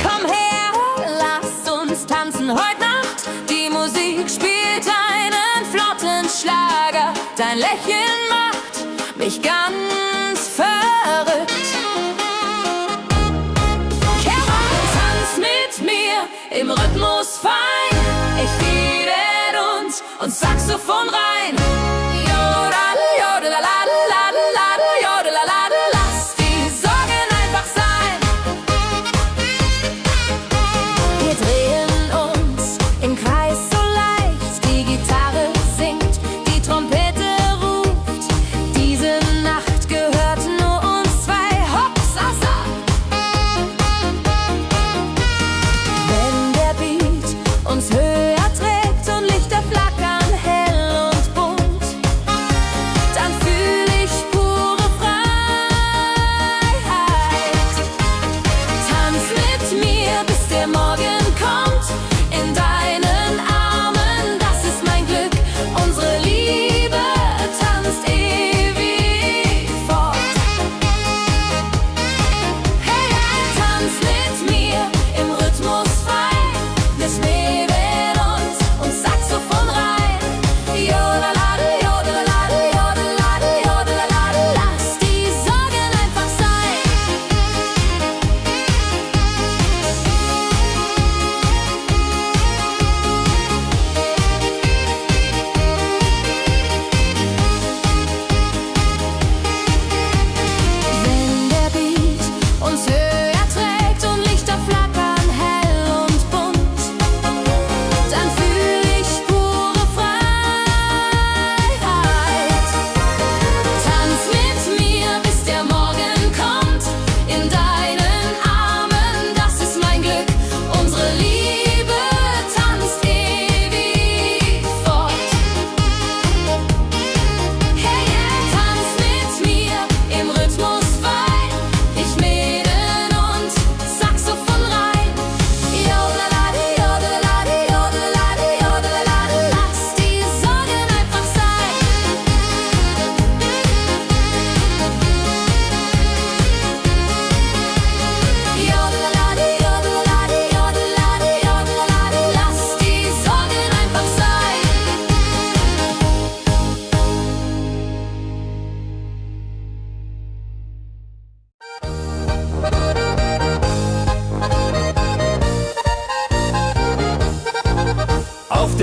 S2: Komm her, lass uns tanzen heute Nacht. Die Musik spielt einen flotten Schlager. Dein Lächeln macht mich ganz verrückt. Kehr rein, tanz mit mir im Rhythmus fein. Ich fiedel und Saxophon rein. Jodel, jodelalalalalal, jodelalala, lass die Sorgen einfach sein. Wir drehen uns im Kreis so leicht, die Gitarre singt, die Trompete ruft. Diese Nacht gehört nur uns zwei, Hopsasa. Wenn der Beat uns höher trägt und Lichter flackern hell und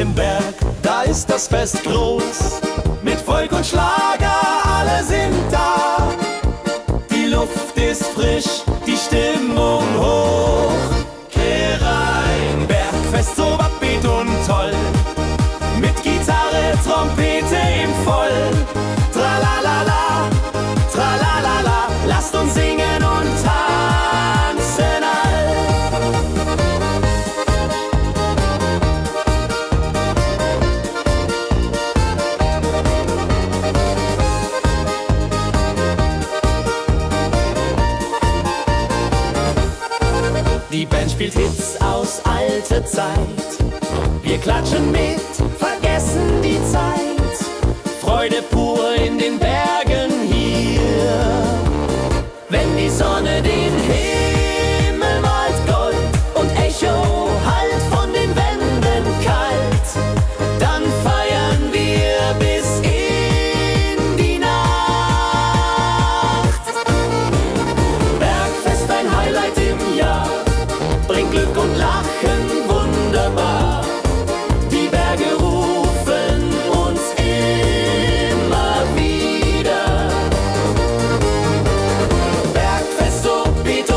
S1: dem Berg, da ist das Fest groß. Mit Volk und Schlager, alle sind da. Die Luft ist frisch, die Stimmung hoch. Kehrrein, Bergfest, so wappied und toll. Mit Gitarre, Trompete im Voll. Tralalala, tralalala, lasst uns singen und tanzen all. Die Band spielt Hits aus alter Zeit. Wir klatschen mit, vergessen die Zeit. Freude pur in den Bergen hier. Wenn die Sonne den Himmel malt Gold und Echo hallt von den Wänden kalt, dann feiern wir bis in die Nacht. Bergfest, ein Highlight im Jahr, bringt Glück und Lachen wunderbar. Die Berge rufen uns immer wieder. Bergfest, so Beat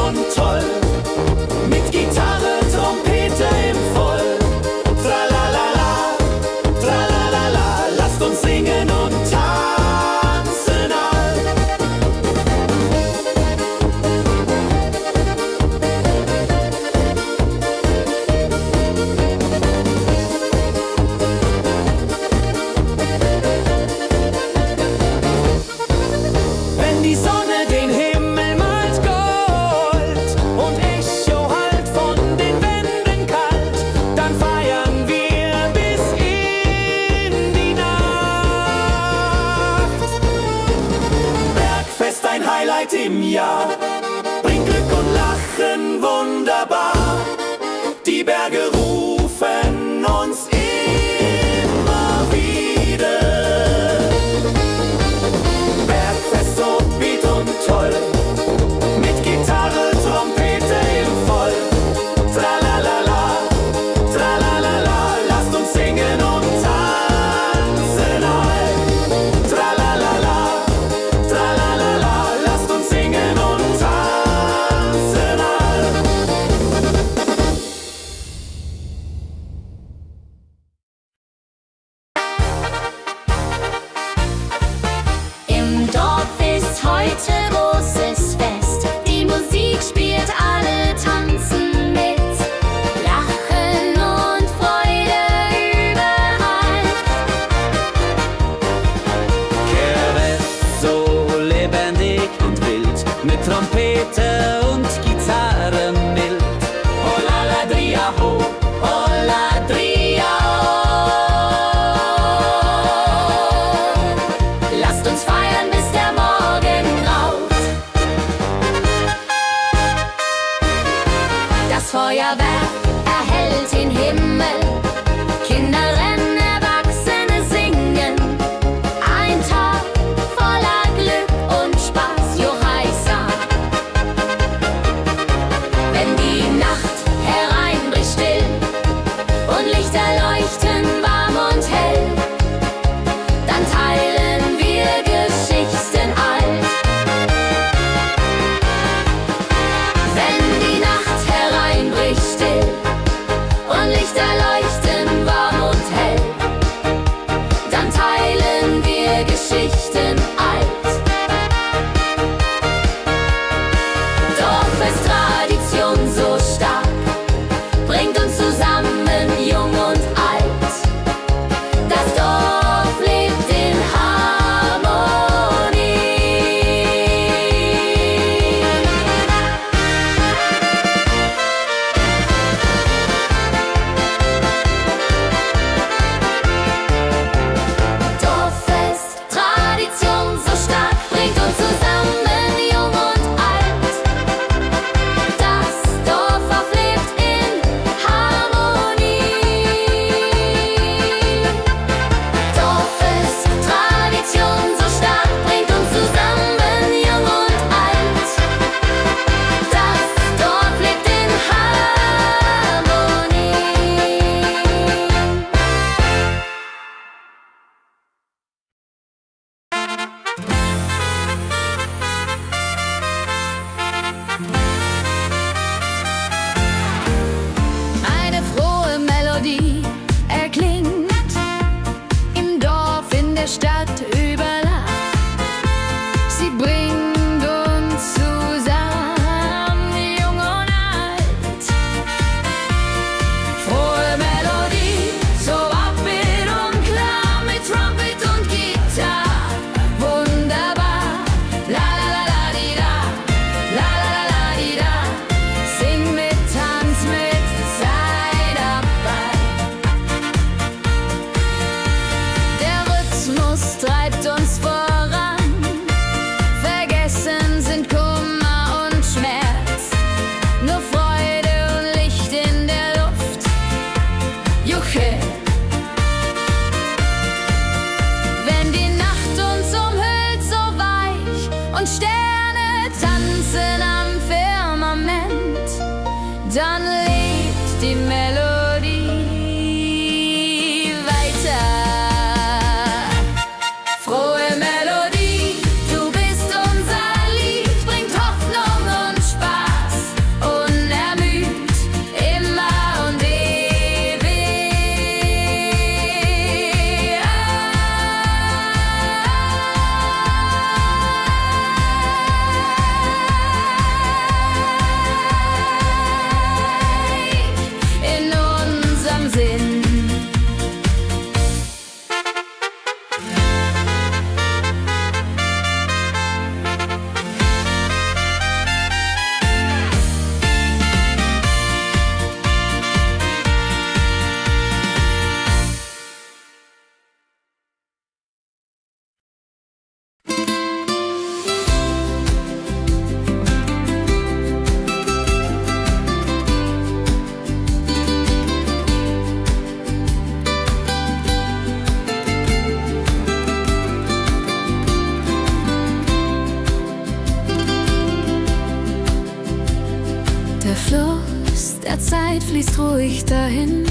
S2: Zeit fließt ruhig dahin,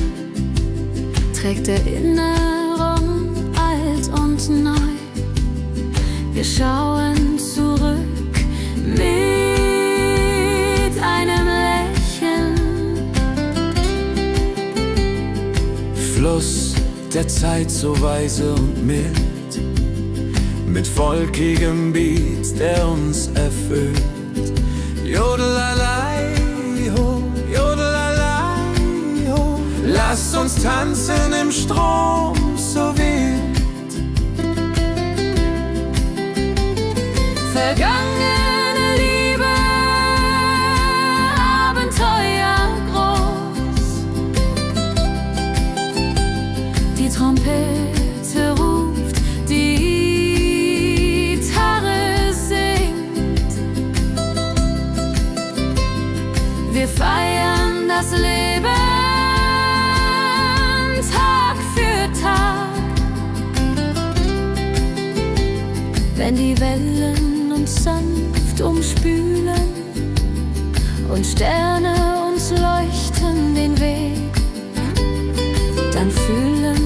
S2: trägt Erinnerung alt und neu. Wir schauen zurück mit einem Lächeln.
S3: Fluss der Zeit so weise und mild, mit volkigem Beat, der uns erfüllt. Jodelalei ho, jodelalei ho, lasst uns tanzen im Strom so wild.
S2: Vergangene Liebe, Abenteuer groß. Die Trompete ruft, die Gitarre singt. Wir feiern das Leben Tag für Tag. Wenn die Wellen uns sanft umspülen und Sterne uns leuchten den Weg, dann fühlen